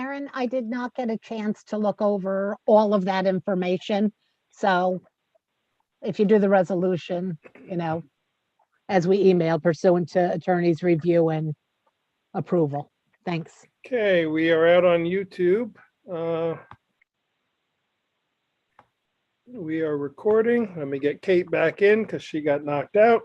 Karen, I did not get a chance to look over all of that information. So if you do the resolution, as we emailed pursuant to attorney's review and approval. Thanks. Okay, we are out on YouTube. We are recording. Let me get Kate back in because she got knocked out.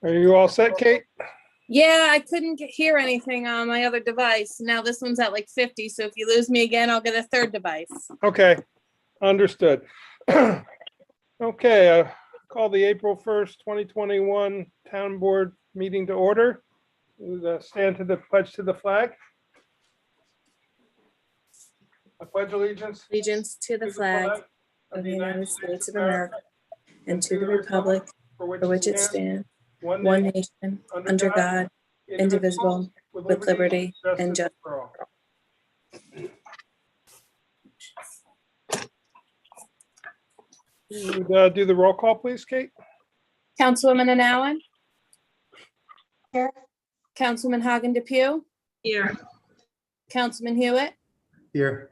Are you all set, Kate? Yeah, I couldn't hear anything on my other device. Now this one's at like 50. So if you lose me again, I'll get a third device. Okay, understood. Okay, call the April 1st, 2021 Town Board meeting to order. Stand to the pledge to the flag. I pledge allegiance Allegiance to the flag of the United States of America and to the republic for which it stands, one nation, under God, indivisible, with liberty and justice for all. Would, do the roll call, please, Kate? Councilwoman Anowen? Here. Councilman Hagen Depew? Here. Councilman Hewitt? Here.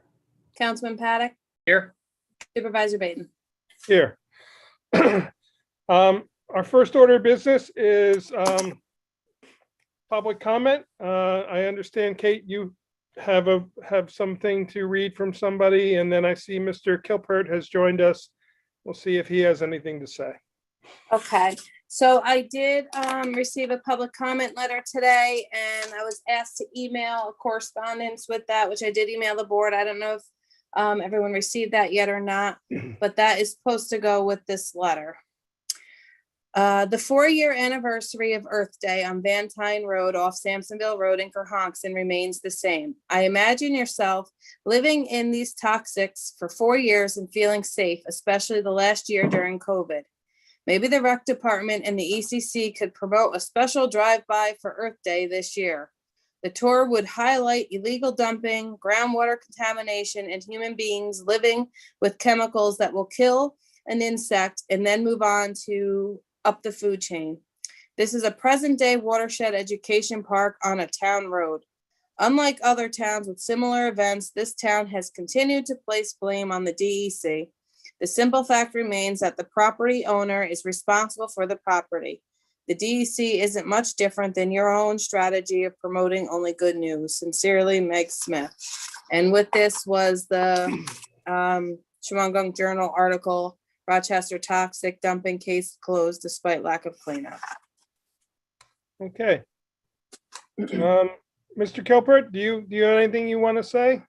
Councilman Paddock? Here. Supervisor Baden? Here. Our first order of business is public comment. I understand, Kate, you have something to read from somebody, and then I see Mr. Kilpert has joined us. We'll see if he has anything to say. Okay, so I did receive a public comment letter today, and I was asked to email a correspondence with that, which I did email the board. I don't know if everyone received that yet or not, but that is supposed to go with this letter. The 4-year anniversary of Earth Day on Van Tyne Road off Sampsonville Road in Cohonxon remains the same. I imagine yourself living in these toxics for 4 years and feeling safe, especially the last year during COVID. Maybe the rec department and the ECC could promote a special drive-by for Earth Day this year. The tour would highlight illegal dumping, groundwater contamination, and human beings living with chemicals that will kill an insect and then move on to up the food chain. This is a present-day watershed education park on a town road. Unlike other towns with similar events, this town has continued to place blame on the DEC. The simple fact remains that the property owner is responsible for the property. The DEC isn't much different than your own strategy of promoting only good news. Sincerely, Meg Smith. And with this was the Shawangunk Journal article, Rochester toxic dumping case closed despite lack of cleanup. Okay. Mr. Kilpert, do you have anything you want to say?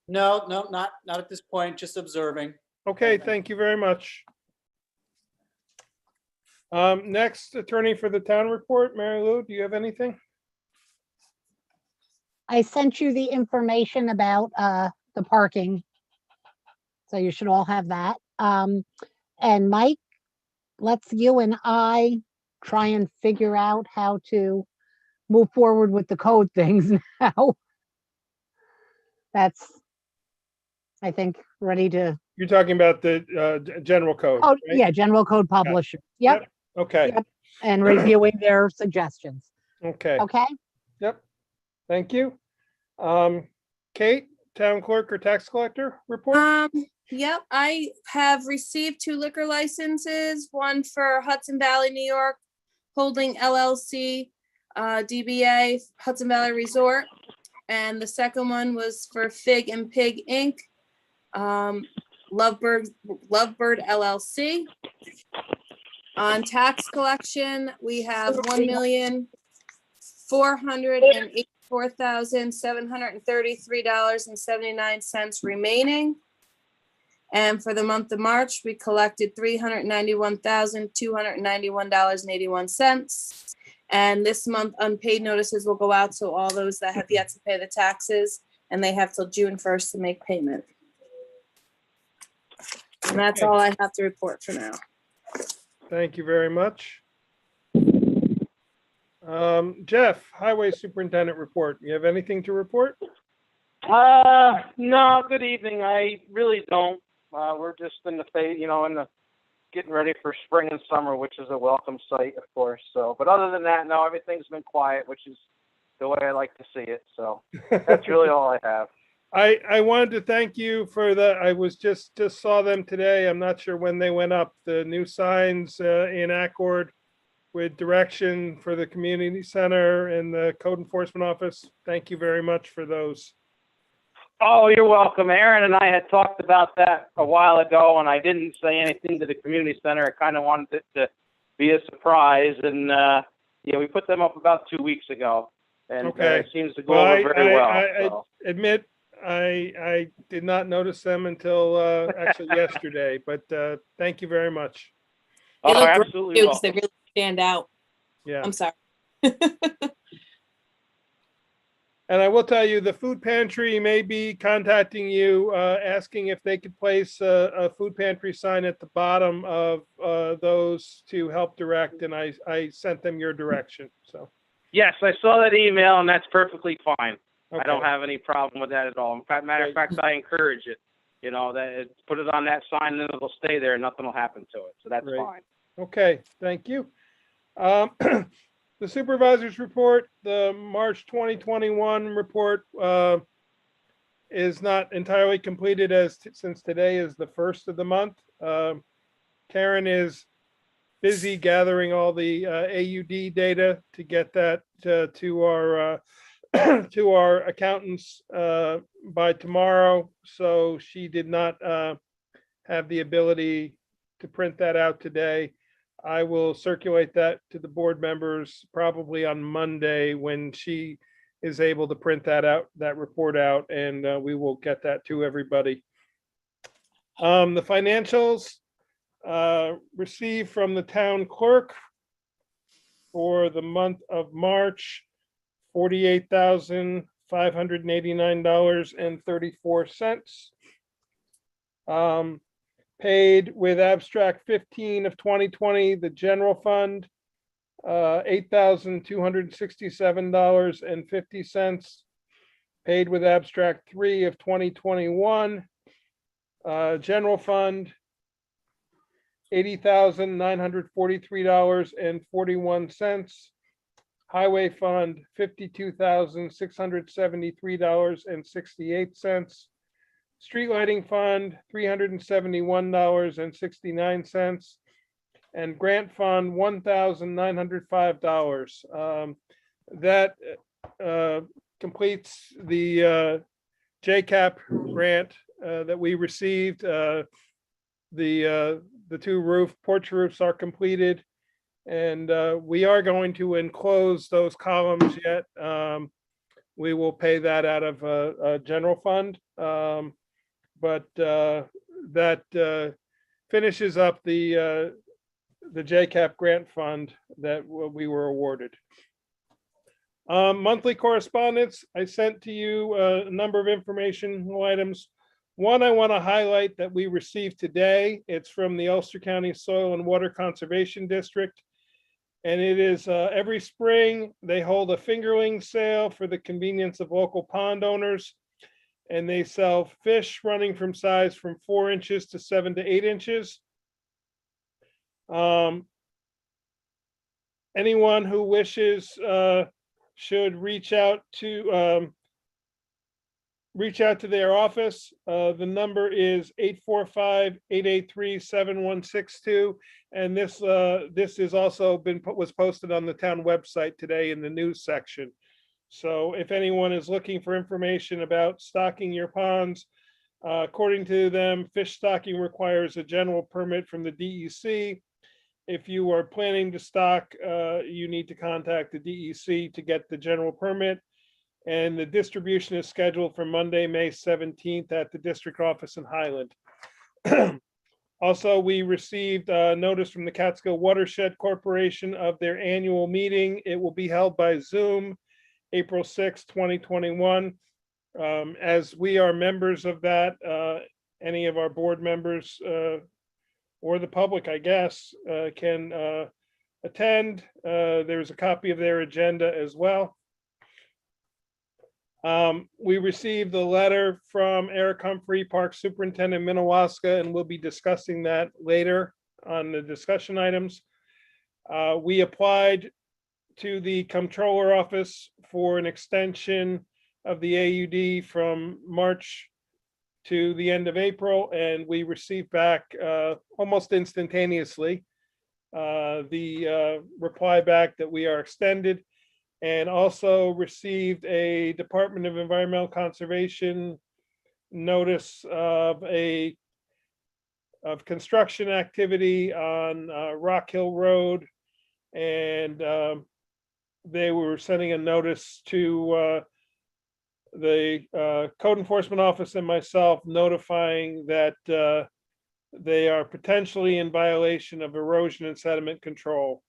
No, not at this point, just observing. Okay, thank you very much. Next, attorney for the town report, Mary Lou, do you have anything? I sent you the information about the parking. So you should all have that. And Mike, let's you and I try and figure out how to move forward with the code things now. That's, I think, ready to. You're talking about the general code. Oh, right? yeah, general code publisher. Yep. Okay. Yep. And reviewing their suggestions. Okay. Okay. Yep. Thank you. Kate, town clerk or tax collector report? Yep, I have received 2 liquor licenses, one for Hudson Valley, New York, Holding LLC, DBA Hudson Valley Resort. And the second one was for Fig and Pig Inc., Lovebird LLC. On tax collection, we have $1,484,733.79 remaining. And for the month of March, we collected $391,291.81. And this month, unpaid notices will go out to all those that have yet to pay the taxes. and they have till June 1st to make payment. And that's all I have to report for now. Thank you very much. Jeff, Highway Superintendent report. You have anything to report? No, good evening. I really don't. We're just in the phase, in the getting ready for spring and summer, which is a welcome sight, of course. So, but other than that, no, everything's been quiet, which is the way I like to see it. So that's really all I have. I wanted to thank you for the, I was just saw them today. I'm not sure when they went up, the new signs in Accord with direction for the community center and the code enforcement office. Thank you very much for those. Oh, you're welcome. Aaron and I had talked about that a while ago, and I didn't say anything to the community center. I kind of wanted it to be a surprise, and we put them up about 2 weeks ago, and Okay. it seems to go Well, over very well. I So. admit I did not notice them until actually yesterday, but thank you very much. They Oh, look great, absolutely. too, 'cause they Welcome. really stand out. Yeah. I'm sorry. And I will tell you, the food pantry may be contacting you, asking if they could place a food pantry sign at the bottom of those to help direct, and I sent them your direction, so. Yes, I saw that email, and that's perfectly fine. I don't Okay. have any problem with that at all. In fact, matter of fact, I encourage it. Put it on that sign, and then it'll stay there, and nothing will happen to it. So that's Right. fine. Okay, thank you. The supervisor's report, the March 2021 report is not entirely completed since today is the first of the month. Karen is busy gathering all the AUD data to get that to our to our accountants by tomorrow. So she did not have the ability to print that out today. I will circulate that to the board members probably on Monday when she is able to print that report out, and we will get that to everybody. The financials received from the town clerk for the month of March, $48,589.34. Paid with abstract 15 of 2020, the general fund, $8,267.50. Paid with abstract 3 of 2021, general fund, $80,943.41. Highway fund, $52,673.68. Street lighting fund, $371.69, and grant fund, $1,905. That completes the JCAP grant that we received. The two porch roofs are completed, and we are going to enclose those columns yet. We will pay that out of a general fund. But that finishes up the JCAP grant fund that we were awarded. Monthly correspondence, I sent to you a number of informational items. One I want to highlight that we received today. It's from the Ulster County Soil and Water Conservation District. And it is every spring, they hold a fingerling sale for the convenience of local pond owners. And they sell fish running from size from 4 inches to 7 to 8 inches. Anyone who wishes should reach out to their office. The number is 845-883-7162. And this is also was posted on the town website today in the news section. So if anyone is looking for information about stocking your ponds, according to them, fish stocking requires a general permit from the DEC. If you are planning to stock, you need to contact the DEC to get the general permit. And the distribution is scheduled for Monday, May 17th at the district office in Highland. Also, we received a notice from the Catskill Watershed Corporation of their annual meeting. It will be held by Zoom, April 6, 2021. As we are members of that, any of our board members or the public, I guess, can attend. There's a copy of their agenda as well. We received a letter from Eric Humphrey, Park Superintendent, Minnewaska, and we'll be discussing that later on the discussion items. We applied to the Comptroller Office for an extension of the AUD from March to the end of April, and we received back almost instantaneously the reply back that we are extended, and also received a Department of Environmental Conservation notice of construction activity on Rock Hill Road, and they were sending a notice to the Code Enforcement Office and myself, notifying that they are potentially in violation of erosion and sediment control.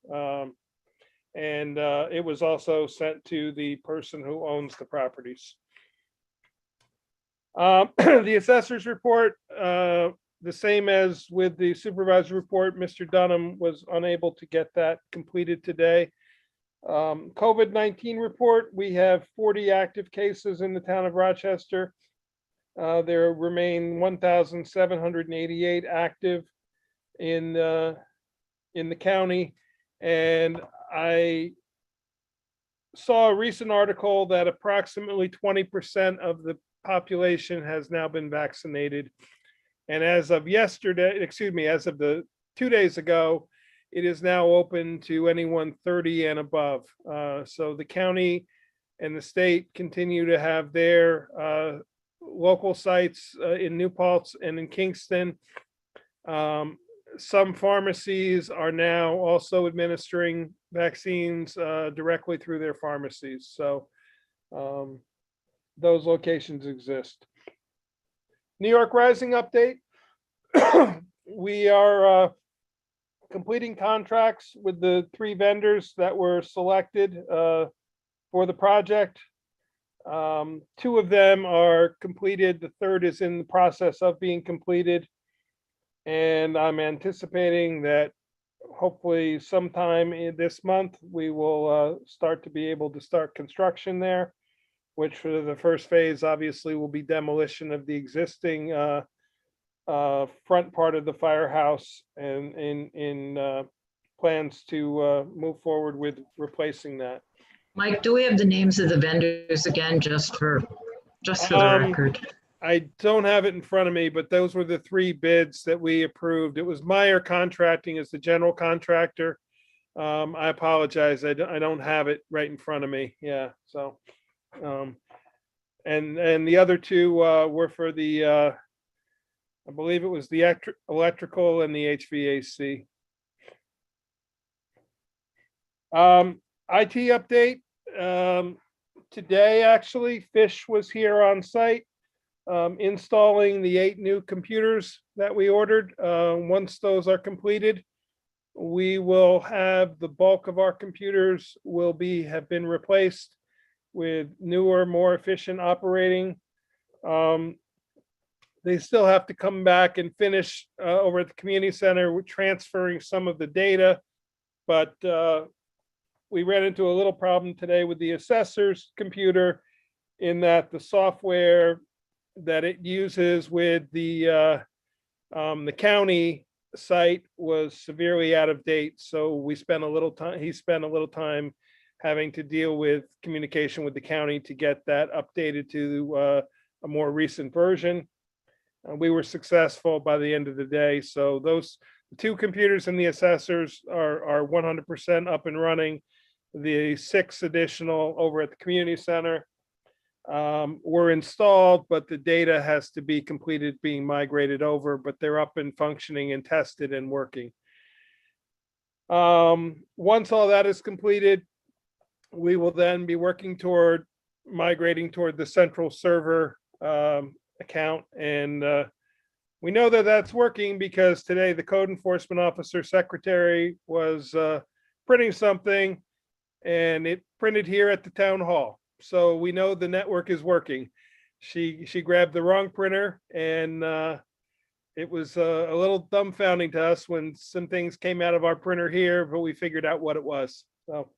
And it was also sent to the person who owns the properties. The assessor's report, the same as with the supervisor report, Mr. Dunham was unable to get that completed today. COVID-19 report, we have 40 active cases in the town of Rochester. There remain 1,788 active in the county. And I saw a recent article that approximately 20% of the population has now been vaccinated. And as of yesterday, as of the 2 days ago, it is now open to anyone 30 and above. So the county and the state continue to have their local sites in New Paltz and in Kingston. Some pharmacies are now also administering vaccines directly through their pharmacies. So those locations exist. New York Rising update. We are completing contracts with the 3 vendors that were selected for the project. 2 of them are completed. The third is in the process of being completed. And I'm anticipating that hopefully sometime in this month, we will start to be able to start construction there, which for the first phase, obviously, will be demolition of the existing front part of the firehouse, and in plans to move forward with replacing that. Mike, do we have the names of the vendors again, just for the record? I don't have it in front of me, but those were the 3 bids that we approved. It was Meyer Contracting as the general contractor. I apologize. I don't have it right in front of me. Yeah. So, and the other 2 were for the, I believe it was the electrical and the HVAC. IT update. Today, actually, Fish was here on site, installing the 8 new computers that we ordered. Once those are completed, we will have the bulk of our computers have been replaced with newer, more efficient operating. They still have to come back and finish over at the community center with transferring some of the data, but we ran into a little problem today with the assessor's computer, in that the software that it uses with the county site was severely out of date. So we spent a little time, he spent a little time having to deal with communication with the county to get that updated to a more recent version. We were successful by the end of the day. So those 2 computers in the assessors are 100% up and running. The 6 additional over at the community center were installed, but the data has to be completed, being migrated over, but they're up and functioning and tested and working. Once all that is completed, we will then be working toward migrating toward the central server account. And we know that that's working because today the Code Enforcement Officer secretary was printing something, and it printed here at the town hall. So we know the network is working. she grabbed the wrong printer, and it was a little dumbfounding to us when some things came out of our printer here, but we figured out what it was. So,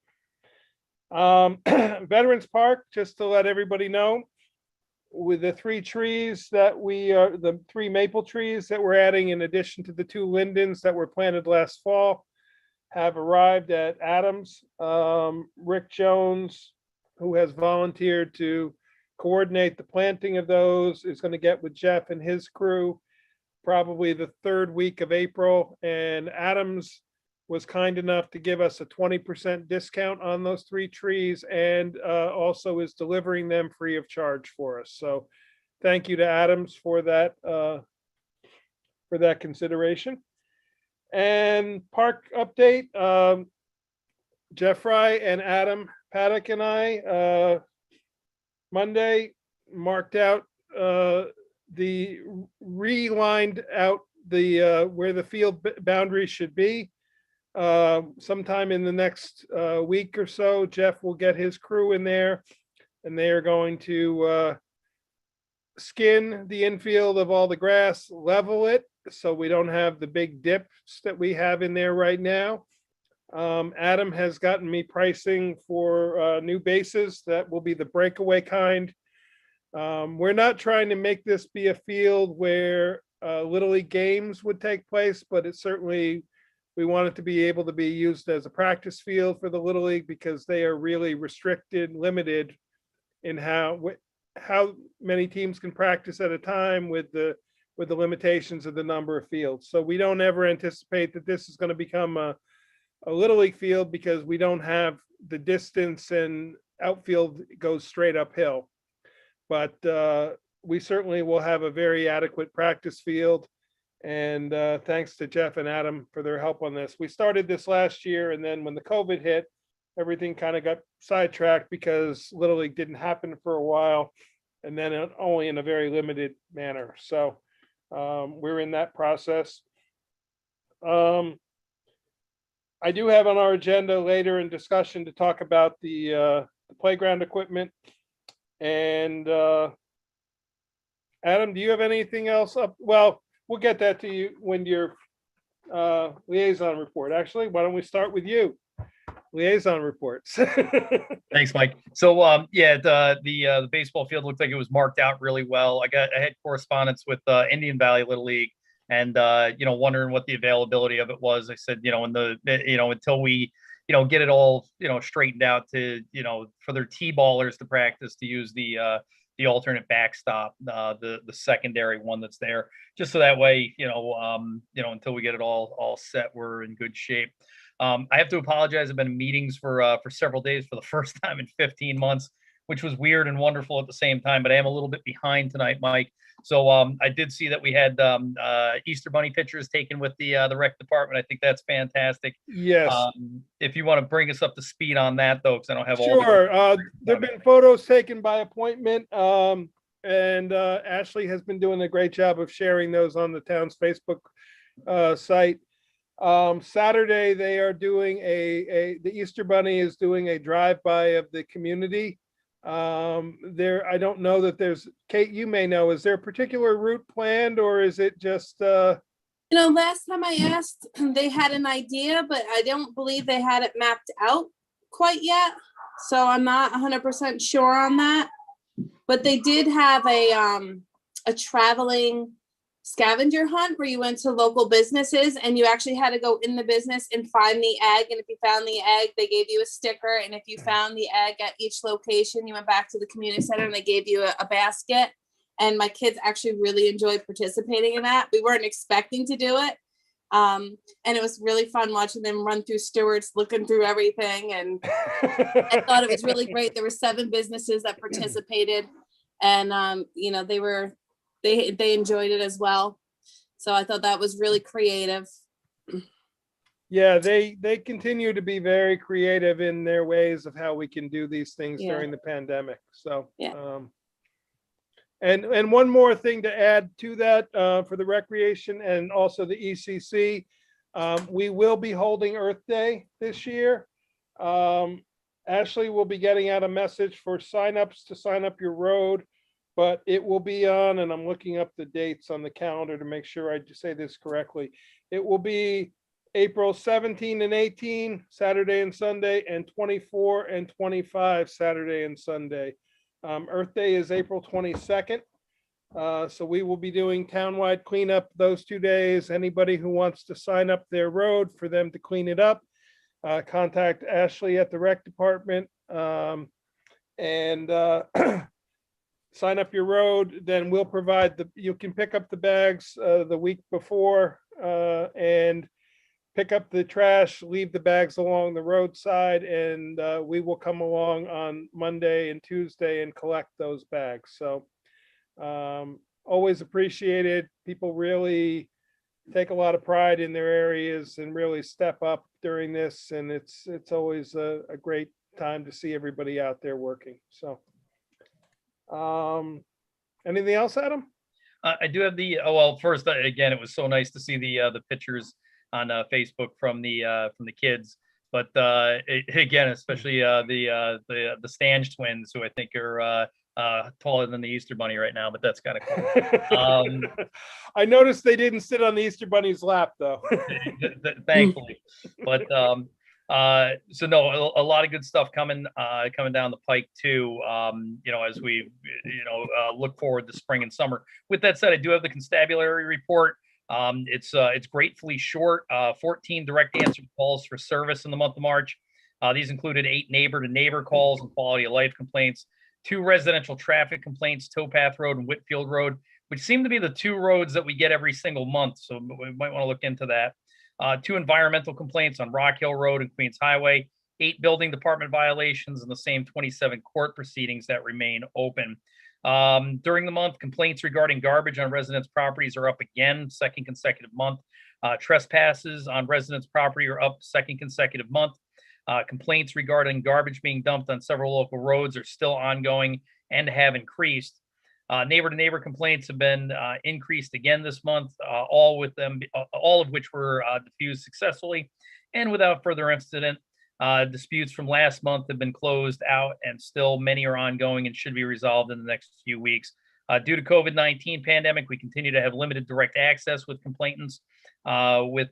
Veterans Park, just to let everybody know, with the 3 trees that the 3 maple trees that we're adding in addition to the 2 lindens that were planted last fall, have arrived at Adams. Rick Jones, who has volunteered to coordinate the planting of those, is going to get with Jeff and his crew probably the 3rd week of April. And Adams was kind enough to give us a 20% discount on those 3 trees, and also is delivering them free of charge for us. So thank you to Adams for that consideration. And park update, Jeff Fry and Adam Paddock and I, Monday marked out the relined out the where the field boundaries should be. Sometime in the next week or so, Jeff will get his crew in there, and they are going to skin the infield of all the grass, level it, so we don't have the big dips that we have in there right now. Adam has gotten me pricing for new bases that will be the breakaway kind. We're not trying to make this be a field where Little League games would take place, but it certainly, we want it to be able to be used as a practice field for the Little League, because they are really restricted, limited in how many teams can practice at a time with the limitations of the number of fields. So we don't ever anticipate that this is going to become a Little League field, because we don't have the distance, and outfield goes straight uphill. But we certainly will have a very adequate practice field. And thanks to Jeff and Adam for their help on this. We started this last year, and then when the COVID hit, everything kind of got sidetracked because Little League didn't happen for a while, and then only in a very limited manner. So we're in that process. I do have on our agenda later in discussion to talk about the playground equipment. And Adam, do you have anything else up? Well, we'll get that to you when your liaison report. Actually, why don't we start with you? Liaison reports. Thanks, Mike. So yeah, the baseball field looked like it was marked out really well. I had correspondence with Indian Valley Little League, and wondering what the availability of it was. I said, until we get it all straightened out to for their T-ballers to practice, to use the alternate backstop, the secondary one that's there, just so that way until we get it all set, we're in good shape. I have to apologize. I've been in meetings for several days for the first time in 15 months, which was weird and wonderful at the same time, but I am a little bit behind tonight, Mike. So I did see that we had Easter Bunny pictures taken with the rec department. I think that's fantastic. Yes. If you want to bring us up to speed on that, though, because I don't have all. Sure. There've been photos taken by appointment, and Ashley has been doing a great job of sharing those on the town's Facebook site. Saturday, they are doing the Easter Bunny is doing a drive-by of the community. I don't know that there's, Kate, you may know, is there a particular route planned, or is it just last time I asked, they had an idea, but I don't believe they had it mapped out quite yet, so I'm not 100% sure on that. But they did have a traveling scavenger hunt where you went to local businesses and you actually had to go in the business and find the egg. And if you found the egg, they gave you a sticker. And if you found the egg at each location, you went back to the community center and they gave you a basket. And my kids actually really enjoyed participating in that. We weren't expecting to do it. And it was really fun watching them run through Stewart's, looking through everything. And I thought it was really great. There were 7 businesses that participated, and they enjoyed it as well. So I thought that was really creative. Yeah, they continue to be very creative in their ways of how we can do these things during the pandemic. So Yeah. And one more thing to add to that, for the recreation and also the ECC, we will be holding Earth Day this year. Ashley will be getting out a message for signups to sign up your road, but it will be on, and I'm looking up the dates on the calendar to make sure I say this correctly. It will be April 17 and 18, Saturday and Sunday, and 24 and 25, Saturday and Sunday. Earth Day is April 22nd. So we will be doing townwide cleanup those 2 days. Anybody who wants to sign up their road for them to clean it up, contact Ashley at the rec department, and sign up your road. Then we'll provide you can pick up the bags the week before and pick up the trash, leave the bags along the roadside, and we will come along on Monday and Tuesday and collect those bags. So always appreciated. People really take a lot of pride in their areas and really step up during this. And it's always a great time to see everybody out there working. So anything else, Adam? I do have well, first, again, it was so nice to see the pictures on Facebook from the kids. But again, especially the Stange twins, who I think are taller than the Easter Bunny right now, but that's kind of cool. I noticed they didn't sit on the Easter Bunny's lap, though. Thankfully. But so no, a lot of good stuff coming down the pike too. As we look forward to spring and summer. With that said, I do have the constabulary report. It's gratefully short. 14 direct answer calls for service in the month of March. These included 8 neighbor-to-neighbor calls and quality of life complaints, 2 residential traffic complaints, Towpath Road and Whitfield Road, which seem to be the 2 roads that we get every single month. So we might want to look into that. 2 environmental complaints on Rock Hill Road and Queens Highway, 8 building department violations, and the same 27 court proceedings that remain open. During the month, complaints regarding garbage on residents' properties are up again, 2nd consecutive month. Trespasses on residents' property are up 2nd consecutive month. Complaints regarding garbage being dumped on several local roads are still ongoing and have increased. Neighbor-to-neighbor complaints have been increased again this month, all of which were diffused successfully and without further incident. Disputes from last month have been closed out, and still many are ongoing and should be resolved in the next few weeks. Due to COVID-19 pandemic, we continue to have limited direct access with complainants, with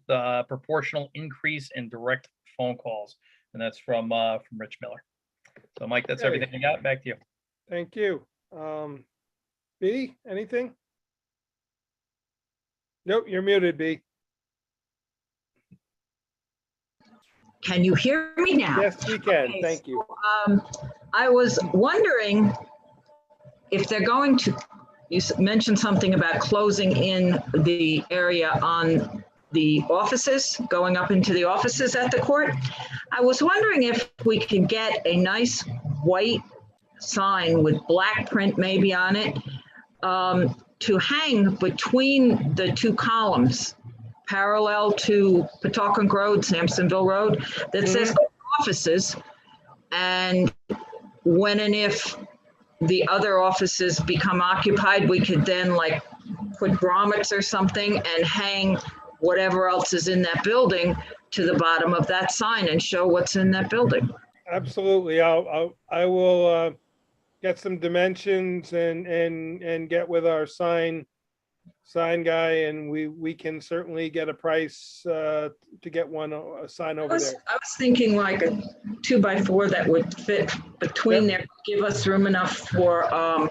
proportional increase in direct phone calls. And that's from Rich Miller. So Mike, that's everything I got. Back to you. Thank you. B, anything? Nope, you're muted, B. Can you hear me now? Yes, we can. Okay, Thank you. I was wondering if they're going to, you mentioned something about closing in the area on the offices, going up into the offices at the court. I was wondering if we could get a nice white sign with black print maybe on it to hang between the 2 columns, parallel to Pawtucket Road, Sampsonville Road, that says offices. And when and if the other offices become occupied, we could then like put grommets or something and hang whatever else is in that building to the bottom of that sign and show what's in that building. Absolutely. I will get some dimensions and get with our sign guy, and we can certainly get a price to get a sign over there. I was thinking like a 2x4 that would fit between there, give us room enough for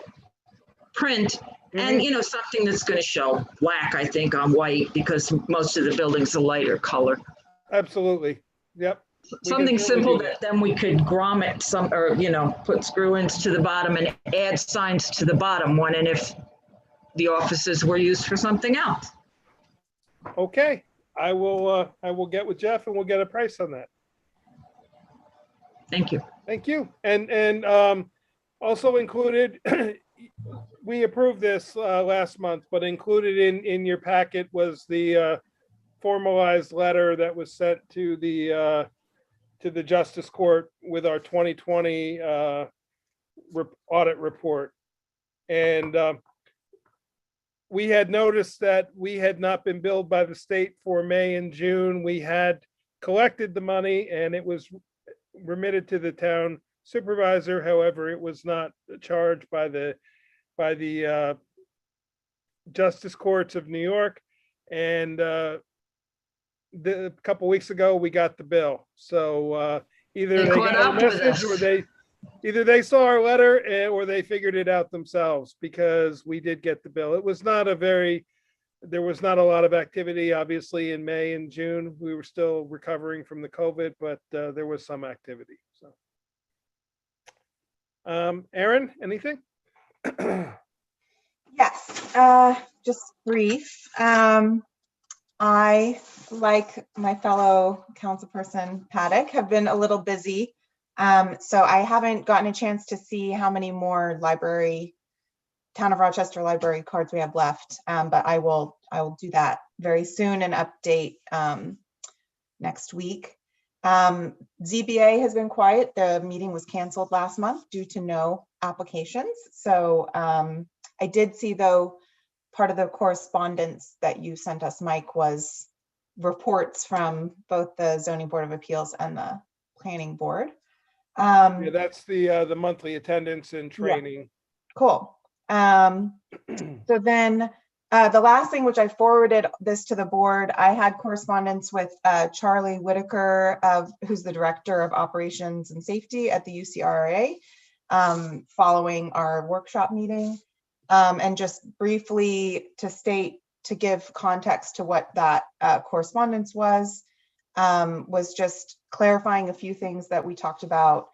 print. And, something that's going to show black, I think, on white, because most of the buildings are lighter color. Absolutely. Yep. Something simple that then we could grommet some, or, put screw-ins to the bottom and add signs to the bottom when and if the offices were used for something else. Okay. I will get with Jeff and we'll get a price on that. Thank you. Thank you. And also included, we approved this last month, but included in your packet was the formalized letter that was sent to the Justice Court with our 2020 audit report. And we had noticed that we had not been billed by the state for May and June. We had collected the money and it was remitted to the town supervisor. However, it was not charged by the by the Justice Courts of New York. And a couple weeks ago, we got the bill. So either They they caught got a up with message us. or either they saw our letter or they figured it out themselves, because we did get the bill. It was not there was not a lot of activity, obviously, in May and June. We were still recovering from the COVID, but there was some activity. So, Aaron, anything? Yes, just brief. I, like my fellow councilperson Paddock, have been a little busy. So I haven't gotten a chance to see how many more Town of Rochester library cards we have left. But I will do that very soon and update next week. ZBA has been quiet. The meeting was canceled last month due to no applications. So I did see, though, part of the correspondence that you sent us, Mike, was reports from both the Zoning Board of Appeals and the Planning Board. Yeah, that's the monthly attendance and training. Cool. So then the last thing, which I forwarded this to the board, I had correspondence with Charlie Whitaker, who's the Director of Operations and Safety at the UCRA, following our workshop meeting. And just briefly to give context to what that correspondence was just clarifying a few things that we talked about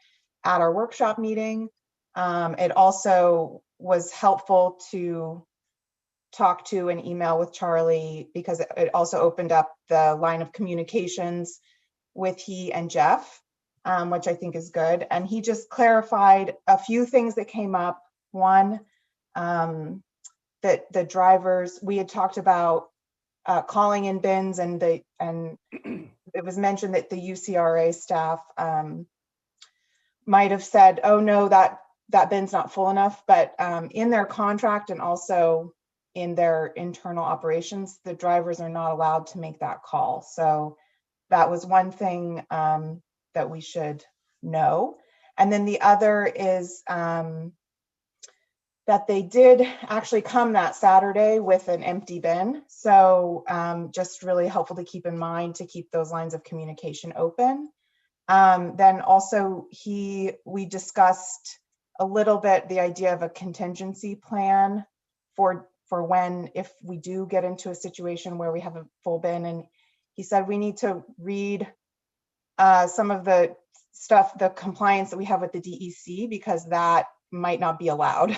at our workshop meeting. It also was helpful to talk to and email with Charlie, because it also opened up the line of communications with he and Jeff, which I think is good. And he just clarified a few things that came up. One, that the drivers, we had talked about calling in bins, and it was mentioned that the UCRA staff might have said, oh no, that bin's not full enough. But in their contract and also in their internal operations, the drivers are not allowed to make that call. So that was one thing that we should know. And then the other is that they did actually come that Saturday with an empty bin. So just really helpful to keep in mind to keep those lines of communication open. Then also we discussed a little bit the idea of a contingency plan for when, if we do get into a situation where we have a full bin. And he said we need to read some of the stuff, the compliance that we have with the DEC, because that might not be allowed.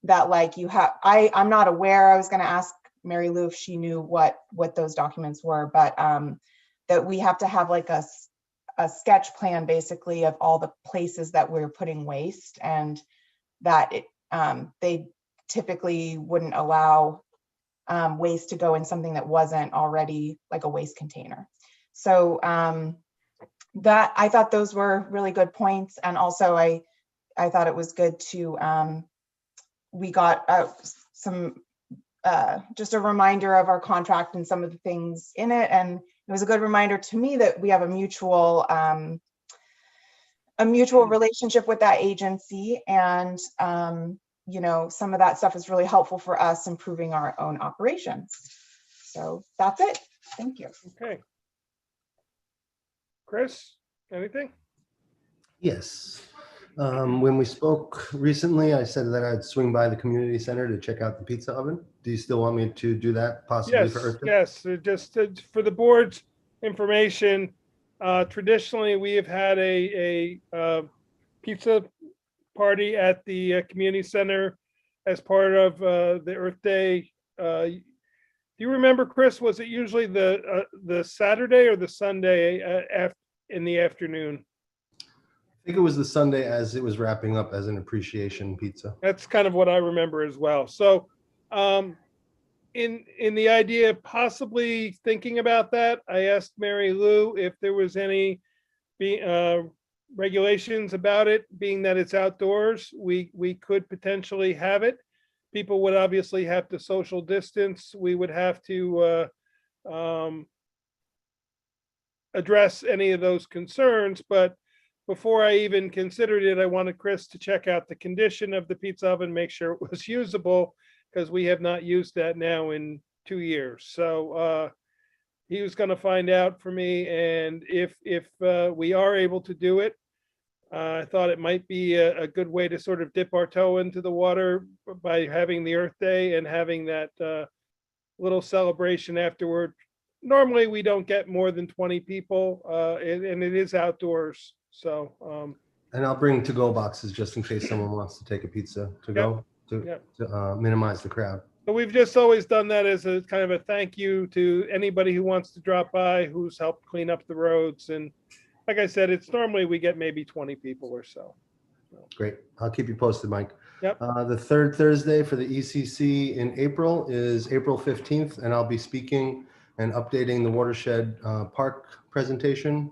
That like you have, I'm not aware, I was going to ask Mary Lou if she knew what those documents were, but that we have to have like a sketch plan basically of all the places that we're putting waste, and that they typically wouldn't allow waste to go in something that wasn't already like a waste container. So that, I thought those were really good points. And also I thought it was good to, we got some, just a reminder of our contract and some of the things in it. And it was a good reminder to me that we have a mutual relationship with that agency. And, you know, some of that stuff is really helpful for us improving our own operations. So that's it. Thank you. Okay. Chris, anything? Yes. When we spoke recently, I said that I'd swing by the community center to check out the pizza oven. Do you still want me to do that possibly Yes, for Earth Day? yes. Just for the board's information, traditionally we have had a pizza party at the community center as part of the Earth Day. Do you remember, Chris? Was it usually the Saturday or the Sunday in the afternoon? I think it was the Sunday as it was wrapping up as an appreciation pizza. That's kind of what I remember as well. So in the idea of possibly thinking about that, I asked Mary Lou if there was any regulations about it, being that it's outdoors. We could potentially have it. People would obviously have to social distance. We would have to address any of those concerns, but before I even considered it, I wanted Chris to check out the condition of the pizza oven, make sure it was usable, because we have not used that now in 2 years. So he was going to find out for me, and if we are able to do it, I thought it might be a good way to sort of dip our toe into the water by having the Earth Day and having that little celebration afterward. Normally, we don't get more than 20 people, and it is outdoors. So, And I'll bring to-go boxes just in case someone wants to take a pizza to go Yep. to minimize the crowd. but we've just always done that as a kind of a thank you to anybody who wants to drop by, who's helped clean up the roads. And like I said, it's normally we get maybe 20 people or so. Great. I'll keep you posted, Mike. Yep. The third Thursday for the ECC in April is April 15th, and I'll be speaking and updating the Watershed Park presentation,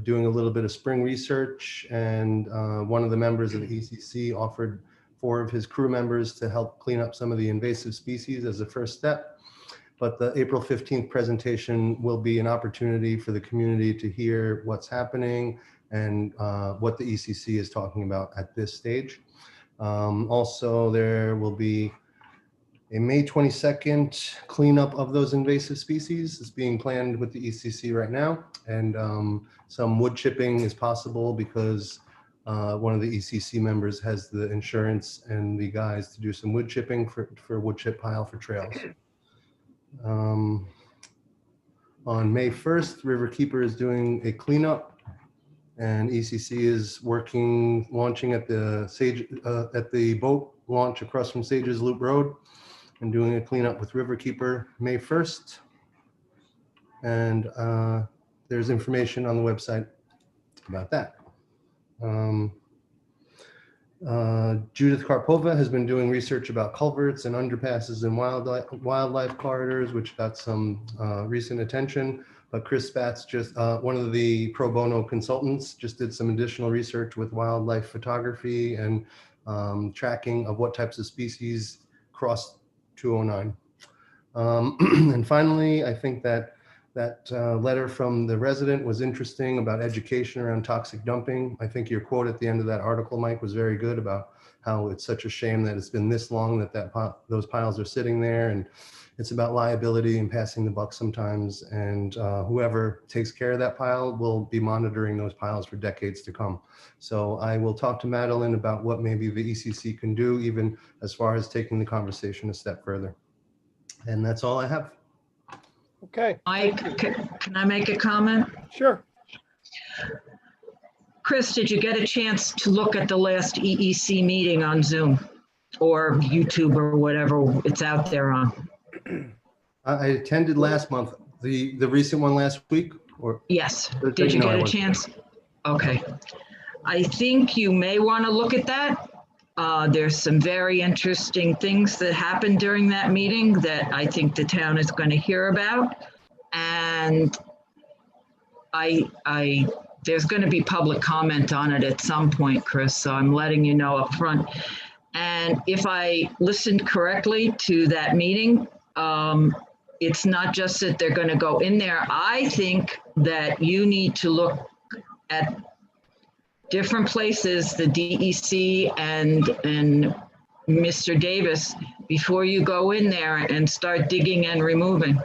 doing a little bit of spring research, and one of the members of the ECC offered 4 of his crew members to help clean up some of the invasive species as a first step. But the April 15th presentation will be an opportunity for the community to hear what's happening and what the ECC is talking about at this stage. Also, there will be a May 22nd cleanup of those invasive species. It's being planned with the ECC right now. And some wood chipping is possible because one of the ECC members has the insurance and the guys to do some wood chipping for wood chip pile for trails. On May 1st, Riverkeeper is doing a cleanup, and ECC is launching at the boat launch across from Sages Loop Road and doing a cleanup with Riverkeeper May 1st. And there's information on the website about that. Judith Karpova has been doing research about culverts and underpasses and wildlife corridors, which got some recent attention. But Chris Spatz, just one of the pro bono consultants, just did some additional research with wildlife photography and tracking of what types of species cross 209. And finally, I think that letter from the resident was interesting about education around toxic dumping. I think your quote at the end of that article, Mike, was very good about how it's such a shame that it's been this long that those piles are sitting there, and it's about liability and passing the buck sometimes. And whoever takes care of that pile will be monitoring those piles for decades to come. So I will talk to Madeline about what maybe the ECC can do, even as far as taking the conversation a step further. And that's all I have. Okay, Mike, can I make a comment? sure. Chris, did you get a chance to look at the last EEC meeting on Zoom or YouTube or whatever it's out there on? I attended last month, the recent one last week, or? Yes. Did you No, I get a wasn't. chance? Okay. I think you may want to look at that. There's some very interesting things that happened during that meeting that I think the town is going to hear about. And there's going to be public comment on it at some point, Chris, so I'm letting you know up front. And if I listened correctly to that meeting, it's not just that they're going to go in there. I think that you need to look at different places, the DEC and Mr. Davis, before you go in there and start digging and removing.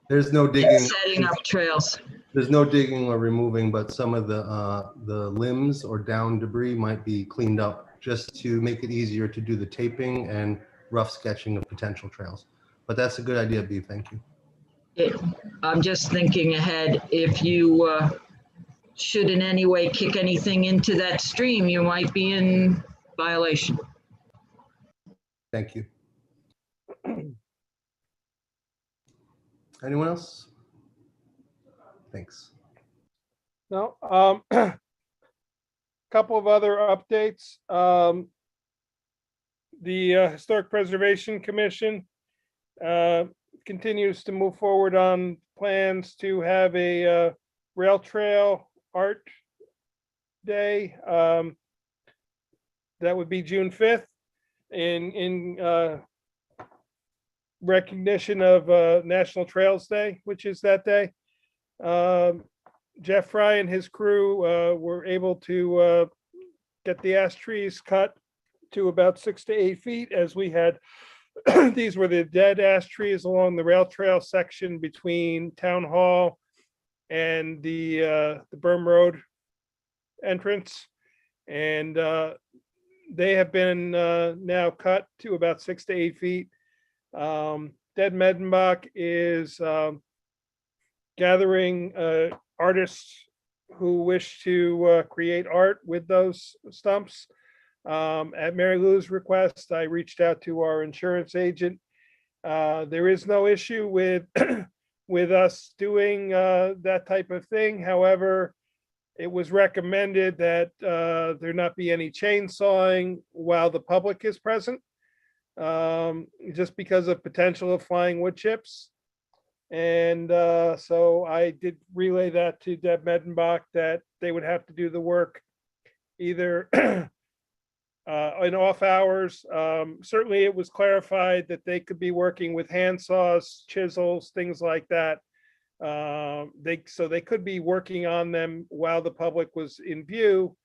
There's no and digging. setting up trails. There's no digging or removing, but some of the limbs or down debris might be cleaned up just to make it easier to do the taping and rough sketching of potential trails. But that's a good idea, B. Thank you. I'm just thinking ahead. If you should in any way kick anything into that stream, you might be in violation. Thank you. Anyone else? Thanks. No, couple of other updates. The Historic Preservation Commission continues to move forward on plans to have a rail trail art day. That would be June 5th in recognition of National Trails Day, which is that day. Jeff Fry and his crew were able to get the ash trees cut to about 6 to 8 feet, as we had. These were the dead ash trees along the rail trail section between Town Hall and the Berm Road entrance. And they have been now cut to about 6 to 8 feet. Ded Medenbach is gathering artists who wish to create art with those stumps. At Mary Lou's request, I reached out to our insurance agent. There is no issue with with us doing that type of thing. However, it was recommended that there not be any chainsawing while the public is present, just because of potential of flying wood chips. And so I did relay that to Deb Medenbach, that they would have to do the work either in off hours. Certainly it was clarified that they could be working with hand saws, chisels, things like that. So they could be working on them while the public was in view.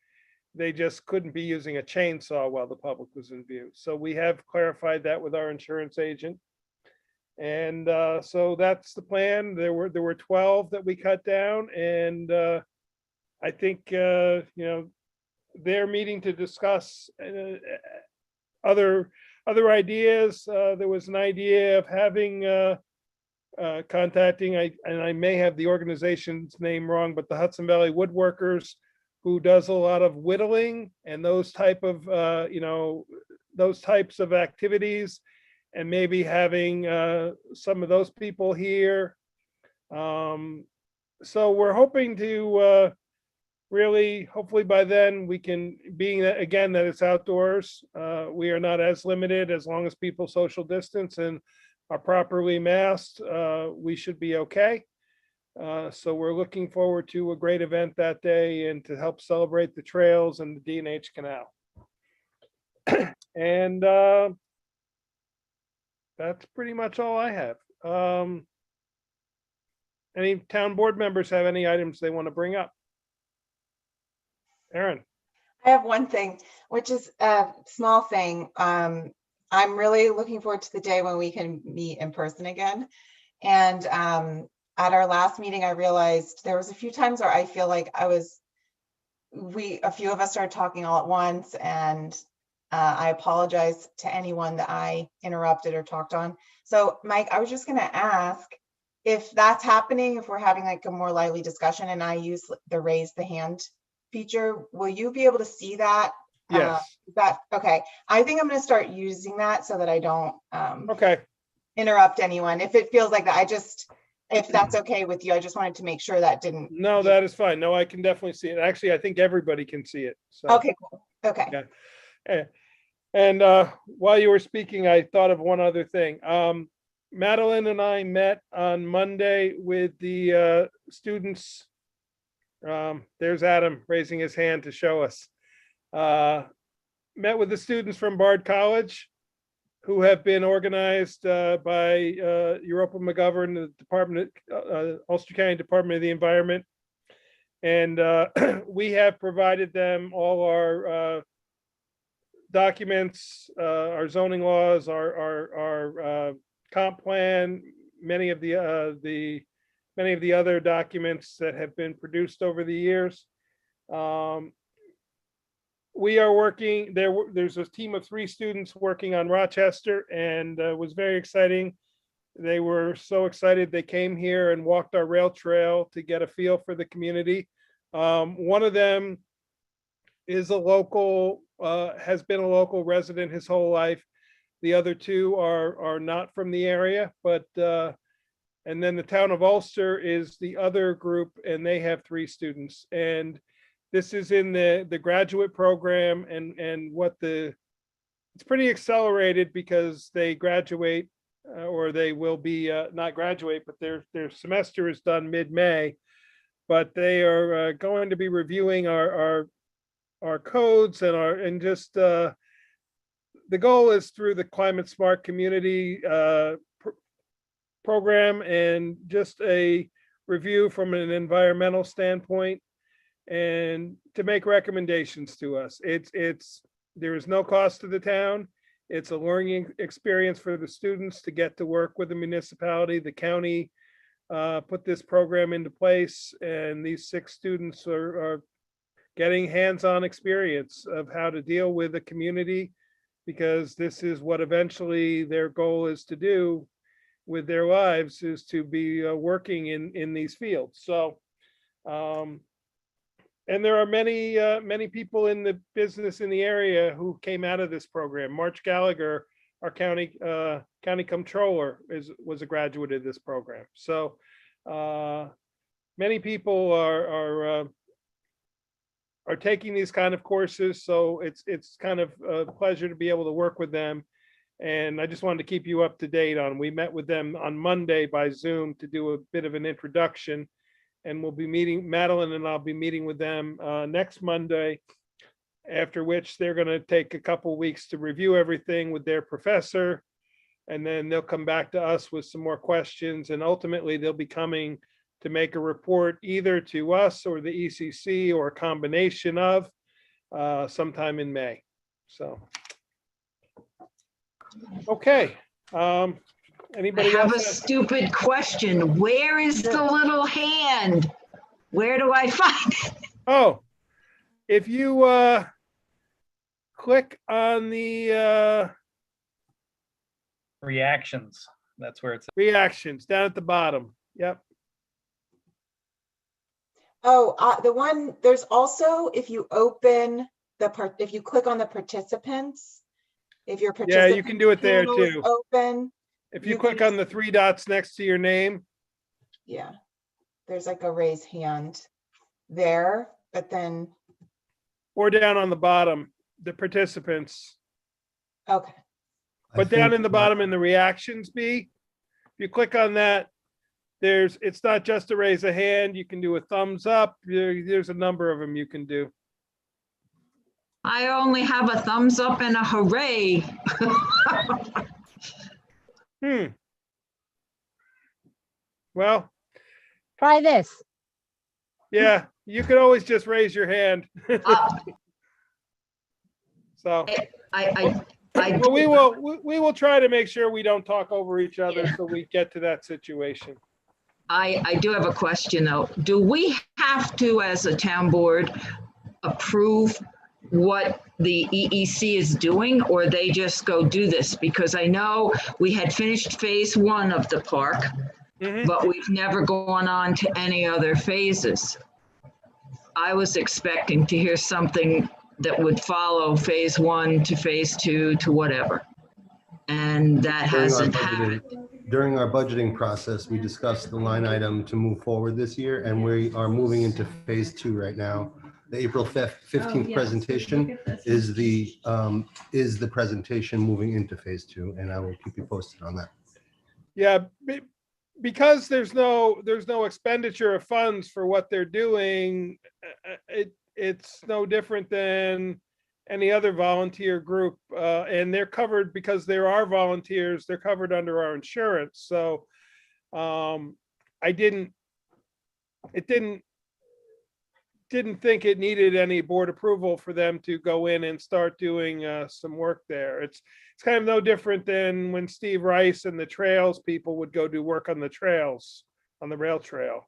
They just couldn't be using a chainsaw while the public was in view. So we have clarified that with our insurance agent. And so that's the plan. There were 12 that we cut down, and I think they're meeting to discuss other ideas. There was an idea of having contacting, and I may have the organization's name wrong, but the Hudson Valley Woodworkers, who does a lot of whittling and those type of those types of activities, and maybe having some of those people here. So we're hoping to really, hopefully by then we can, being that again that it's outdoors, we are not as limited. As long as people social distance and are properly masked, we should be okay. So we're looking forward to a great event that day and to help celebrate the trails and the D&H Canal. And that's pretty much all I have. Any town board members have any items they want to bring up? Erin. I have one thing, which is a small thing. I'm really looking forward to the day when we can meet in person again. And at our last meeting, I realized there was a few times where I feel like a few of us started talking all at once, and I apologize to anyone that I interrupted or talked on. So Mike, I was just gonna ask if that's happening, if we're having like a more lively discussion and I use the raise the hand feature, will you be able to see that? Yes. Okay? I think I'm gonna start using that so that I don't Okay. interrupt anyone. If it feels like that, if that's okay with you, I just wanted to make sure that didn't. No, that is fine. No, I can definitely see it. Actually, I think everybody can see it. So. Okay, cool. Okay. Yeah. And while you were speaking, I thought of one other thing. Madeline and I met on Monday with the students. There's Adam raising his hand to show us. Met with the students from Bard College, who have been organized by Europa McGovern, the Department, Ulster County Department of the Environment. And we have provided them all our documents, our zoning laws, our comp plan, many of the other documents that have been produced over the years. We are working there. There's a team of 3 students working on Rochester, and it was very exciting. They were so excited. They came here and walked our rail trail to get a feel for the community. One of them is a local, has been a local resident his whole life. The other 2 are not from the area, but and then the town of Ulster is the other group, and they have 3 students. And this is in the graduate program, and it's pretty accelerated because they graduate or they will be not graduate, but their semester is done mid-May. But they are going to be reviewing our codes and just the goal is through the Climate Smart Community program, and just a review from an environmental standpoint and to make recommendations to us. There is no cost to the town. It's a learning experience for the students to get to work with the municipality. The county put this program into place, and these 6 students are getting hands-on experience of how to deal with the community, because this is what eventually their goal is to do with their lives, is to be working in these fields. So, and there are many people in the business in the area who came out of this program. March Gallagher, our county comptroller, was a graduate of this program. So many people are taking these kind of courses. So it's kind of a pleasure to be able to work with them. And I just wanted to keep you up to date on. We met with them on Monday by Zoom to do a bit of an introduction. And we'll be meeting, Madeline and I'll be meeting with them next Monday, after which they're going to take a couple weeks to review everything with their professor. And then they'll come back to us with some more questions. And ultimately, they'll be coming to make a report either to us or the ECC, or a combination of, sometime in May. So, okay. I Anybody have a else? stupid question. Where is the little hand? Where do I find it? Oh, if you click on the Reactions. That's where it's. reactions down at the bottom. Yep. Oh, the one, there's also, if you open if you click on the participants, if your Yeah, participant you can do it there panel is too. open, If you You click can- on the 3 dots next to your name, yeah, there's like a raise hand there, but then, or down on the bottom, the participants, okay, but down in the bottom in the reactions B, if you click on that, it's not just to raise a hand, you can do a thumbs up. There's a number of them you can do. I only have a thumbs up and a hooray. Well, Try this. yeah, you could always just raise your hand. So, well, we will try to make sure we don't talk over each other, so we get to that situation. I do have a question though. Do we have to, as a town board, approve what the EEC is doing, or they just go do this? Because I know we had finished phase 1 of the park, Mhm. but we've never gone on to any other phases. I was expecting to hear something that would follow phase 1 to phase 2 to whatever. And that hasn't happened. During our budgeting process, we discussed the line item to move forward this year, and we are moving into phase 2 right now. The April 15th presentation is the presentation moving into phase 2, and I will keep you posted on that. Yeah, because there's no expenditure of funds for what they're doing. It's no different than any other volunteer group, and they're covered because there are volunteers. They're covered under our insurance. So I didn't think it needed any board approval for them to go in and start doing some work there. It's kind of no different than when Steve Rice and the trails people would go do work on the trails, on the rail trail.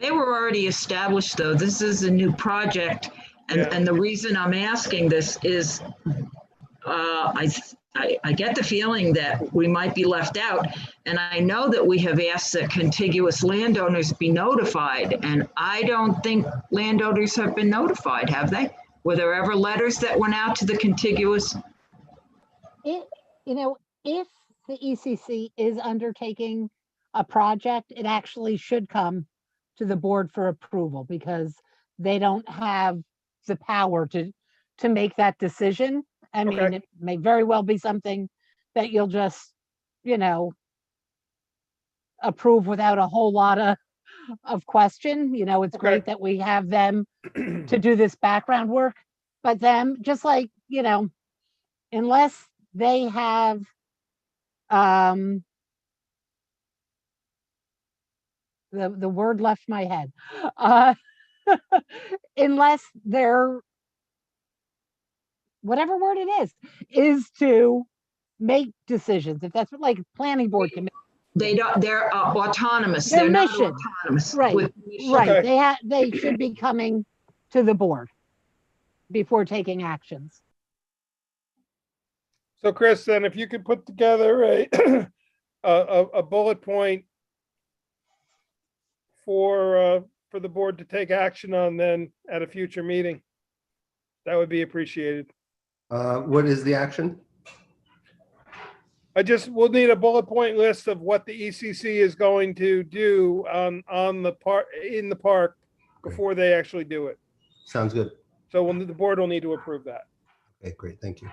They were already established though. This is a new project. And, Yeah. and the reason I'm asking this is I get the feeling that we might be left out. And I know that we have asked that contiguous landowners be notified, and I don't think landowners have been notified, have they? Were there ever letters that went out to the contiguous? If the ECC is undertaking a project, it actually should come to the board for approval, because they don't have the power to make that decision. I mean, Okay. it may very well be something that you'll just, approve without a whole lot of question. It's Okay. great that we have them to do this background work, but them, just like, unless they have The word left my head. Uh, unless they're, whatever word it is to make decisions. If that's what, like, planning board committee. They don't, they're autonomous. Their They're not mission. autonomous. Right, with- right. Okay. They should be coming to the board before taking actions. So Chris, then if you could put together a bullet point for the board to take action on then at a future meeting, that would be appreciated. What is the action? We'll need a bullet point list of what the ECC is going to do on the park, in the park, before they actually do it. Sounds good. So the board will need to approve that. Okay, great. Thank you.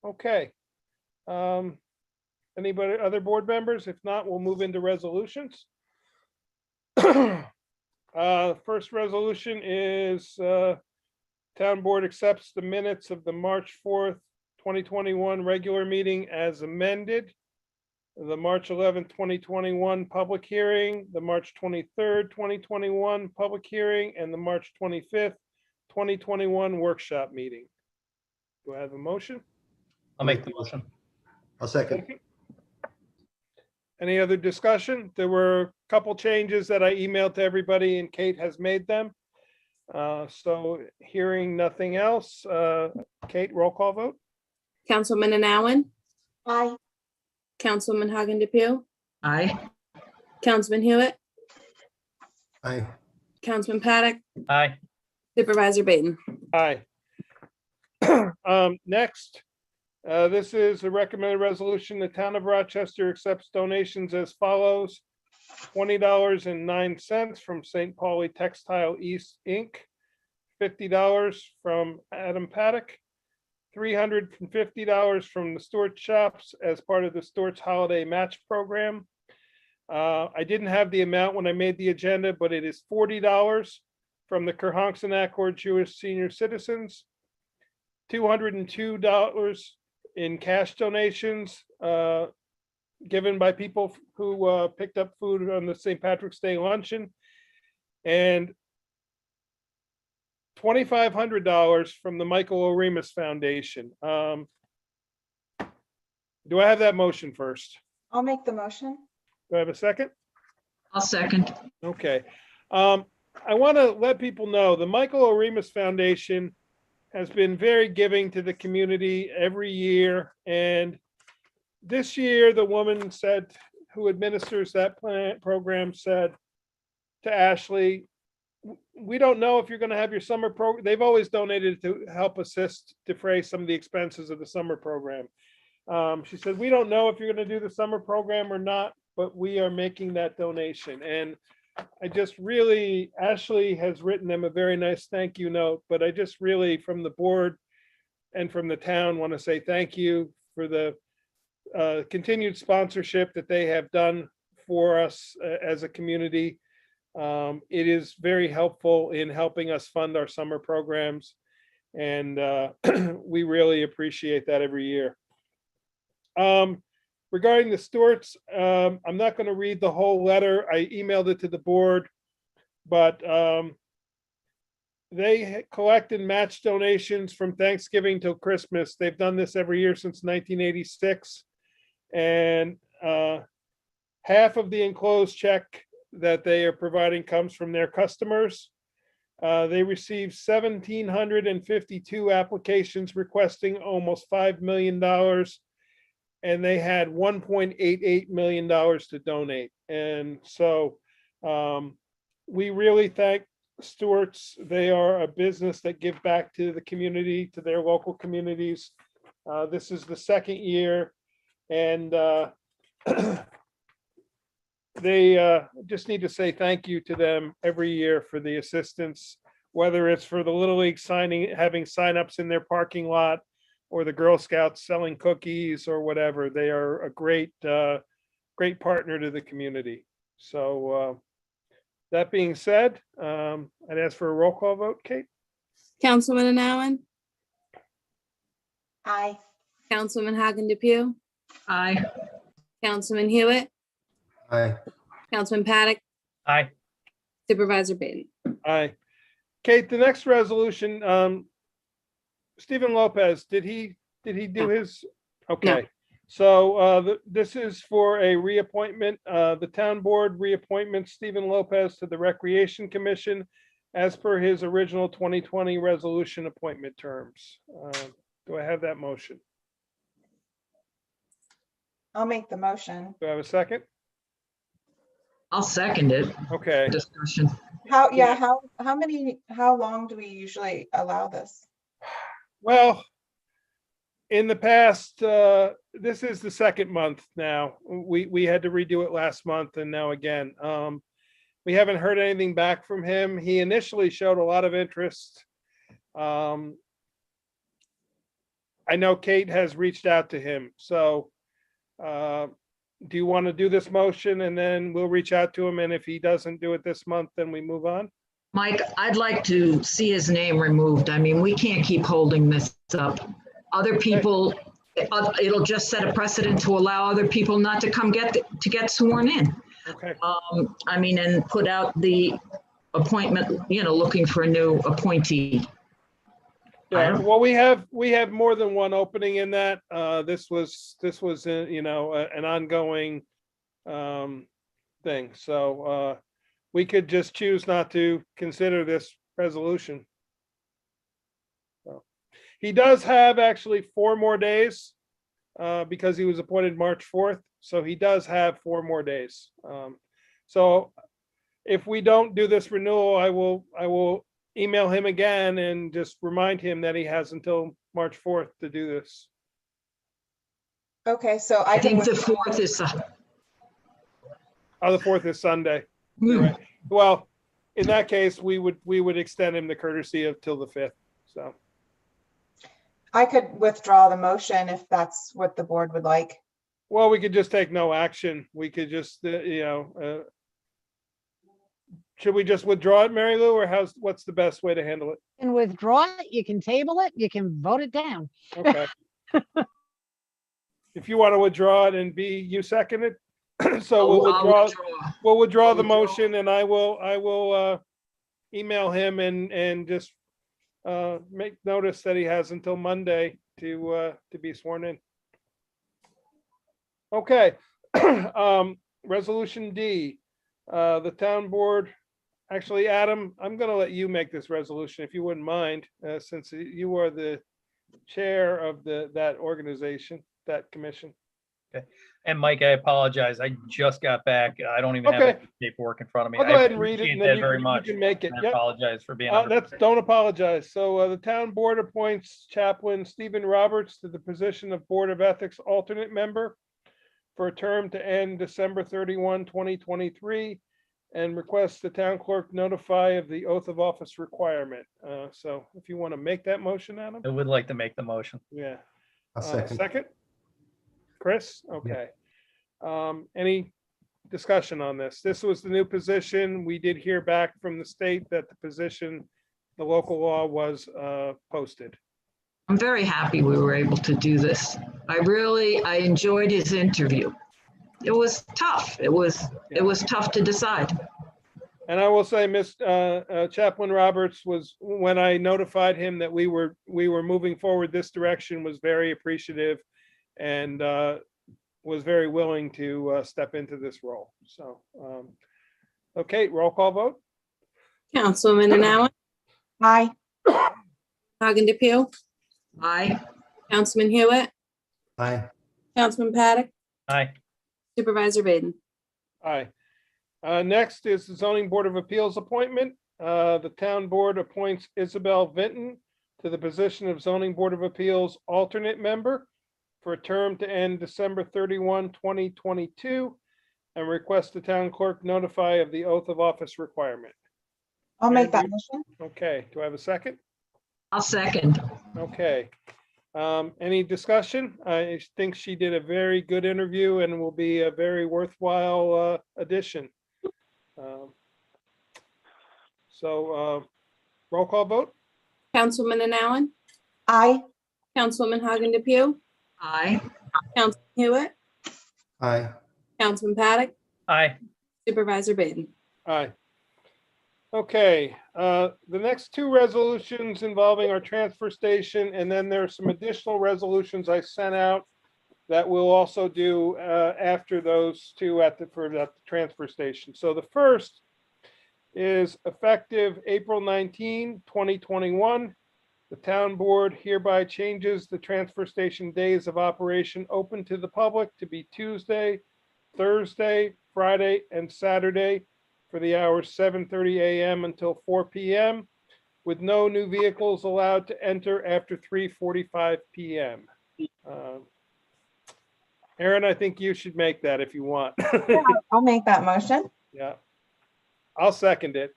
Okay. Anybody, other board members? If not, we'll move into resolutions. First resolution is town board accepts the minutes of the March 4th, 2021 regular meeting as amended, the March 11th, 2021 public hearing, the March 23rd, 2021 public hearing, and the March 25th, 2021 workshop meeting. Do I have a motion? I'll make the motion. I'll second. Second. Any other discussion? There were a couple changes that I emailed to everybody and Kate has made them. So hearing nothing else, Kate, roll call vote? Councilman Anawen, Aye. Councilman Hagen Depot, Aye. Councilman Hewitt, Aye. Councilman Paddock, Aye. Supervisor Baden. Aye. Next, this is a recommended resolution. The town of Rochester accepts donations as follows. $20.09 from St. Pauli Textile East, Inc. $50 from Adam Paddock. $350 from the Stewart Shops as part of the Stewart's Holiday Match Program. I didn't have the amount when I made the agenda, but it is $40 from the Kerhonkson Accord Jewish Senior Citizens. $202 in cash donations given by people who picked up food on the St. Patrick's Day luncheon, and $2,500 from the Michael Oremus Foundation. Do I have that motion first? I'll make the motion. Do I have a second? I'll second. Okay. I want to let people know the Michael Oremus Foundation has been very giving to the community every year. And this year, the woman said, who administers that program, said to Ashley, we don't know if you're going to have your summer program. They've always donated to help assist defray some of the expenses of the summer program. She said, we don't know if you're going to do the summer program or not, but we are making that donation. And I just really, Ashley has written them a very nice thank you note, but I just really, from the board and from the town, want to say thank you for the continued sponsorship that they have done for us as a community. It is very helpful in helping us fund our summer programs, and we really appreciate that every year. Regarding the Stewarts, I'm not going to read the whole letter. I emailed it to the board, but they collect and match donations from Thanksgiving till Christmas. They've done this every year since 1986. And half of the enclosed check that they are providing comes from their customers. They received 1,752 applications requesting almost $5 million. And they had $1.88 million to donate. And so we really thank Stewarts. They are a business that give back to the community, to their local communities. This is the second year. And they just need to say thank you to them every year for the assistance, whether it's for the Little League having signups in their parking lot, or the Girl Scouts selling cookies or whatever. They are a great partner to the community. So that being said, I'd ask for a roll call vote, Kate. Councilman Anawen, Aye. Councilman Hagen Depot, Aye. Councilman Hewitt, Aye. Councilman Paddock, Aye. Supervisor Baden. Aye. Kate, the next resolution, Stephen Lopez, did he do his? Okay. So this is for a reappointment, the town board reappointment Stephen Lopez to the Recreation Commission as per his original 2020 resolution appointment terms. Do I have that motion? I'll make the motion. Do I have a second? I'll second it. Okay. Discussion. How long do we usually allow this? Well, in the past, this is the second month now. We had to redo it last month and now again. We haven't heard anything back from him. He initially showed a lot of interest. I know Kate has reached out to him, so do you want to do this motion and then we'll reach out to him, and if he doesn't do it this month, then we move on? Mike, I'd like to see his name removed. I mean, we can't keep holding this up. Other people, it'll just set a precedent to allow other people not to come get sworn in. Okay. I mean, and put out the appointment, looking for a new appointee. Yeah, well, we have more than one opening in that. This was an ongoing thing. So we could just choose not to consider this resolution. So he does have actually 4 more days because he was appointed March 4th. So he does have 4 more days. So if we don't do this renewal, I will email him again and just remind him that he has until March 4th to do this. Okay, so I think the 4th is, Oh, the 4th is Sunday. You're right. Well, in that case, we would extend him the courtesy of till the 5th. So I could withdraw the motion if that's what the board would like. well, we could just take no action. We could just should we just withdraw it, Mary Lou, or what's the best way to handle it? You can withdraw it, you can table it, you can vote it down. Okay. If you want to withdraw it and you second it, so we'll withdraw the motion, and I will email him and just make notice that he has until Monday to be sworn in. Okay. Resolution D, the town board. Actually, Adam, I'm going to let you make this resolution if you wouldn't mind, since you are the chair of that organization, that commission. Okay. And Mike, I apologize. I just got back. I don't even have Okay. the paperwork in front of me. I'll go I ahead and read it, appreciate and that then very you much. can make it. I Yep. apologize for being. Don't apologize. So the town board appoints Chaplain Stephen Roberts to the position of Board of Ethics alternate member for a term to end December 31, 2023, and requests the town clerk notify of the oath of office requirement. So if you want to make that motion, Adam? I would like to make the motion. Yeah. I'll second. Second? Chris? Okay. Any discussion on this? This was the new position. We did hear back from the state that the position, the local law was posted. I'm very happy we were able to do this. I enjoyed his interview. It was tough. It was tough to decide. And I will say, Chaplain Roberts was, when I notified him that we were moving forward this direction, was very appreciative and was very willing to step into this role. So, okay, roll call vote. Councilwoman Allen, Aye. Hagen DePew, Aye. Councilman Hewitt, Aye. Councilman Paddock, Aye. Supervisor Baden. Aye. Next is the zoning board of appeals appointment. The town board appoints Isabel Vinton to the position of zoning board of appeals alternate member for a term to end December 31, 2022, and requests the town clerk notify of the oath of office requirement. I'll make that motion. Okay, do I have a second? I'll second. Okay. Any discussion? I think she did a very good interview and will be a very worthwhile addition. Roll call vote? Councilwoman Allen, Aye. Councilwoman Hagen DePew, Aye. Councilman Hewitt, Aye. Councilman Paddock, Aye. Supervisor Baden. Aye. Okay, the next two resolutions involving our transfer station, and then there are some additional resolutions I sent out that we'll also do after those two for the transfer station. So the first is effective April 19, 2021. The town board hereby changes the transfer station days of operation open to the public to be Tuesday, Thursday, Friday, and Saturday for the hours 7:30 a.m. until 4 p.m., with no new vehicles allowed to enter after 3:45 p.m. Aaron, I think you should make that if you want. I'll make that motion. Yeah, I'll second it.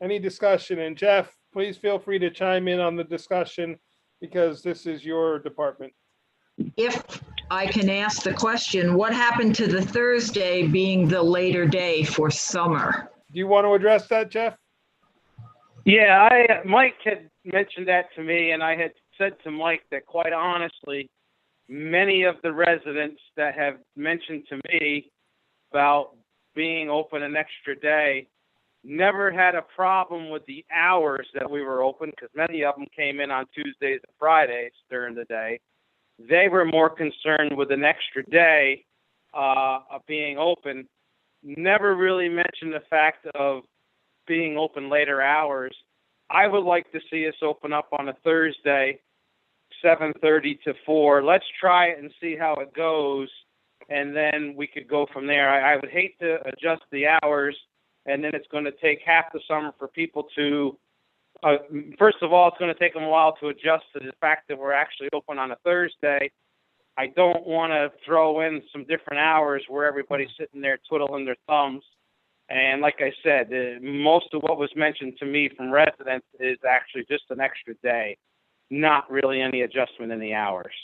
Any discussion? And Jeff, please feel free to chime in on the discussion because this is your department. If I can ask the question, what happened to the Thursday being the later day for summer? Do you want to address that, Jeff? Yeah, Mike had mentioned that to me, and I had said to Mike that quite honestly, many of the residents that have mentioned to me about being open an extra day never had a problem with the hours that we were open, because many of them came in on Tuesdays and Fridays during the day. They were more concerned with an extra day of being open. Never really mentioned the fact of being open later hours. I would like to see us open up on a Thursday, 7:30 to 4. Let's try it and see how it goes, and then we could go from there. I would hate to adjust the hours, and then it's going to take half the summer for people to first of all, it's going to take them a while to adjust to the fact that we're actually open on a Thursday. I don't want to throw in some different hours where everybody's sitting there twiddling their thumbs. And like I said, most of what was mentioned to me from residents is actually just an extra day, not really any adjustment in the hours.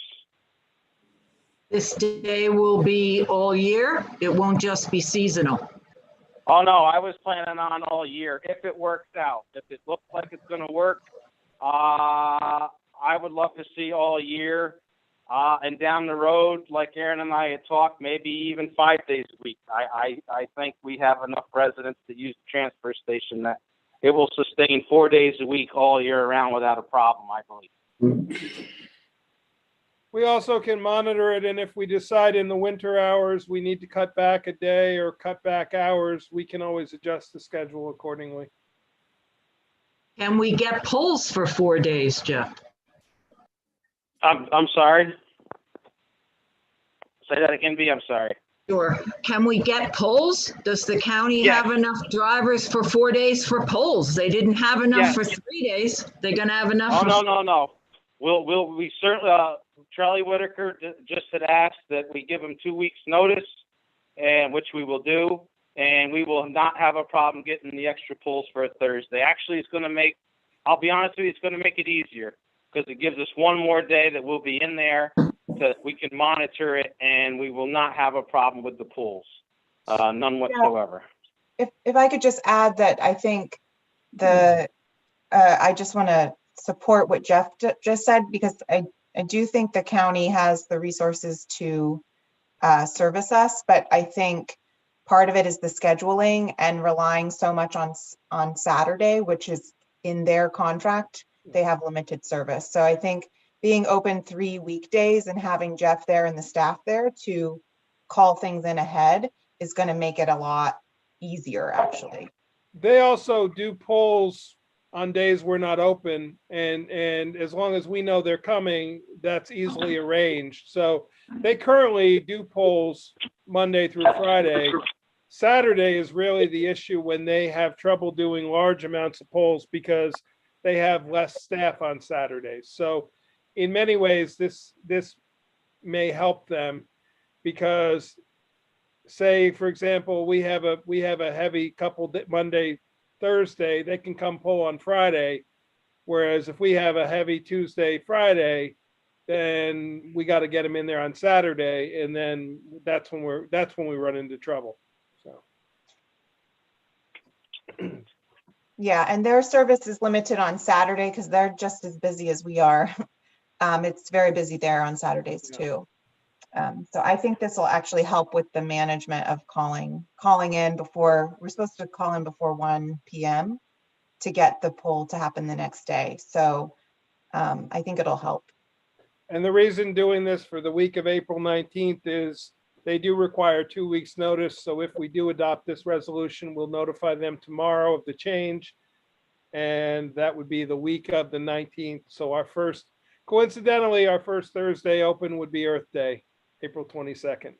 This day will be all year? It won't just be seasonal? Oh, no, I was planning on all year if it works out. If it looks like it's going to work, I would love to see all year. And down the road, like Aaron and I had talked, maybe even 5 days a week. I think we have enough residents that use the transfer station that it will sustain 4 days a week all year round without a problem, I believe. We also can monitor it, and if we decide in the winter hours we need to cut back a day or cut back hours, we can always adjust the schedule accordingly. Can we get polls for 4 days, Jeff? I'm sorry. Say that again, B. I'm sorry. Sure. Can we get polls? Does the county Yes. have enough drivers for 4 days for polls? They didn't have enough Yes. for 3 days. They're gonna have enough. Oh, for no. We certainly, Charlie Whitaker just had asked that we give him 2 weeks notice, and which we will do, and we will not have a problem getting the extra polls for a Thursday. Actually, it's going to make, I'll be honest with you, it's going to make it easier because it gives us one more day that we'll be in there so that we can monitor it, and we will not have a problem with the polls, none whatsoever. If I could just add that I think I just want to support what Jeff just said, because I do think the county has the resources to service us, but I think part of it is the scheduling and relying so much on Saturday, which is in their contract. They have limited service. So I think being open 3 weekdays and having Jeff there and the staff there to call things in ahead is going to make it a lot easier, actually. They also do polls on days we're not open, and as long as we know they're coming, that's easily arranged. So they currently do polls Monday through Friday. Saturday is really the issue when they have trouble doing large amounts of polls because they have less staff on Saturdays. So in many ways, this may help them because, say, for example, we have a heavy couple Monday, Thursday, they can come poll on Friday. Whereas if we have a heavy Tuesday, Friday, then we got to get them in there on Saturday, and then that's when we run into trouble. So. Yeah, and their service is limited on Saturday because they're just as busy as we are. It's very busy there on Saturdays too. So I think this will actually help with the management of calling in before, we're supposed to call in before 1 p.m. to get the poll to happen the next day. So I think it'll help. And the reason doing this for the week of April 19th is they do require 2 weeks' notice. So if we do adopt this resolution, we'll notify them tomorrow of the change. And that would be the week of the 19th. So coincidentally, our first Thursday open would be Earth Day, April 22nd.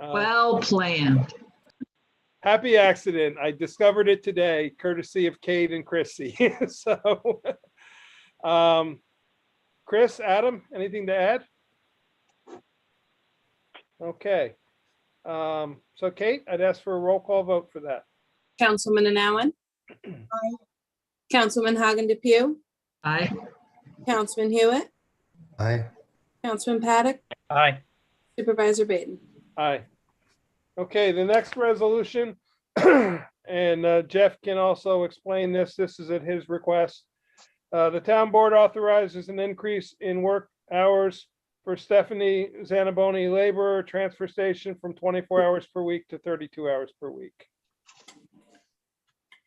Well planned. Happy accident. I discovered it today, courtesy of Kate and Chrissy. So, Chris, Adam, anything to add? Okay. So Kate, I'd ask for a roll call vote for that. Councilman Anowen? Aye. Councilman Hagen Depew? Aye. Councilman Hewitt? Aye. Councilman Paddock? Aye. Supervisor Baden? Aye. Okay, the next resolution, and Jeff can also explain this. This is at his request. The town board authorizes an increase in work hours for Stephanie Zanaboni laborer transfer station from 24 hours per week to 32 hours per week.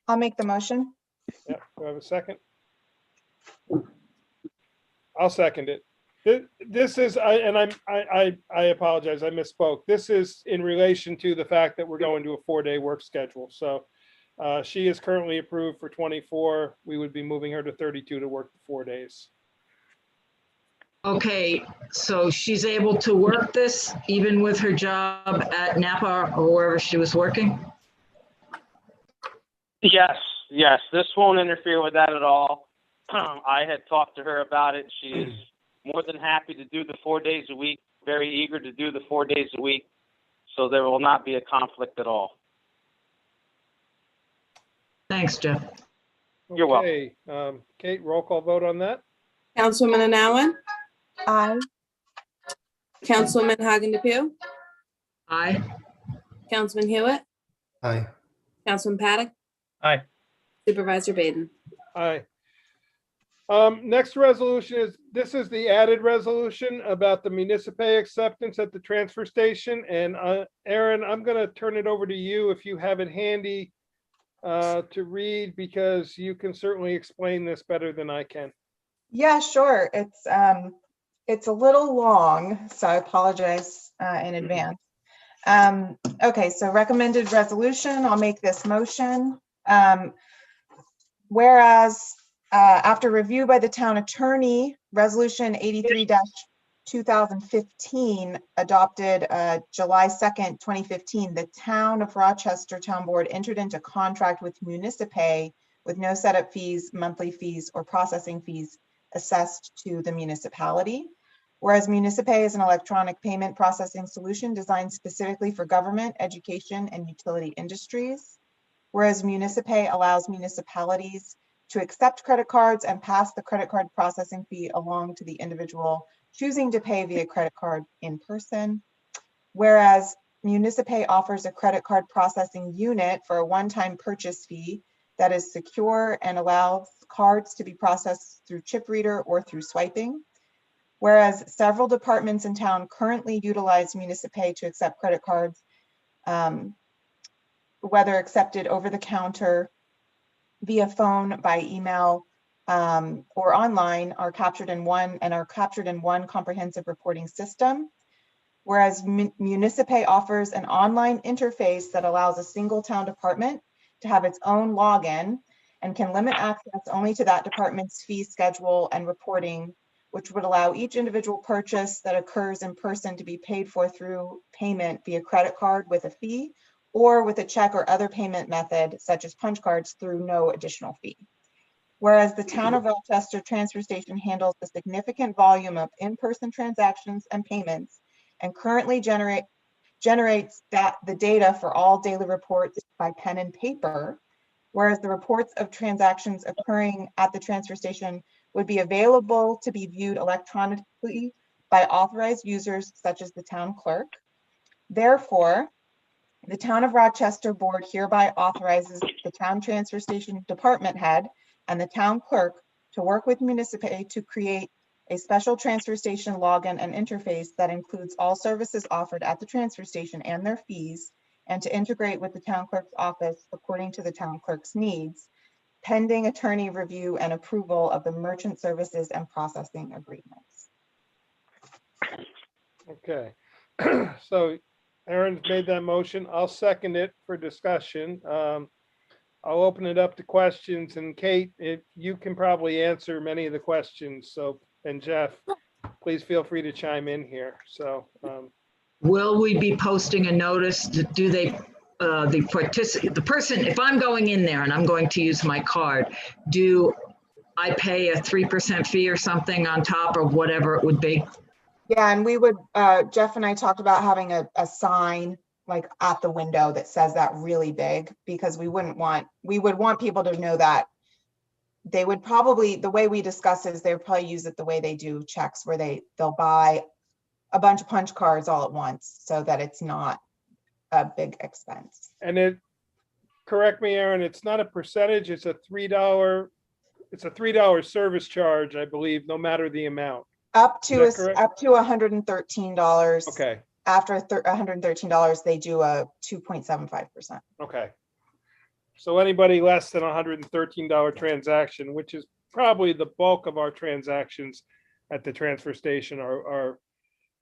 I'll make the motion. Yeah, do I have a second? I'll second it. This is, I apologize, I misspoke. This is in relation to the fact that we're going to a 4-day work schedule. So she is currently approved for 24. We would be moving her to 32 to work the 4 days. Okay, so she's able to work this even with her job at Napa or wherever she was working? Yes, this won't interfere with that at all. I had talked to her about it. She is more than happy to do the 4 days a week, very eager to do the 4 days a week. So there will not be a conflict at all. Thanks, Jeff. You're welcome. Okay, Kate, roll call vote on that. Councilwoman Anowen? Aye. Councilman Hagen Depew? Aye. Councilman Hewitt? Aye. Councilman Paddock? Aye. Supervisor Baden? Aye. Next resolution this is the added resolution about the municipal acceptance at the transfer station. And Aaron, I'm going to turn it over to you if you have it handy to read, because you can certainly explain this better than I can. Yeah, sure. It's a little long, so I apologize in advance. Okay, so recommended resolution, I'll make this motion. Whereas after review by the town attorney, resolution 83-2015 adopted July 2nd, 2015, the town of Rochester Town Board entered into contract with Municipay with no setup fees, monthly fees, or processing fees assessed to the municipality. Whereas Municipay is an electronic payment processing solution designed specifically for government, education, and utility industries. Whereas Municipay allows municipalities to accept credit cards and pass the credit card processing fee along to the individual choosing to pay via credit card in person. Whereas Municipay offers a credit card processing unit for a one-time purchase fee that is secure and allows cards to be processed through chip reader or through swiping. Whereas several departments in town currently utilize Municipay to accept credit cards, whether accepted over the counter, via phone, by email, or online, are captured in one comprehensive reporting system. Whereas Municipay offers an online interface that allows a single town department to have its own login and can limit access only to that department's fee schedule and reporting, which would allow each individual purchase that occurs in person to be paid for through payment via credit card with a fee, or with a check or other payment method such as punch cards through no additional fee. Whereas the town of Rochester transfer station handles a significant volume of in-person transactions and payments and currently generates the data for all daily reports by pen and paper, whereas the reports of transactions occurring at the transfer station would be available to be viewed electronically by authorized users such as the town clerk. Therefore, the town of Rochester board hereby authorizes the town transfer station department head and the town clerk to work with Municipay to create a special transfer station login and interface that includes all services offered at the transfer station and their fees, and to integrate with the town clerk's office according to the town clerk's needs, pending attorney review and approval of the merchant services and processing agreements. Okay. So Aaron's made that motion. I'll second it for discussion. I'll open it up to questions, and Kate, if you can probably answer many of the questions. So, and Jeff, please feel free to chime in here. So, Will we be posting a notice? Do they, the person, if I'm going in there and I'm going to use my card, do I pay a 3% fee or something on top of whatever it would be? Yeah, and we would, Jeff and I talked about having a sign like at the window that says that really big, because we would want people to know that they would probably, the way we discuss is they would probably use it the way they do checks, where they'll buy a bunch of punch cards all at once so that it's not a big expense. and correct me, Aaron, it's not a percentage, it's a $3 service charge, I believe, no matter the amount. Up to Is that correct? up to $113. Okay, After $113, they do a 2.75%. okay. So anybody less than $113 transaction, which is probably the bulk of our transactions at the transfer station, are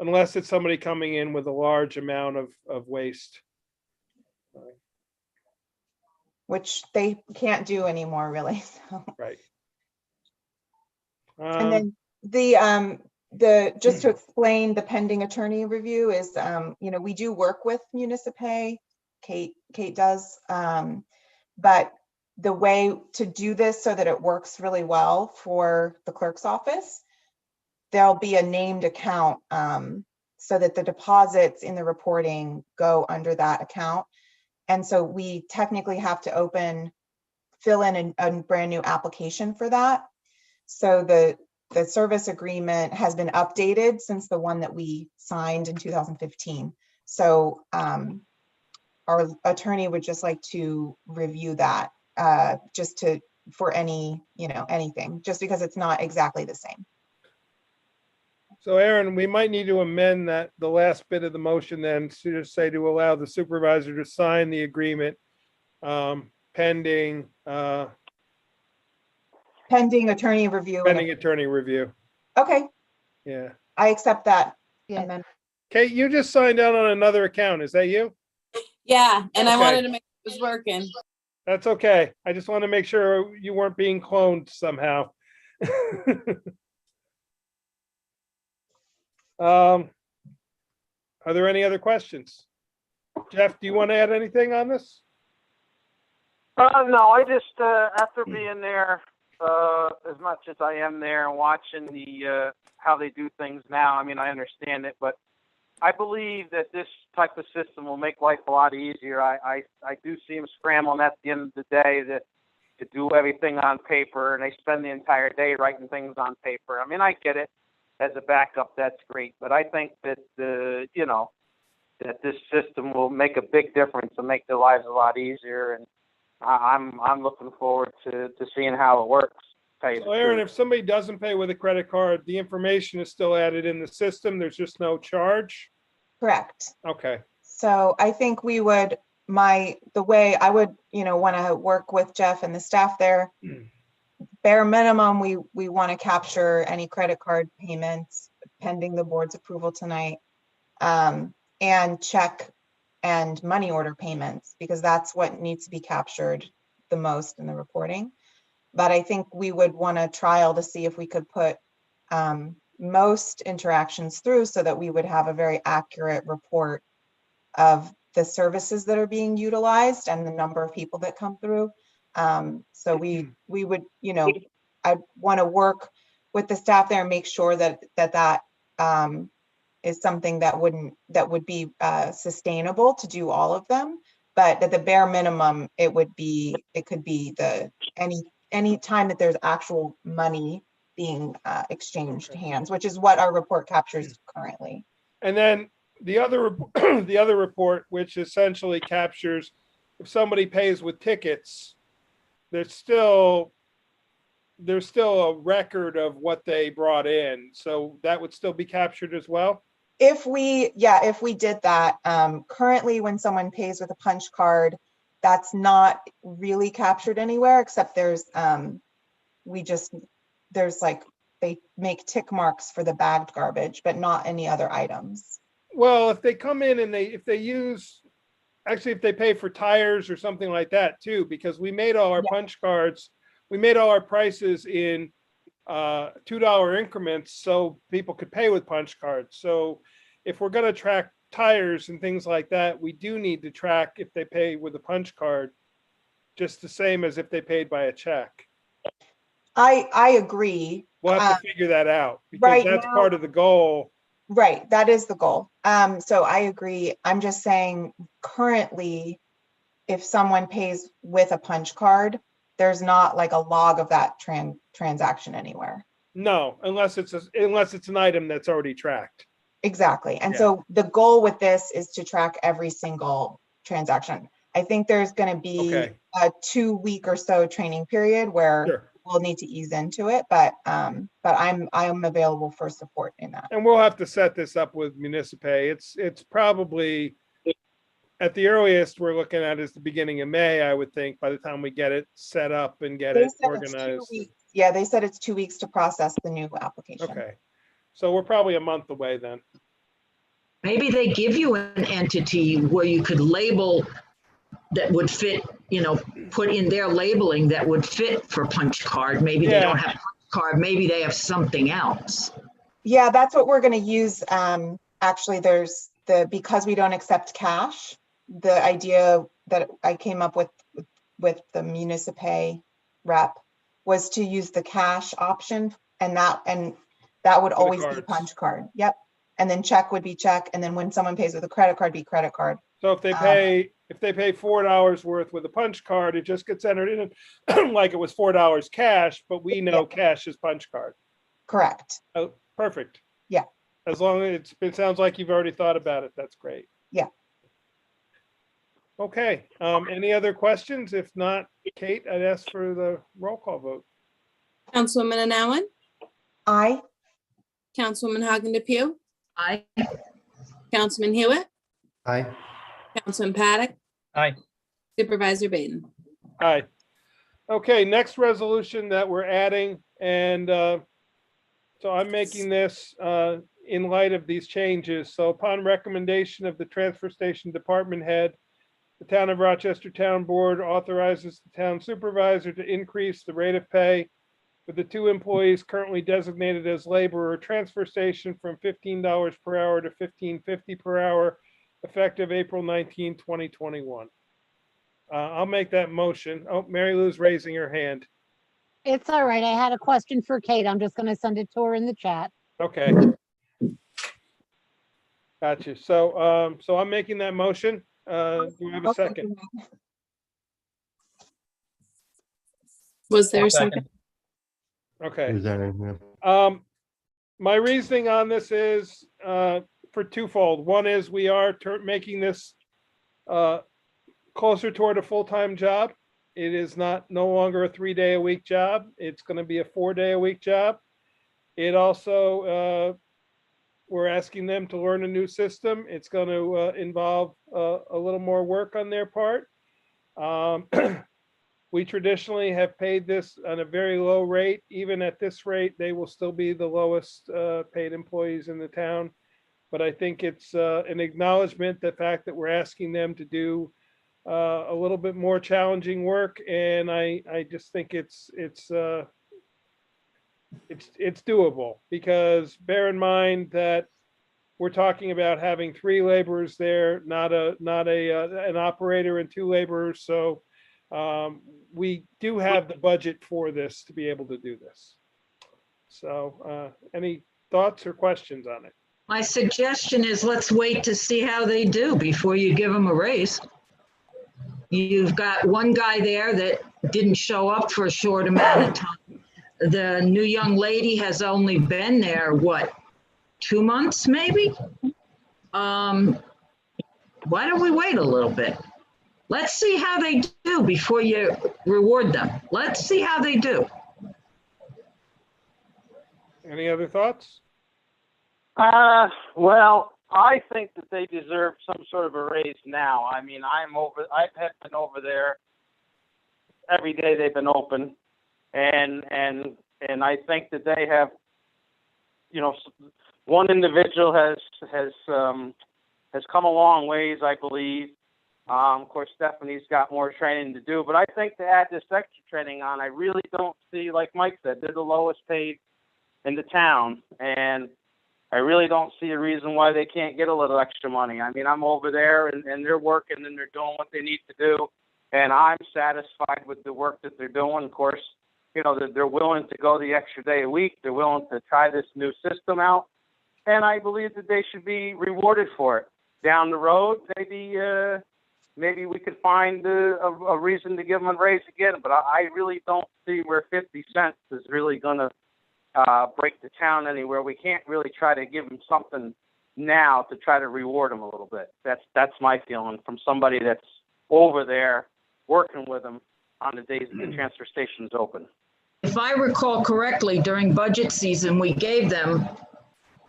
unless it's somebody coming in with a large amount of waste. Which they can't do anymore, really. So. Right. And then just to explain the pending attorney review is, we do work with Municipay, Kate does, but the way to do this so that it works really well for the clerk's office, there'll be a named account so that the deposits in the reporting go under that account. And so we technically have to fill in a brand new application for that. So the service agreement has been updated since the one that we signed in 2015. So our attorney would just like to review that for anything, just because it's not exactly the same. So Aaron, we might need to amend the last bit of the motion then to just say to allow the supervisor to sign the agreement pending attorney review. pending attorney review. Okay, Yeah. I accept that. Yeah. And then Kate, you just signed out on another account. Is that you? Yeah, and I Okay. wanted to make sure it was working. That's okay. I just want to make sure you weren't being cloned somehow. Are there any other questions? Jeff, do you want to add anything on this? No, I just, after being there, as much as I am there and watching how they do things now, I mean, I understand it, but I believe that this type of system will make life a lot easier. I do see them scrambling at the end of the day to do everything on paper, and they spend the entire day writing things on paper. I mean, I get it. As a backup, that's great, but I think that that this system will make a big difference and make their lives a lot easier. And I'm looking forward to seeing how it works. So Aaron, if somebody doesn't pay with a credit card, the information is still added in the system. There's just no charge. correct. Okay. So I think the way I would, want to work with Jeff and the staff there, bare minimum, we want to capture any credit card payments pending the board's approval tonight, and check and money order payments, because that's what needs to be captured the most in the reporting. But I think we would want to trial to see if we could put most interactions through so that we would have a very accurate report of the services that are being utilized and the number of people that come through. So we would, I'd want to work with the staff there and make sure that is something that would be sustainable to do all of them. But at the bare minimum, it could be any time that there's actual money being exchanged hands, which is what our report captures currently. And then the other report, which essentially captures if somebody pays with tickets, there's still there's still a record of what they brought in, so that would still be captured as well? If we did that, currently when someone pays with a punch card, that's not really captured anywhere except there's like, they make tick marks for the bagged garbage, but not any other items. Well, if they come in and if they pay for tires or something like that too, because we made all our Yeah. punch cards, we made all our prices in $2 increments so people could pay with punch cards. So if we're gonna track tires and things like that, we do need to track if they pay with a punch card, just the same as if they paid by a check. I agree. We'll have to figure that out because right that's now- part of the goal. Right, that is the goal. So I agree. I'm just saying currently, if someone pays with a punch card, there's not like a log of that transaction anywhere. No, unless it's an item that's already tracked. Exactly. And Yeah. so the goal with this is to track every single transaction. I think there's going to be Okay. a 2-week or so training period where Sure. we'll need to ease into it, but I'm available for support in that. And we'll have to set this up with Municipay. It's probably at the earliest we're looking at is the beginning of May, I would think, by the time we get it set up and get They it said it's 2 organized. weeks. Yeah, they said it's 2 weeks to process the new application. Okay. So we're probably a month away then. Maybe they give you an entity where you could label that would fit, put in their labeling that would fit for punch card. Maybe they don't Yeah. have punch card, maybe they have something else. Yeah, that's what we're going to use. Actually, because we don't accept cash, the idea that I came up with the Municipay rep was to use the cash option, and that would always be cards. punch card. Yep. And then check would be check, and then when someone pays with a credit card, be credit card. So if they pay $4 worth with a punch card, it just gets entered in like it was $4 cash, but we know cash is punch card. Correct. Oh, perfect. Yeah. As long as it sounds like you've already thought about it, that's great. Yeah. Okay, any other questions? If not, Kate, I'd ask for the roll call vote. Councilwoman Anowen, Aye. Councilwoman Hagen DePew, I, Councilman Hewitt, Aye. Councilman Paddock. Aye. Supervisor Baden. Aye. Okay, next resolution that we're adding, and so I'm making this in light of these changes. So upon recommendation of the transfer station department head, the Town of Rochester Town Board authorizes the town supervisor to increase the rate of pay for the 2 employees currently designated as laborer transfer station from $15 per hour to $15.50 per hour, effective April 19, 2021. I'll make that motion. Oh, Mary Lou's raising her hand. It's all right. I had a question for Kate. I'm just gonna send it to her in the chat. Okay. Gotcha. So, so I'm making that motion. Do we have a second? Was there a Second. second? Okay. Who's that in? Yeah. My reasoning on this is for twofold. One is we are making this closer toward a full-time job. It is no longer a 3-day-a-week job. It's going to be a 4-day-a-week job. It also, we're asking them to learn a new system. It's going to involve a little more work on their part. We traditionally have paid this on a very low rate. Even at this rate, they will still be the lowest paid employees in the town. But I think it's an acknowledgement, the fact that we're asking them to do a little bit more challenging work. And I just think it's doable, because bear in mind that we're talking about having 3 laborers there, not an operator and 2 laborers. So we do have the budget for this to be able to do this. So any thoughts or questions on it? my suggestion is let's wait to see how they do before you give them a raise. You've got one guy there that didn't show up for a short amount of time. The new young lady has only been there, what, 2 months maybe? Why don't we wait a little bit? Let's see how they do before you reward them. Let's see how they do. Any other thoughts? Well, I think that they deserve some sort of a raise now. I mean, I've been over there every day they've been open, and I think that they have, you know, one individual has come a long ways, I believe. Of course, Stephanie's got more training to do, but I think to add this extra training on, I really don't see, like Mike said, they're the lowest paid in the town, and I really don't see a reason why they can't get a little extra money. I mean, I'm over there, and they're working, and they're doing what they need to do, and I'm satisfied with the work that they're doing. Of course, you know, they're willing to go the extra day a week. They're willing to try this new system out, and I believe that they should be rewarded for it. Down the road, maybe we could find a reason to give them a raise again, but I really don't see where 50 cents is really going to break the town anywhere. We can't really try to give them something now to try to reward them a little bit. That's my feeling from somebody that's over there working with them on the days that the transfer station's open. If I recall correctly, during budget season, we gave them,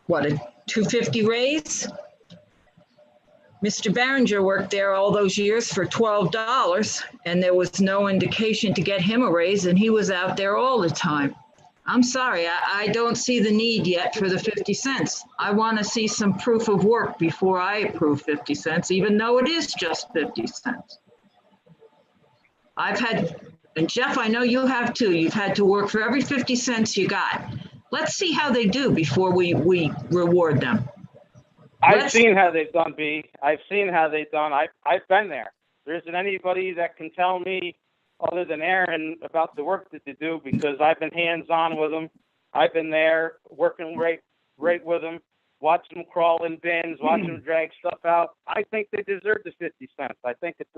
what, a $250 raise? Mr. Barringer worked there all those years for $12, and there was no indication to get him a raise, and he was out there all the time. I'm sorry, I don't see the need yet for the 50 cents. I want to see some proof of work before I approve 50 cents, even though it is just 50 cents. I've had, and Jeff, I know you have too, you've had to work for every 50 cents you got. Let's see how they do before we reward them. I've seen how they've done, B. I've seen how they've done. I've been there. There isn't anybody that can tell me other than Aaron about the work that they do, because I've been hands-on with them. I've been there working right with them, watching them crawl in bins, watching them drag stuff out. I think they deserve the 50 cents. I think it's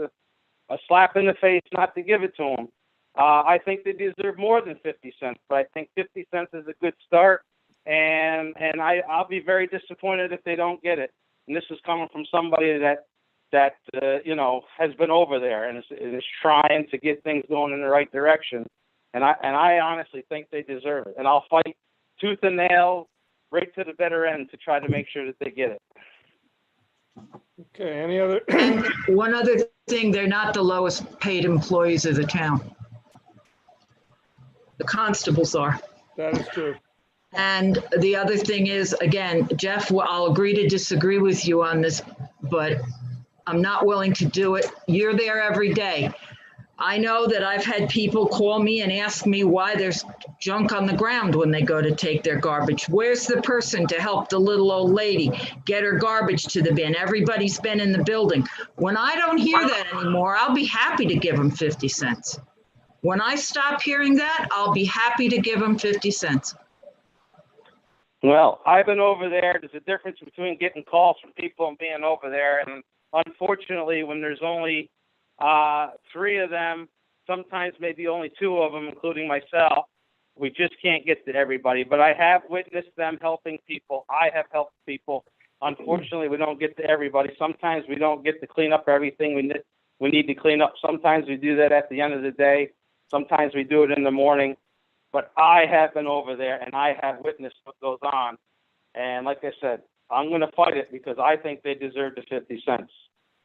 a slap in the face not to give it to them. I think they deserve more than 50 cents, but I think 50 cents is a good start. And I'll be very disappointed if they don't get it. And this is coming from somebody that you know, has been over there and is trying to get things going in the right direction. And I honestly think they deserve it. And I'll fight tooth and nail right to the bitter end to try to make sure that they get it. Okay, any other? And one other thing, they're not the lowest paid employees of the town. The constables are. That is true. And the other thing is, again, Jeff, I'll agree to disagree with you on this, but I'm not willing to do it. You're there every day. I know that I've had people call me and ask me why there's junk on the ground when they go to take their garbage. Where's the person to help the little old lady get her garbage to the bin? Everybody's been in the building. When I don't hear that anymore, I'll be happy to give them 50 cents. When I stop hearing that, I'll be happy to give them 50 cents. Well, I've been over there. There's a difference between getting calls from people and being over there. And unfortunately, when there's only 3 of them, sometimes maybe only 2 of them, including myself, we just can't get to everybody. But I have witnessed them helping people. I have helped people. Unfortunately, we don't get to everybody. Sometimes we don't get to clean up everything we need to clean up. Sometimes we do that at the end of the day. Sometimes we do it in the morning. But I have been over there, and I have witnessed what goes on. And like I said, I'm going to fight it because I think they deserve the 50 cents.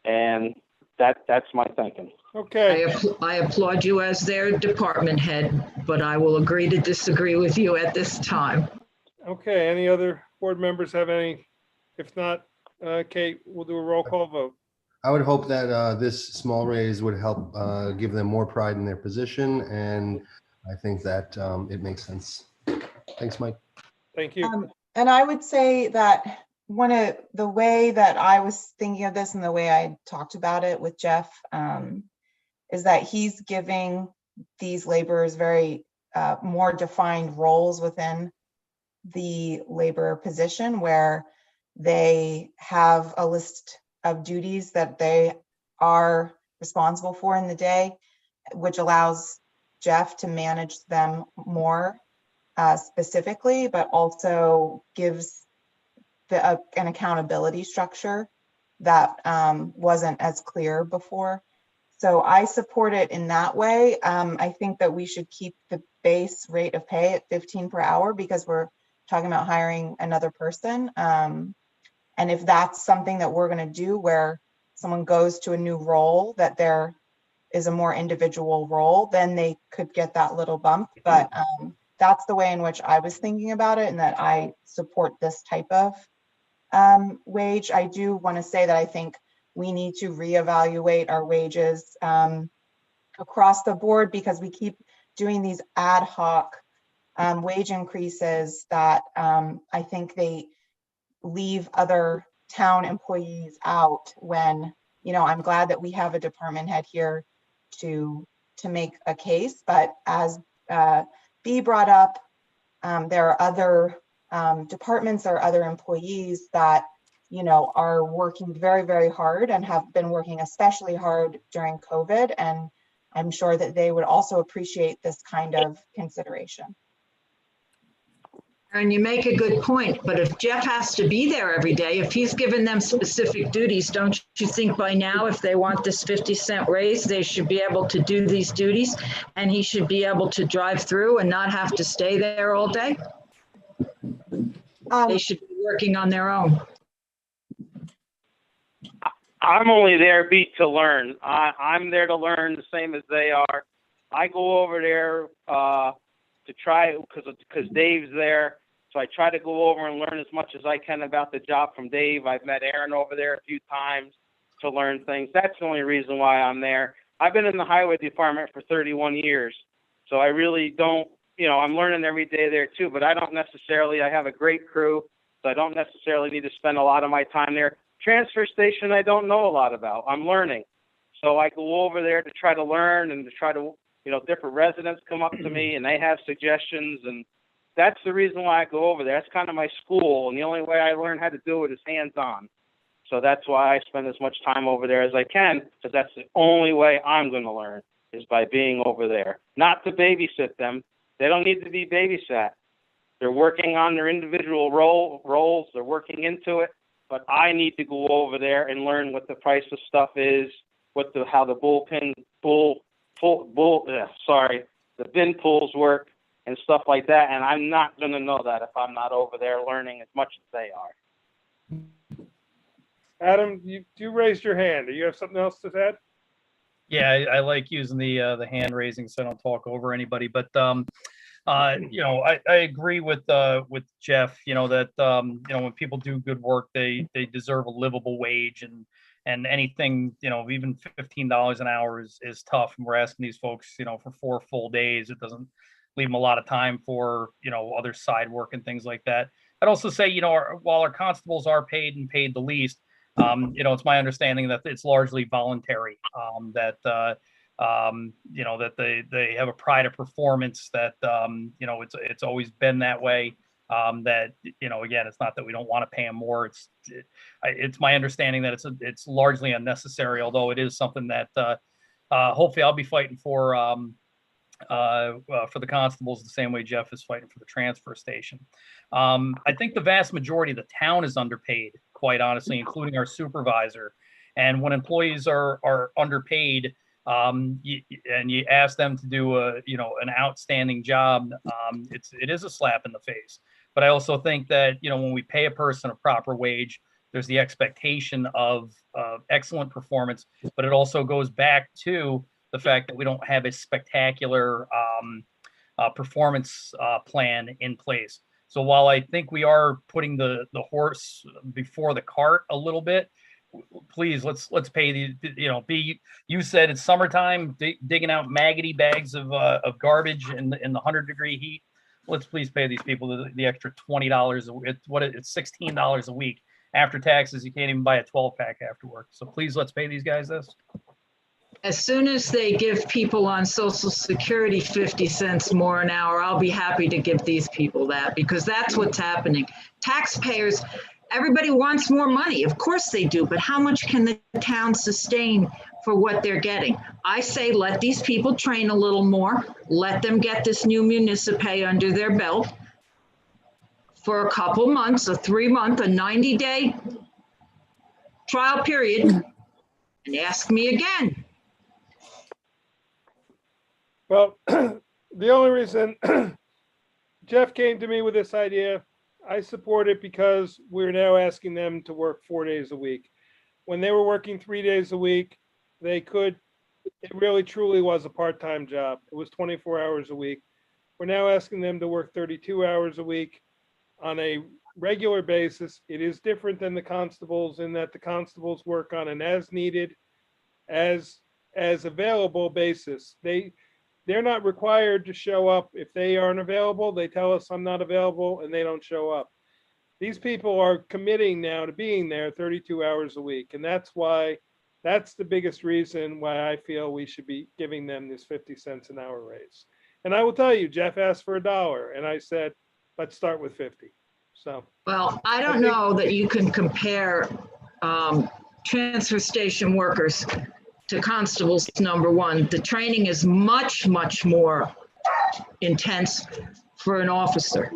And that's my thinking. Okay. I applaud you as their department head, but I will agree to disagree with you at this time. Okay, any other board members have any? If not, Kate, we'll do a roll call vote. I would hope that this small raise would help give them more pride in their position, and I think that it makes sense. Thanks, Mike. Thank you. And I would say that one of the way that I was thinking of this and the way I talked about it with Jeff is that he's giving these laborers very more defined roles within the labor position, where they have a list of duties that they are responsible for in the day, which allows Jeff to manage them more specifically, but also gives an accountability structure that wasn't as clear before. So I support it in that way. I think that we should keep the base rate of pay at 15 per hour because we're talking about hiring another person. And if that's something that we're going to do, where someone goes to a new role, that there is a more individual role, then they could get that little bump. But that's the way in which I was thinking about it, and that I support this type of wage. I do want to say that I think we need to reevaluate our wages across the board, because we keep doing these ad hoc wage increases that I think they leave other town employees out, when, you know, I'm glad that we have a department head here to make a case. But as B brought up, there are other departments or other employees that, you know, are working very, very hard and have been working especially hard during COVID. And I'm sure that they would also appreciate this kind of consideration. And you make a good point, but if Jeff has to be there every day, if he's given them specific duties, don't you think by now, if they want this 50-cent raise, they should be able to do these duties, and he should be able to drive through and not have to stay there all day? They should be working on their own. I'm only there, Beat, to learn. I'm there to learn the same as they are. I go over there to try, because Dave's there. So I try to go over and learn as much as I can about the job from Dave. I've met Aaron over there a few times to learn things. That's the only reason why I'm there. I've been in the highway department for 31 years. So I really don't, you know, I'm learning every day there too, but I don't necessarily, I have a great crew, so I don't necessarily need to spend a lot of my time there. Transfer station, I don't know a lot about. I'm learning. So I go over there to try to learn and to try to, you know, different residents come up to me and they have suggestions, and that's the reason why I go over there. That's kind of my school, and the only way I learn how to do it is hands-on. So that's why I spend as much time over there as I can, because that's the only way I'm going to learn, is by being over there. Not to babysit them. They don't need to be babysat. They're working on their individual roles. They're working into it. But I need to go over there and learn what the price of stuff is, how the the bin pools work and stuff like that. And I'm not going to know that if I'm not over there learning as much as they are. Adam, you raised your hand. Do you have something else to add? Yeah, I like using the hand raising so I don't talk over anybody. But you know, I agree with Jeff. You know that you know, when people do good work, they deserve a livable wage, and anything, you know, even $15 an hour is tough. And we're asking these folks, you know, for 4 full days. It doesn't leave them a lot of time for, you know, other side work and things like that. I'd also say, you know, while our constables are paid and paid the least, you know, it's my understanding that it's largely voluntary, that you know, that they have a pride of performance, that you know, it's always been that way, that, you know, again, it's not that we don't want to pay them more. It's my understanding that it's largely unnecessary, although it is something that hopefully I'll be fighting for the constables the same way Jeff is fighting for the transfer station. I think the vast majority of the town is underpaid, quite honestly, including our supervisor. And when employees are underpaid, and you ask them to do an outstanding job, it is a slap in the face. But I also think that, you know, when we pay a person a proper wage, there's the expectation of excellent performance, but it also goes back to the fact that we don't have a spectacular performance plan in place. So while I think we are putting the horse before the cart a little bit, please let's pay the, you know, you said it's summertime, digging out maggoty bags of garbage in the 100-degree heat. Let's please pay these people the extra $20. It's $16 a week after taxes. You can't even buy a 12-pack after work. So please, let's pay these guys this. As soon as they give people on Social Security 50 cents more an hour, I'll be happy to give these people that, because that's what's happening. Taxpayers, everybody wants more money. Of course they do, but how much can the town sustain for what they're getting? I say let these people train a little more. Let them get this new municipay under their belt for a couple months, a 3-month, a 90-day trial period, and ask me again. Well, the only reason Jeff came to me with this idea I support it because we're now asking them to work 4 days a week. When they were working 3 days a week, they could, it really truly was a part-time job. It was 24 hours a week. We're now asking them to work 32 hours a week on a regular basis. It is different than the constables in that the constables work on an as needed, as available basis. They're not required to show up. If they aren't available, they tell us I'm not available and they don't show up. These people are committing now to being there 32 hours a week. And that's the biggest reason why I feel we should be giving them this 50 cents an hour raise. And I will tell you, Jeff asked for $1 and I said, let's start with 50. So. Well, I don't know that you can compare transfer station workers to constables, number one. The training is much, much more intense for an officer.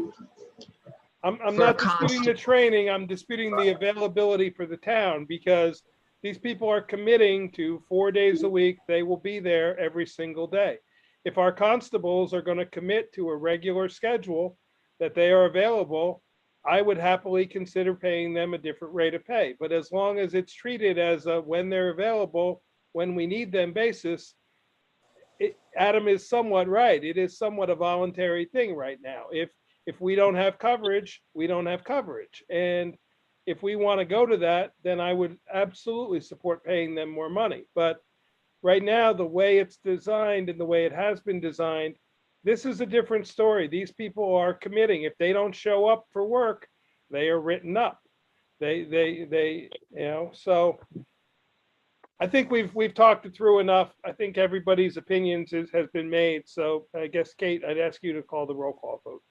I'm For a not disputing the constable. training, I'm disputing the availability for the town because these people are committing to 4 days a week. They will be there every single day. If our constables are going to commit to a regular schedule that they are available, I would happily consider paying them a different rate of pay. But as long as it's treated as a when they're available, when we need them basis, Adam is somewhat right. It is somewhat a voluntary thing right now. If we don't have coverage, we don't have coverage. And if we want to go to that, then I would absolutely support paying them more money. But right now, the way it's designed and the way it has been designed, this is a different story. These people are committing. If they don't show up for work, they are written up. So I think we've talked it through enough. I think everybody's opinions has been made. So I guess, Kate, I'd ask you to call the roll call vote.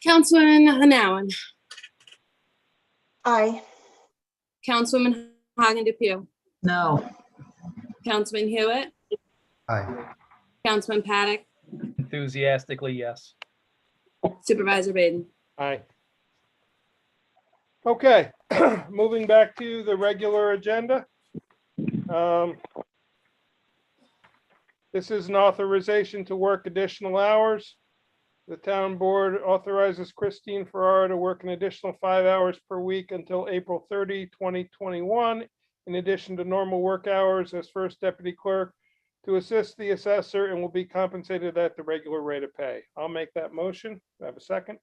Councilman Hanawan, Aye. Councilwoman Hagen DePew, No, Councilman Hewitt, Aye. Councilman Paddock, Enthusiastically, yes. Supervisor Baden. Aye. Okay, moving back to the regular agenda. This is an authorization to work additional hours. The town board authorizes Christine Farrar to work an additional 5 hours per week until April 30, 2021, in addition to normal work hours as first deputy clerk to assist the assessor and will be compensated at the regular rate of pay. I'll make that motion. Do I have a second?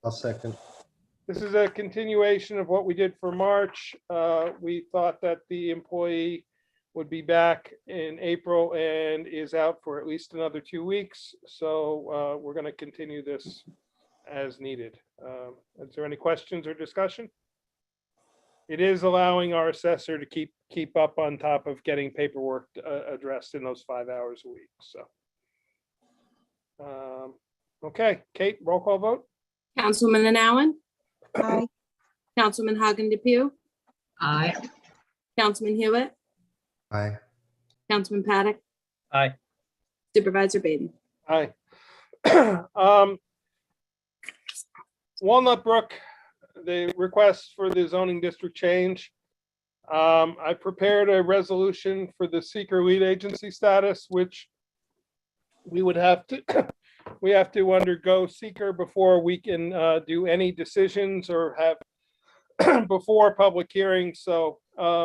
I'll second. This is a continuation of what we did for March. We thought that the employee would be back in April and is out for at least another 2 weeks. So we're going to continue this as needed. Is there any questions or discussion? It is allowing our assessor to keep up on top of getting paperwork addressed in those 5 hours a week. So, okay, Kate, roll call vote. Councilwoman Hanawan, Aye. Councilman Hagen DePew, aye. Councilman Hewitt, Aye. Councilman Paddock, Aye. Supervisor Baden. Aye. Walnut Brook, the request for the zoning district change. I prepared a resolution for the seeker lead agency status, which we would have to, we have to undergo seeker before we can do any decisions or have before public hearings. So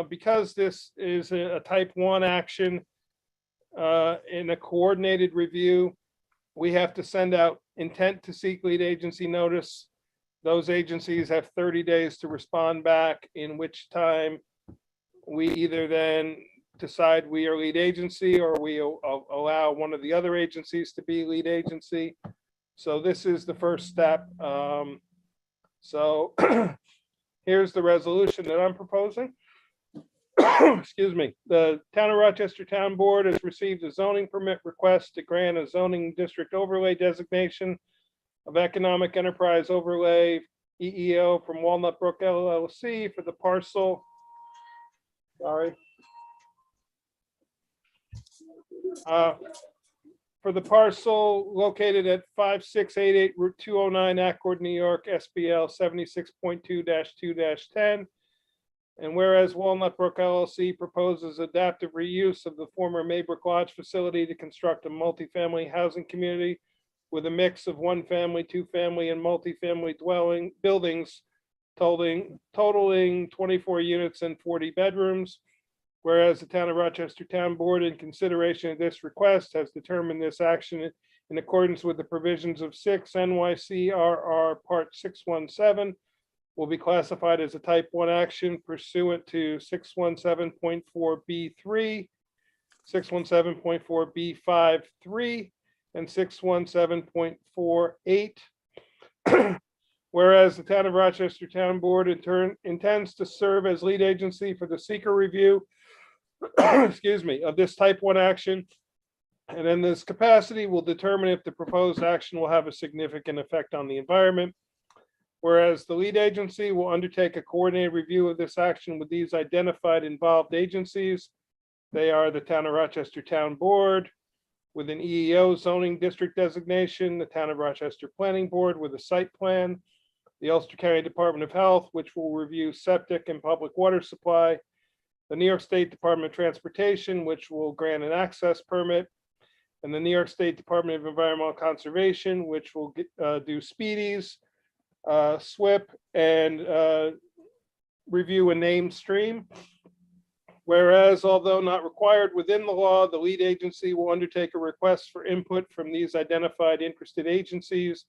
because this is a type 1 action in a coordinated review, we have to send out intent to seek lead agency notice. Those agencies have 30 days to respond back, in which time we either then decide we are lead agency or we allow one of the other agencies to be lead agency. So this is the first step. So here's the resolution that I'm proposing. Excuse me. The Town of Rochester Town Board has received a zoning permit request to grant a zoning district overlay designation of economic enterprise overlay EEO from Walnut Brook LLC for the parcel. Sorry. For the parcel located at 5688 Route 209, Accord, New York, SBL 76.2-2-10. And whereas Walnut Brook LLC proposes adaptive reuse of the former Maybrook Lodge facility to construct a multifamily housing community with a mix of one family, two family, and multifamily dwelling buildings totaling 24 units and 40 bedrooms. Whereas the Town of Rochester Town Board, in consideration of this request, has determined this action in accordance with the provisions of 6 NYCRR Part 617 will be classified as a type 1 action pursuant to 617.4B3, 617.4B53, and 617.48. Whereas the Town of Rochester Town Board in turn intends to serve as lead agency for the seeker review, excuse me, of this type 1 action, and in this capacity will determine if the proposed action will have a significant effect on the environment. Whereas the lead agency will undertake a coordinated review of this action with these identified involved agencies. They are the Town of Rochester Town Board with an EEO zoning district designation, the Town of Rochester Planning Board with a site plan, the Ulster County Department of Health, which will review septic and public water supply, the New York State Department of Transportation, which will grant an access permit, and the New York State Department of Environmental Conservation, which will do speedies, SWIP, and review a named stream. Whereas, although not required within the law, the lead agency will undertake a request for input from these identified interested agencies: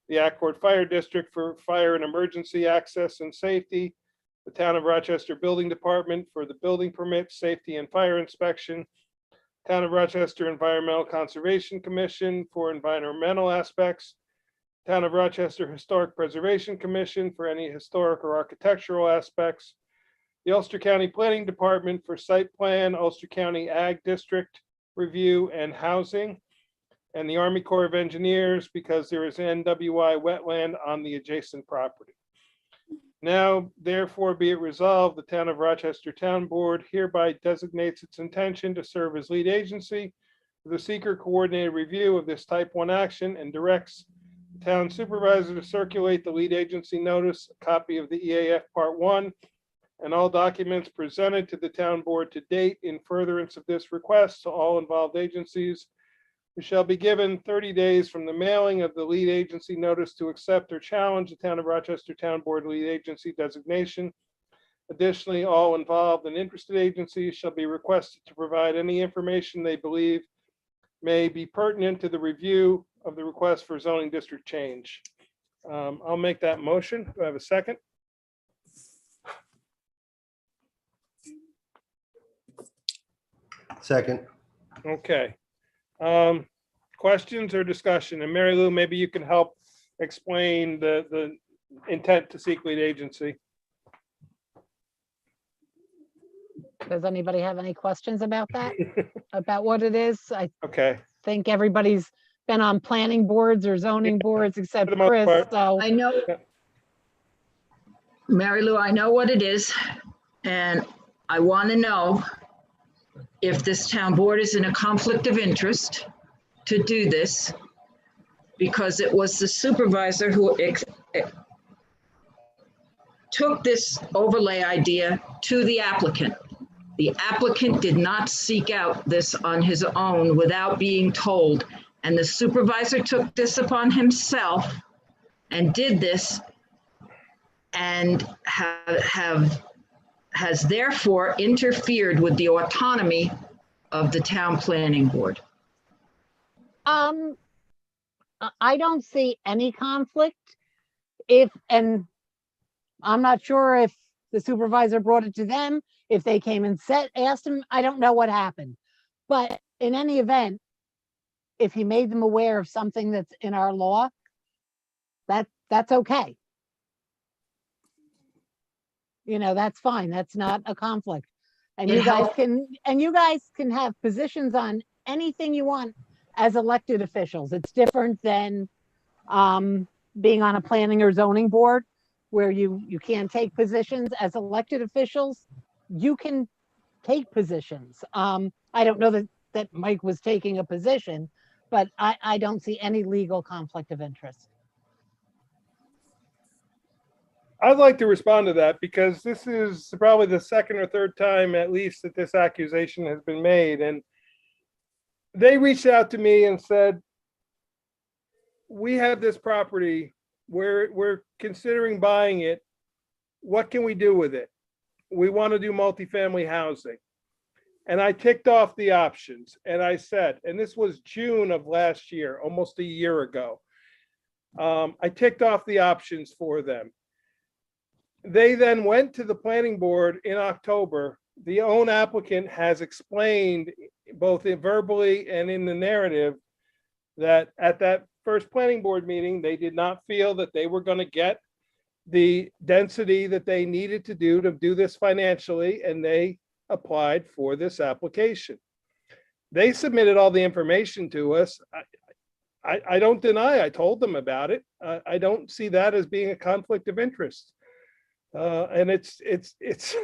the Accord Fire District for fire and emergency access and safety, the Town of Rochester Building Department for the building permit, safety, and fire inspection, Town of Rochester Environmental Conservation Commission for environmental aspects, Town of Rochester Historic Preservation Commission for any historic or architectural aspects, the Ulster County Planning Department for site plan, Ulster County Ag District review and housing, and the Army Corps of Engineers because there is an NWI wetland on the adjacent property. Now, therefore, be it resolved, the Town of Rochester Town Board hereby designates its intention to serve as lead agency for the seeker coordinated review of this type 1 action and directs the town supervisor to circulate the lead agency notice, a copy of the EAF Part 1, and all documents presented to the town board to date in furtherance of this request to all involved agencies, who shall be given 30 days from the mailing of the lead agency notice to accept or challenge the Town of Rochester Town Board lead agency designation. Additionally, all involved and interested agencies shall be requested to provide any information they believe may be pertinent to the review of the request for zoning district change. I'll make that motion. Do I have a second? Second. Okay. Questions or discussion? And Mary Lou, maybe you can help explain the intent to seek lead agency. Does anybody have any questions about that? About what it is? I Okay. think everybody's been on planning boards or zoning boards except For the most Chris, part. so. I know, Mary Lou, I know what it is, and I want to know if this town board is in a conflict of interest to do this, because it was the supervisor who took this overlay idea to the applicant. The applicant did not seek out this on his own without being told, and the supervisor took this upon himself and did this, and has therefore interfered with the autonomy of the town planning board. I don't see any conflict and I'm not sure if the supervisor brought it to them, if they came and asked him, I don't know what happened. But in any event, if he made them aware of something that's in our law, that's okay. You know, that's fine. That's not a conflict. And you guys can have positions on anything you want as elected officials. It's different than being on a planning or zoning board where you can't take positions. As elected officials, you can take positions. I don't know that Mike was taking a position, but I don't see any legal conflict of interest. I'd like to respond to that because this is probably the second or third time at least that this accusation has been made. And they reached out to me and said, we have this property, we're considering buying it. What can we do with it? We want to do multifamily housing. And I ticked off the options and I said, and this was June of last year, almost a year ago. I ticked off the options for them. They then went to the planning board in October. The own applicant has explained both verbally and in the narrative that at that first planning board meeting, they did not feel that they were going to get the density that they needed to do this financially, and they applied for this application. They submitted all the information to us. I don't deny, I told them about it. I don't see that as being a conflict of interest. And it's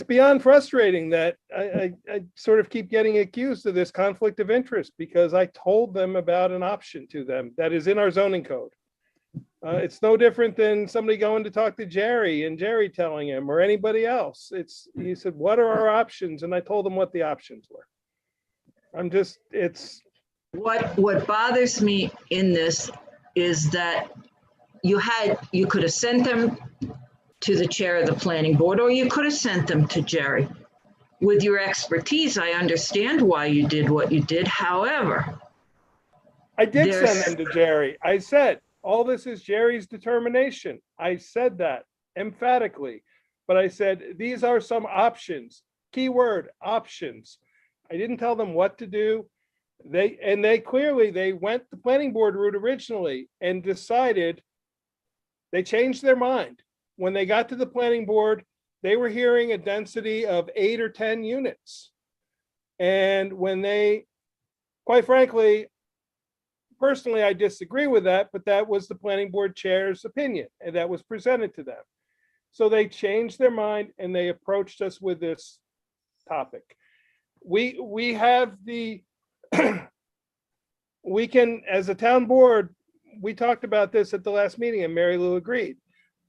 beyond frustrating that I sort of keep getting accused of this conflict of interest because I told them about an option to them that is in our zoning code. It's no different than somebody going to talk to Jerry and Jerry telling him or anybody else. He said, what are our options? And I told them what the options were. What bothers me in this is that you could have sent them to the chair of the planning board, or you could have sent them to Jerry. With your expertise, I understand why you did what you did. However, I did send them to Jerry. I said, all this is Jerry's determination. I said that emphatically, but I said, these are some options, keyword options. I didn't tell them what to do. They went the planning board route originally and decided, they changed their mind. When they got to the planning board, they were hearing a density of 8 or 10 units. And when they, quite frankly, personally, I disagree with that, but that was the planning board chair's opinion, and that was presented to them. So they changed their mind and they approached us with this topic. We have the, we can, as a town board, we talked about this at the last meeting and Mary Lou agreed.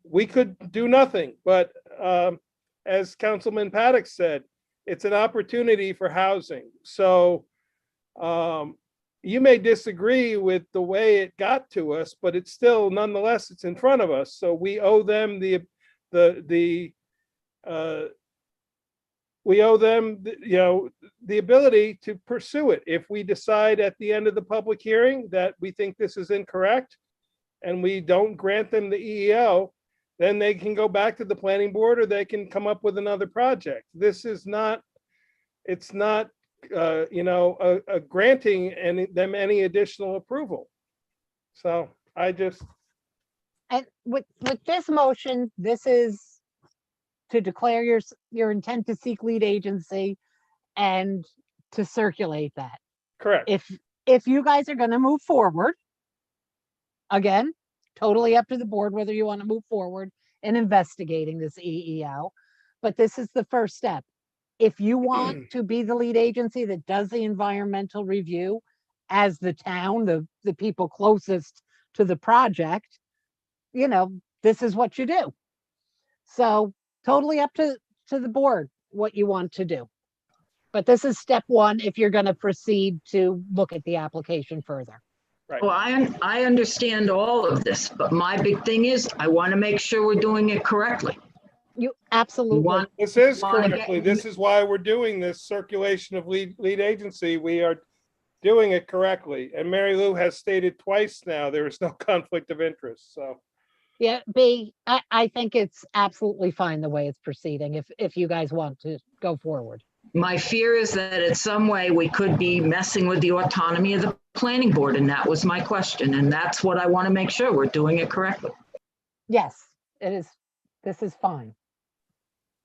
We could do nothing, but as Councilman Paddock said, it's an opportunity for housing. So you may disagree with the way it got to us, but it's still, nonetheless, it's in front of us. So we owe them the ability to pursue it. If we decide at the end of the public hearing that we think this is incorrect and we don't grant them the EEO, then they can go back to the planning board or they can come up with another project. This is not, it's not, granting them any additional approval. So I just. And with this motion, this is to declare your intent to seek lead agency and to circulate that. Correct. If you guys are gonna move forward, again, totally up to the board whether you want to move forward in investigating this EEO, but this is the first step. If you want to be the lead agency that does the environmental review as the town, the people closest to the project, this is what you do. So totally up to the board what you want to do. But this is step one if you're going to proceed to look at the application further. Right. well, I understand all of this, but my big thing is I want to make sure we're doing it correctly. You absolutely. This is wanna correctly. get- This is why we're doing this circulation of lead agency. We are doing it correctly. And Mary Lou has stated twice now, there is no conflict of interest. So, Yeah, B, I think it's absolutely fine the way it's proceeding if you guys want to go forward. My fear is that in some way we could be messing with the autonomy of the planning board, and that was my question. And that's what I want to make sure we're doing it correctly. Yes, it is. This is fine.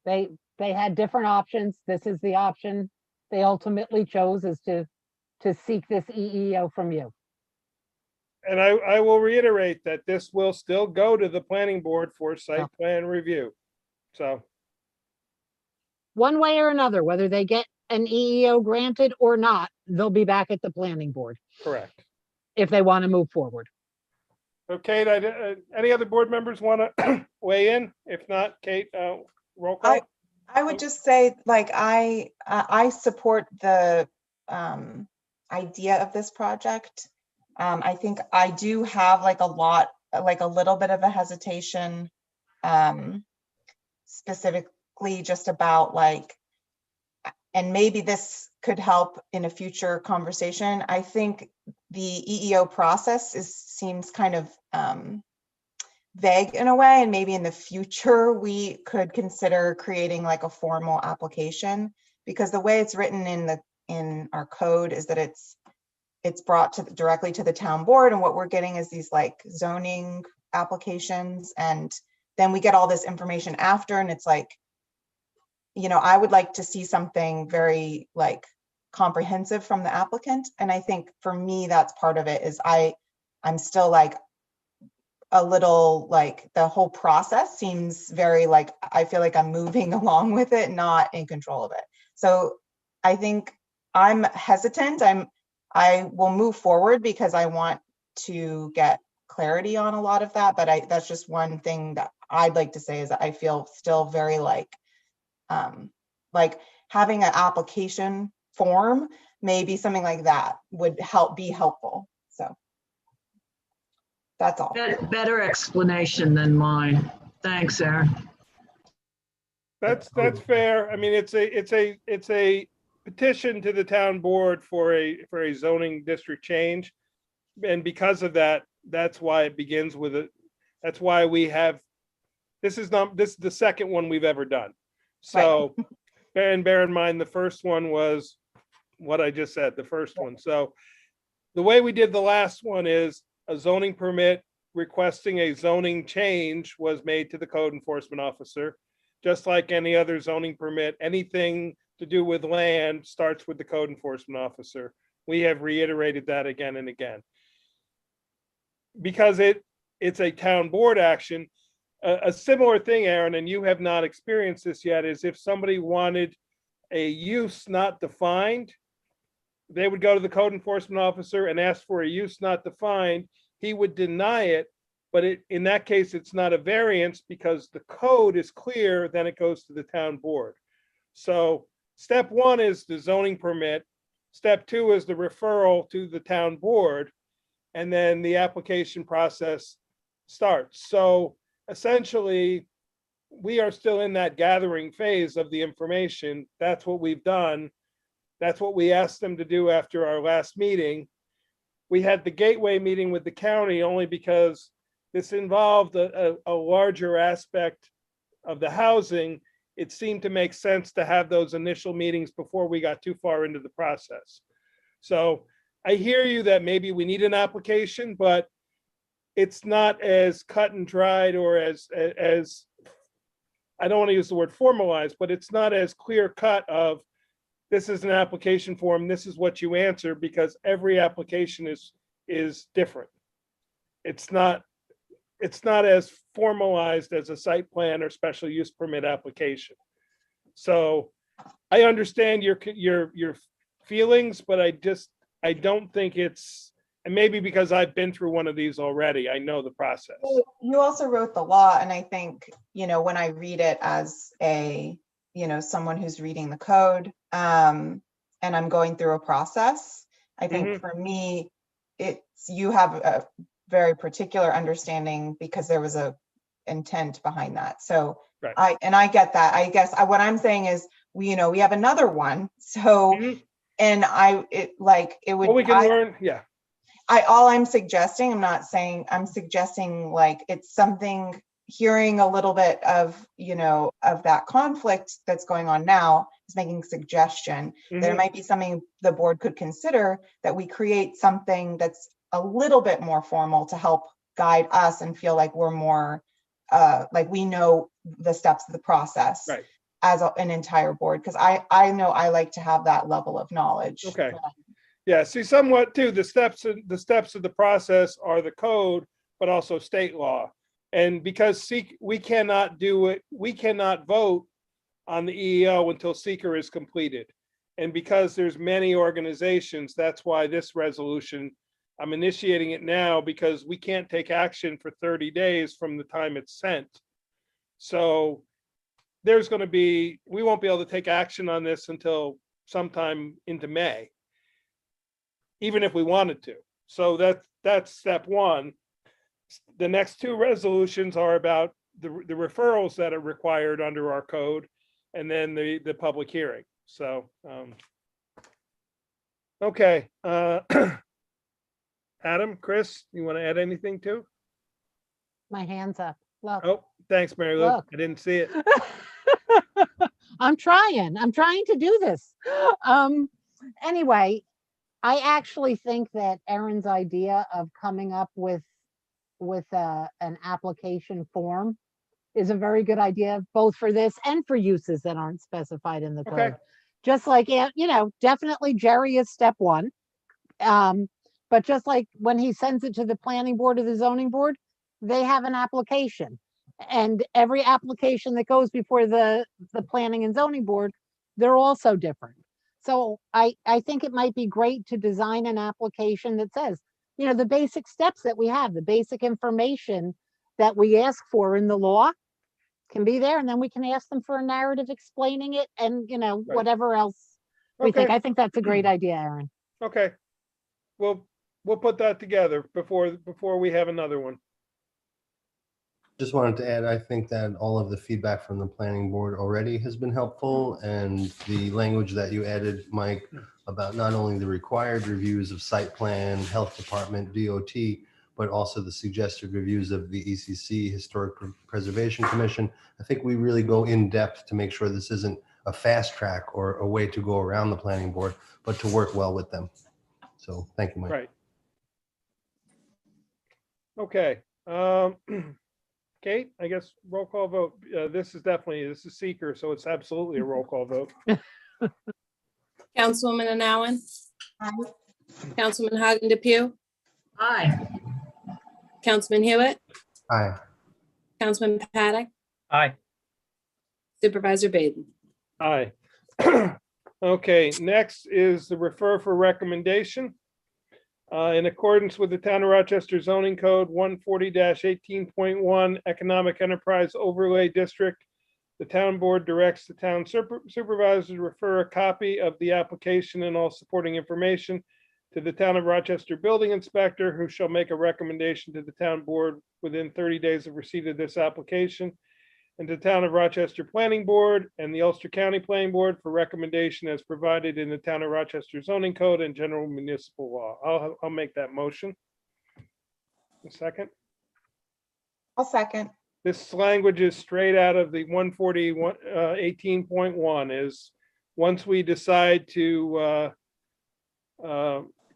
They had different options. This is the option they ultimately chose, is to seek this EEO from you. and I will reiterate that this will still go to the planning board for site plan review. So, One way or another, whether they get an EEO granted or not, they'll be back at the planning board correct. if they want to move forward. So Kate, any other board members want to weigh in? If not, Kate, roll call. I would just say, I support the idea of this project. I think I do have like a little bit of a hesitation, specifically just about like, and maybe this could help in a future conversation. I think the EEO process seems kind of vague in a way, and maybe in the future we could consider creating like a formal application, because the way it's written in our code is that it's brought directly to the town board, and what we're getting is these like zoning applications, and then we get all this information after, and it's like, I would like to see something very like comprehensive from the applicant. And I think for me, that's part of it, is I'm still like a little like, the whole process seems very like, I feel like I'm moving along with it, not in control of it. So I think I'm hesitant. I will move forward because I want to get clarity on a lot of that. But that's just one thing that I'd like to say, is that I feel still very like having an application form, maybe something like that would be helpful. So that's all. Better explanation than mine. Thanks, Aaron. That's fair. I mean, it's a petition to the town board for a zoning district change. And because of that, that's why it begins with it. That's why we have, this is the second one we've ever done. So, and bear in mind, the first one was what I just said, the first one. So the way we did the last one is a zoning permit requesting a zoning change was made to the code enforcement officer. Just like any other zoning permit, anything to do with land starts with the code enforcement officer. We have reiterated that again and again. Because it's a town board action. A similar thing, Aaron, and you have not experienced this yet, is if somebody wanted a use not defined, they would go to the code enforcement officer and ask for a use not defined. He would deny it, but in that case, it's not a variance because the code is clear, then it goes to the town board. So step one is the zoning permit. Step two is the referral to the town board, and then the application process starts. So essentially, we are still in that gathering phase of the information. That's what we've done. That's what we asked them to do after our last meeting. We had the gateway meeting with the county only because this involved a larger aspect of the housing. It seemed to make sense to have those initial meetings before we got too far into the process. So I hear you that maybe we need an application, but it's not as cut and dried, or as I don't want to use the word formalized, but it's not as clear cut of this is an application form, this is what you answer, because every application is different. It's not as formalized as a site plan or special use permit application. So I understand your feelings, but I don't think it's, and maybe because I've been through one of these already, I know the process. You also wrote the law, and I think, when I read it as someone who's reading the code, and I'm going through a process, I think for me, you have a very particular understanding because there was a intent behind that. So right. I get that. I guess what I'm saying is we have another one. So, and we can learn. Yeah. All I'm suggesting, I'm suggesting like it's something, hearing a little bit of, of that conflict that's going on now is making a suggestion that it might be something the board could consider, that we create something that's a little bit more formal to help guide us and feel like we're more, like we know the steps of the process right. as an entire board. Because I know I like to have that level of knowledge. Okay. Yeah, see, somewhat too, the steps of the process are the code, but also state law. And because we cannot do it, we cannot vote on the EEO until seeker is completed. And because there's many organizations, that's why this resolution, I'm initiating it now because we can't take action for 30 days from the time it's sent. So we won't be able to take action on this until sometime into May, even if we wanted to. So that's step one. The next two resolutions are about the referrals that are required under our code, and then the public hearing. So, okay. Adam, Chris, you want to add anything too? My hand's up. Look. Oh, thanks, Mary Lou. Look. I didn't see it. I'm trying to do this. Anyway, I actually think that Erin's idea of coming up with an application form is a very good idea, both for this and for uses that aren't specified in the Okay. code. Just like, definitely Jerry is step one. But just like when he sends it to the planning board or the zoning board, they have an application. And every application that goes before the planning and zoning board, they're also different. So I think it might be great to design an application that says, the basic steps that we have, the basic information that we ask for in the law can be there. And then we can ask them for a narrative explaining it and, whatever else we think. Okay. I think that's a great idea, Erin. Okay. We'll put that together before we have another one. Just wanted to add, I think that all of the feedback from the planning board already has been helpful, and the language that you added, Mike, about not only the required reviews of site plan, health department, DOT, but also the suggested reviews of the ECC, Historic Preservation Commission. I think we really go in depth to make sure this isn't a fast track or a way to go around the planning board, but to work well with them. So thank you, Mike. Right. Okay. Kate, I guess roll call vote. This is seeker, so it's absolutely a roll call vote. Councilwoman Anowen, Aye. Councilman Hagen Depew, Aye. Councilman Hewitt, Aye. Councilman Paddock, Aye. Supervisor Baden. Aye. Okay, next is the refer for recommendation. In accordance with the Town of Rochester zoning code 140-18.1 Economic Enterprise Overlay District, the town board directs the town supervisor to refer a copy of the application and all supporting information to the Town of Rochester building inspector, who shall make a recommendation to the town board within 30 days of receipt of this application, and the Town of Rochester Planning Board and the Ulster County Planning Board for recommendation as provided in the Town of Rochester zoning code and general municipal law. I'll make that motion. A second. I'll second. This language is straight out of the 140-18.1 is once we decide to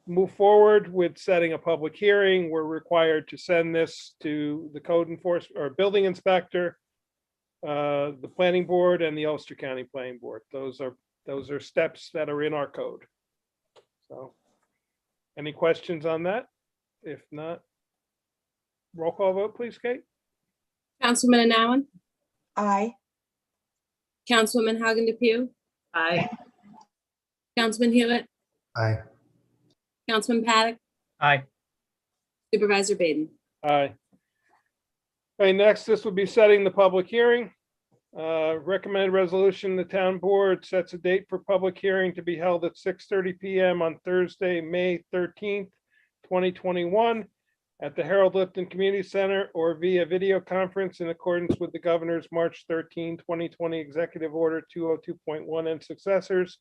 move forward with setting a public hearing, we're required to send this to the code enforcement or building inspector, the planning board, and the Ulster County Planning Board. Those are steps that are in our code. So, any questions on that? If not, roll call vote, please, Kate. Councilman Anowen, Aye. Councilwoman Hagen Depew, Aye. Councilman Hewitt, Aye. Councilman Paddock, Aye. Supervisor Baden. Aye. Okay, next, this would be setting the public hearing. Recommended resolution, the town board sets a date for public hearing to be held at 6:30 PM on Thursday, May 13th, 2021 at the Harold Lipton Community Center or via video conference in accordance with the governor's March 13, 2020 Executive Order 202.1 and successors.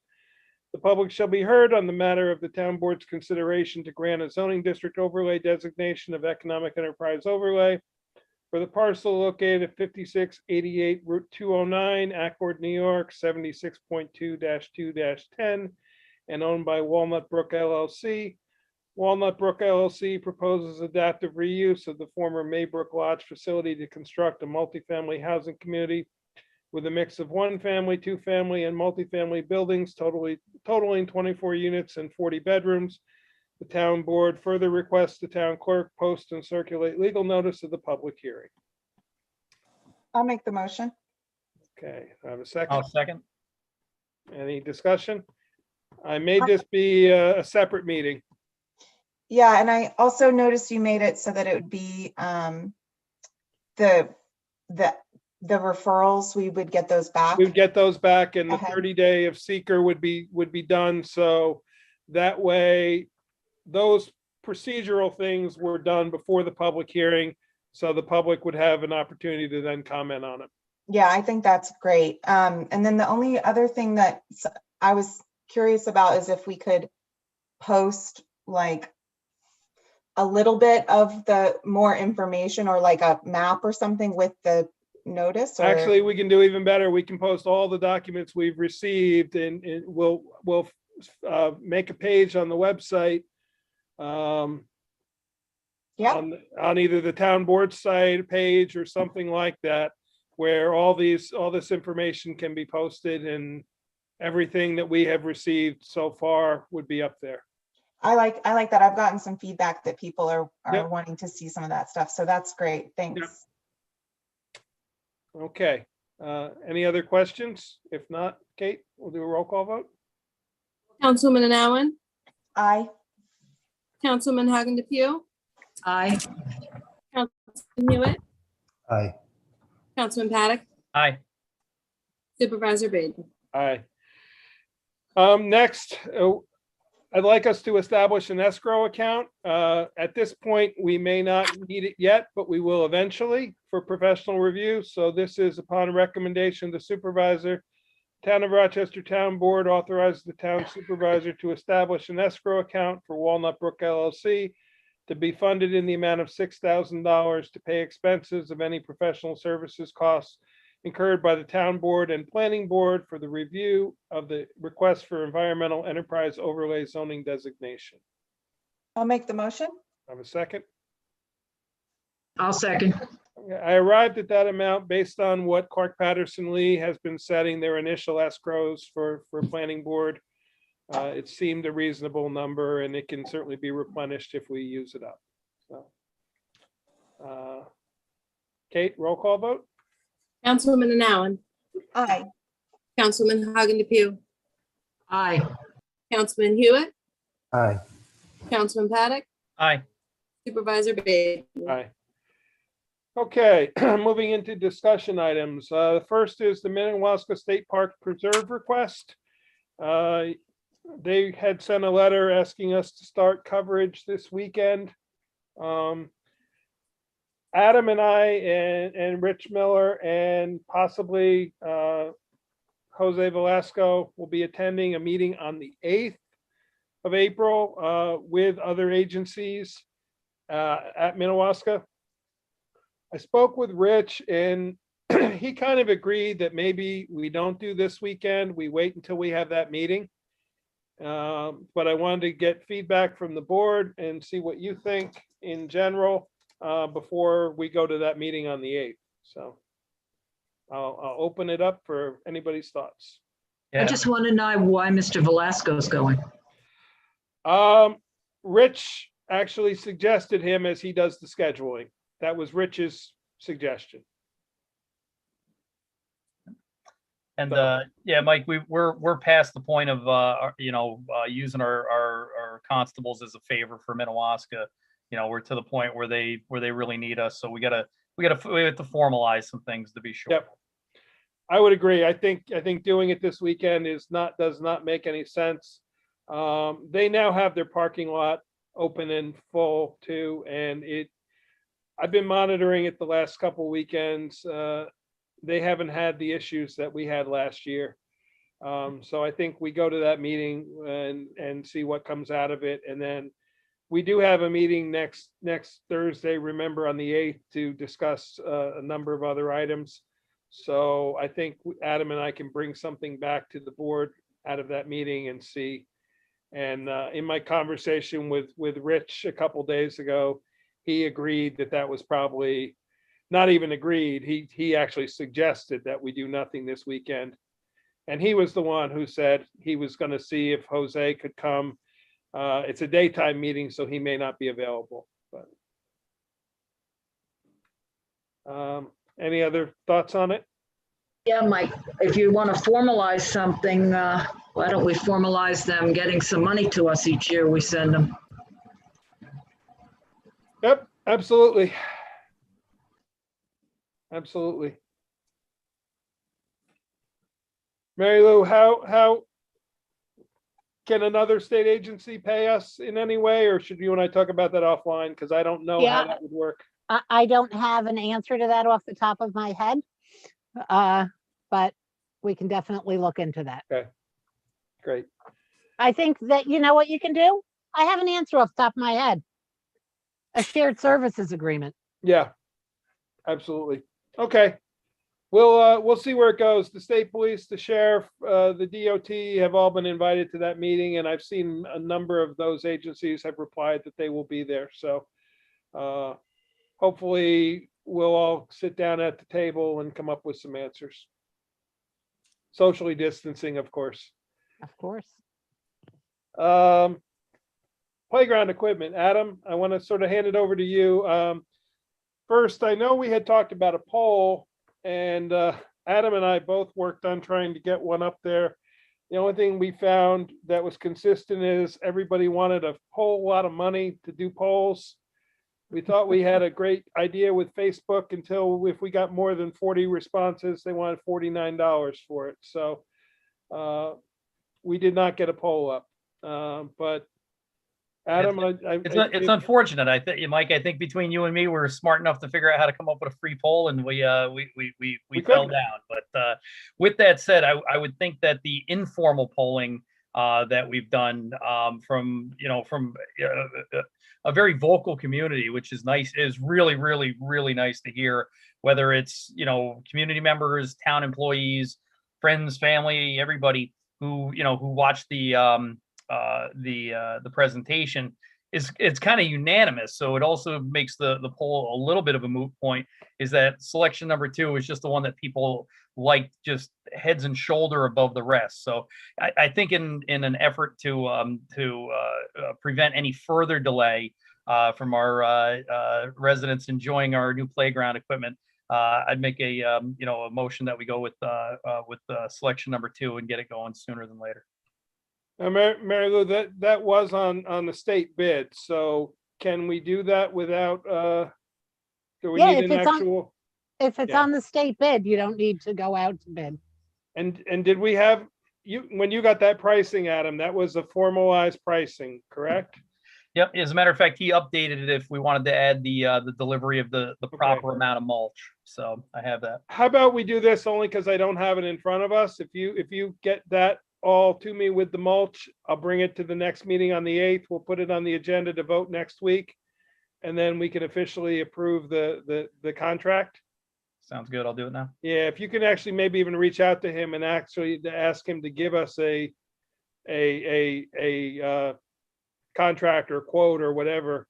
The public shall be heard on the matter of the town board's consideration to grant a zoning district overlay designation of economic enterprise overlay for the parcel located at 5688 Route 209, Accord, New York, 76.2-2-10, and owned by Walnut Brook LLC. Walnut Brook LLC proposes adaptive reuse of the former Maybrook Lodge facility to construct a multifamily housing community with a mix of one family, two family, and multifamily buildings totaling 24 units and 40 bedrooms. The town board further requests the town clerk post and circulate legal notice of the public hearing. I'll make the motion. Okay, I have a I'll second. second. Any discussion? I made this be a separate meeting. Yeah, and I also noticed you made it so that it would be the referrals, we would get those back. We'd get those back and the Okay. 30-day of seeker would be done. So that way, those procedural things were done before the public hearing, so the public would have an opportunity to then comment on it. Yeah, I think that's great. And then the only other thing that I was curious about is if we could post like a little bit of the more information or like a map or something with the notice, or Actually, we can do even better. We can post all the documents we've received, and we'll make a page on the website. yeah, On either the town board site page or something like that, where all this information can be posted, and everything that we have received so far would be up there. I like that. I've gotten some feedback that people are Yep. wanting to see some of that stuff. So that's great. Thanks. Yep. Okay, any other questions? If not, Kate, we'll do a roll call vote. Councilwoman Anan, Aye. Councilman Hagan DePew, Aye. Councilman Hewitt, Aye. Councilman Paddock, Aye. Supervisor Baden. Aye. Next, I'd like us to establish an escrow account. At this point, we may not need it yet, but we will eventually for professional review. So this is upon recommendation of the supervisor. Town of Rochester Town Board authorizes the town supervisor to establish an escrow account for Walnut Brook LLC to be funded in the amount of $6,000 to pay expenses of any professional services costs incurred by the town board and planning board for the review of the request for environmental enterprise overlay zoning designation. I'll make the motion. Have a second? I'll second. I arrived at that amount based on what Clark Patterson Lee has been setting their initial escrows for planning board. It seemed a reasonable number, and it can certainly be replenished if we use it up. So, Kate, roll call vote? Councilwoman Anan, Aye. Councilman Hagan DePew, Aye. Councilman Hewitt, Aye. Councilman Paddock, Aye. Supervisor Baden. Aye. Okay, moving into discussion items. The first is the Minnewaska State Park Preserve request. They had sent a letter asking us to start coverage this weekend. Adam and I and Rich Miller and possibly Jose Velasco will be attending a meeting on the 8th of April with other agencies at Minnewaska. I spoke with Rich, and he kind of agreed that maybe we don't do this weekend. We wait until we have that meeting. But I wanted to get feedback from the board and see what you think in general before we go to that meeting on the 8th. So I'll open it up for anybody's thoughts. I Yeah. just want to know why Mr. Velasco's going. Rich actually suggested him as he does the scheduling. That was Rich's suggestion. And yeah, Mike, we're past the point of using our constables as a favor for Minnewaska. You know, we're to the point where they really need us. So we have to formalize some things, to be sure. Yep. I would agree. I think doing it this weekend does not make any sense. They now have their parking lot open and full too, and I've been monitoring it the last couple weekends. They haven't had the issues that we had last year. So I think we go to that meeting and see what comes out of it. And then we do have a meeting next Thursday, remember, on the 8th, to discuss a number of other items. So I think Adam and I can bring something back to the board out of that meeting and see. And in my conversation with Rich a couple days ago, he agreed that was probably, not even agreed, he actually suggested that we do nothing this weekend. And he was the one who said he was going to see if Jose could come. It's a daytime meeting, so he may not be available. But any other thoughts on it? Yeah, Mike, if you want to formalize something, why don't we formalize them getting some money to us each year we send them? Yep, absolutely. Absolutely. Mary Lou, how can another state agency pay us in any way, or should you and I talk about that offline? Because I don't know how Yeah. that would work. I don't have an answer to that off the top of my head. But we can definitely look into that. Great. I think that, you know what you can do? I have an answer off the top of my head. A shared services agreement. Yeah, absolutely. Okay. We'll see where it goes. The state police, the sheriff, the DOT have all been invited to that meeting, and I've seen a number of those agencies have replied that they will be there. So hopefully we'll all sit down at the table and come up with some answers. Socially distancing, of course. Of course. Playground equipment. Adam, I want to sort of hand it over to you. First, I know we had talked about a pole, and Adam and I both worked on trying to get one up there. The only thing we found that was consistent is everybody wanted a whole lot of money to do polls. We thought we had a great idea with Facebook until if we got more than 40 responses, they wanted $49 for it. So we did not get a poll up. But Adam, It's unfortunate. I think, Mike, I think between you and me, we're smart enough to figure out how to come up with a free poll, and we fell down. But with that said, I would think that the informal polling that we've done from a very vocal community, which is nice, is really, really, really nice to hear. Whether it's community members, town employees, friends, family, everybody who watched the presentation, it's kind of unanimous. So it also makes the poll a little bit of a moot point, is that selection number 2 is just the one that people like, just heads and shoulder above the rest. So I think in an effort to prevent any further delay from our residents enjoying our new playground equipment, I'd make a motion that we go with selection number 2 and get it going sooner than later. Mary Lou, that was on the state bid. So can we do that without? Do we need an actual? If it's on the state bid, you don't need to go out to bid. And did we have when you got that pricing, Adam? That was a formalized pricing, correct? Yep. As a matter of fact, he updated it if we wanted to add the delivery of the proper amount of mulch. So I have that. How about we do this only because I don't have it in front of us? If you get that all to me with the mulch, I'll bring it to the next meeting on the 8th. We'll put it on the agenda to vote next week, and then we can officially approve the contract. Sounds good. I'll do it now. Yeah, if you can actually maybe even reach out to him and actually to ask him to give us a contract or quote or whatever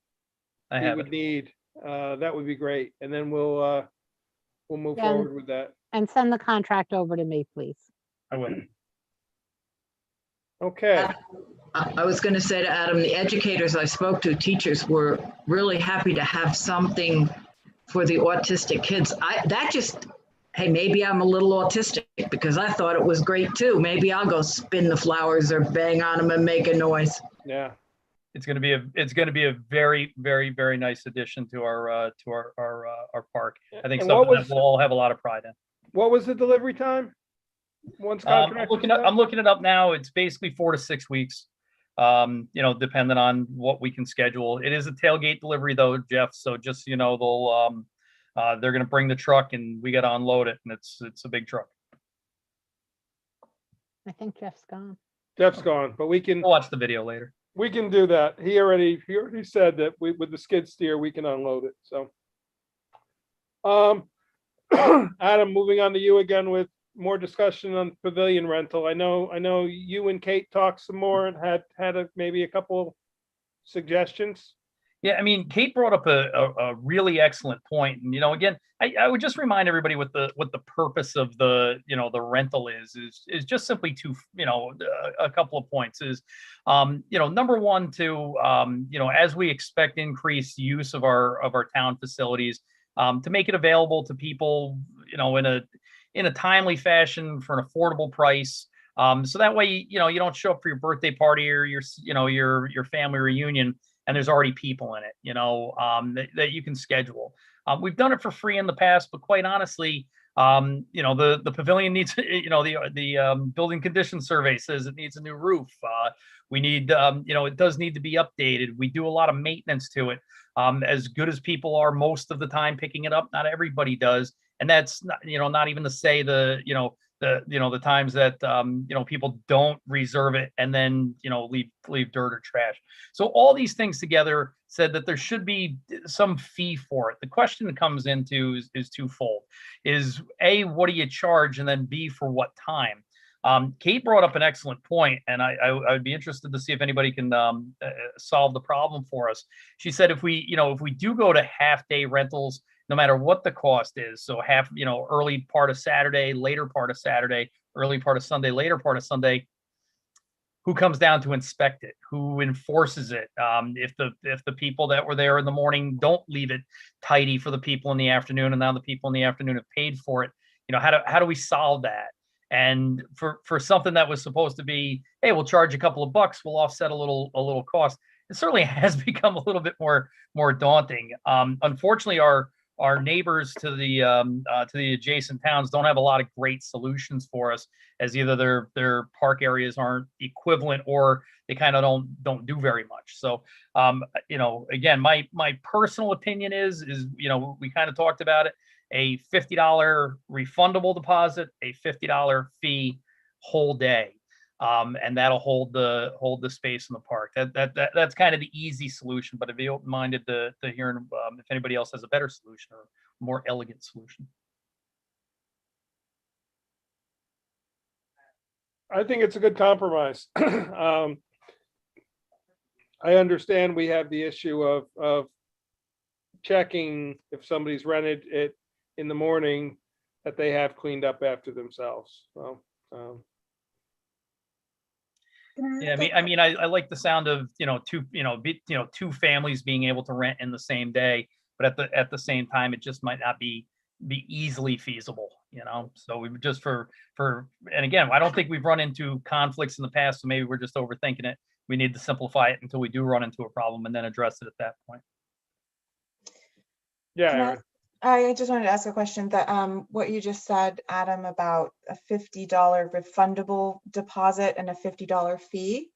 we would need, that would be great. And then we'll move forward with that. And send the contract over to me, please. I will. Okay. I was going to say to Adam, the educators I spoke to, teachers, were really happy to have something for the autistic kids. Hey, maybe I'm a little autistic because I thought it was great too. Maybe I'll go spin the flowers or bang on them and make a noise. Yeah. It's going to be a very, very, very nice addition to our park. I think something that we'll all have a lot of pride in. What was the delivery time? Once I'm contract looking it up now. It's basically 4 to 6 weeks. Depending on what we can schedule. It is a tailgate delivery though, Jeff. So just they're going to bring the truck and we got to unload it, and it's a big truck. I think Jeff's gone. Jeff's gone, but we can watch the video later. We can do that. He already said that with the skid steer we can unload it. So, Adam, moving on to you again with more discussion on pavilion rental. I know you and Kate talked some more and had maybe a couple suggestions. Yeah, I mean, Kate brought up a really excellent point. And again, I would just remind everybody what the purpose of the rental is just simply a couple of points is, number one, as we expect increased use of our town facilities, to make it available to people, in a timely fashion for an affordable price. So that way, you don't show up for your birthday party or your family reunion and there's already people in it, that you can schedule. We've done it for free in the past, but quite honestly, You know, the pavilion needs, you know, the building condition survey says it needs a new roof. We need, you know, it does need to be updated. We do a lot of maintenance to it. As good as people are most of the time picking it up, not everybody does. And that's not, you know, not even to say the times that, you know, people don't reserve it and then, you know, leave dirt or trash. So all these things together said that there should be some fee for it. The question that comes into is twofold: is A, what do you charge? And then B, for what time? Kate brought up an excellent point, and I would be interested to see if anybody can solve the problem for us. She said if we do go to half-day rentals, no matter what the cost is, so half, you know, early part of Saturday, later part of Saturday, early part of Sunday, later part of Sunday, who comes down to inspect it? Who enforces it? If the people that were there in the morning don't leave it tidy for the people in the afternoon, and now the people in the afternoon have paid for it, you know, how do we solve that? And for something that was supposed to be, hey, we'll charge a couple of bucks, we'll offset a little cost, it certainly has become a little bit more daunting. Unfortunately, our neighbors to the adjacent towns don't have a lot of great solutions for us, as either their park areas aren't equivalent or they kind of don't do very much. So you know, again, my personal opinion is, you know, we kind of talked about it: a $50 refundable deposit, a $50 fee whole day. And that'll hold the space in the park. That's kind of the easy solution, but I'd be open-minded to hearing if anybody else has a better solution or more elegant solution. I think it's a good compromise. I understand we have the issue of checking if somebody's rented it in the morning that they have cleaned up after themselves. So, yeah, I like the sound of, you know, two families being able to rent in the same day, but at the same time, it just might not be easily feasible, you know. So we just and again, I don't think we've run into conflicts in the past, so maybe we're just overthinking it. We need to simplify it until we do run into a problem and then address it at that point. yeah, Can I- Aaron. I just wanted to ask a question that what you just said, Adam, about a $50 refundable deposit and a $50 fee.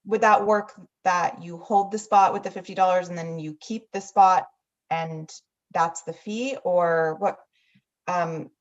Would that work that you hold the spot with the $50 and then you keep the spot and that's the fee, or what?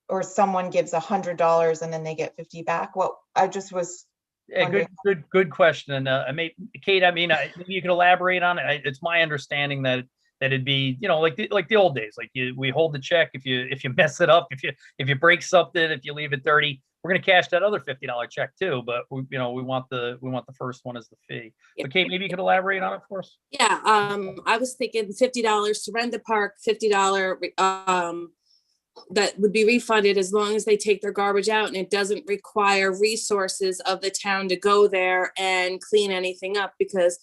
Or someone gives $100 and then they get 50 back? Well, I just was Yeah, good question. And Kate, maybe you can elaborate on it. It's my understanding that it'd be, you know, like the old days, like we hold the check. If you mess it up, if you break something, if you leave it dirty, we're going to cash that other $50 check too. But we want the first one as the fee. But Kate, maybe you could elaborate on it for us. Yeah, I was thinking $50 to rent the park, $50 that would be refunded as long as they take their garbage out, and it doesn't require resources of the town to go there and clean anything up, because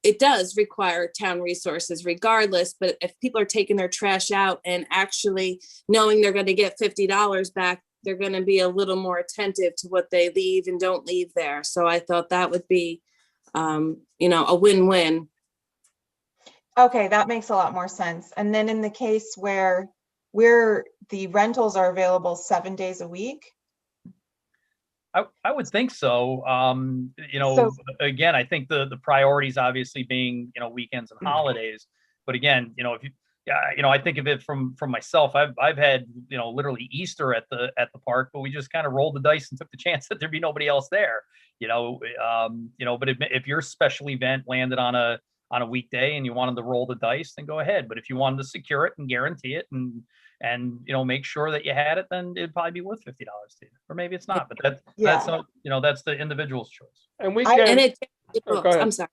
it does require town resources regardless. But if people are taking their trash out and actually knowing they're going to get $50 back, they're going to be a little more attentive to what they leave and don't leave there. So I thought that would be, you know, a win-win. Okay, that makes a lot more sense. And then in the case where the rentals are available 7 days a week? I would think so. You know, So- again, I think the priorities obviously being, you know, weekends and holidays. But again, you know, I think of it from myself. I've had, you know, literally Easter at the park, but we just kind of rolled the dice and took the chance that there'd be nobody else there. You know, but if your special event landed on a weekday and you wanted to roll the dice, then go ahead. But if you wanted to secure it and guarantee it and you know, make sure that you had it, then it'd probably be worth $50 to you. Or maybe it's not, but that's not, you know, that's the individual's choice. And we I- can. And it Oh, go books, ahead. I'm sorry.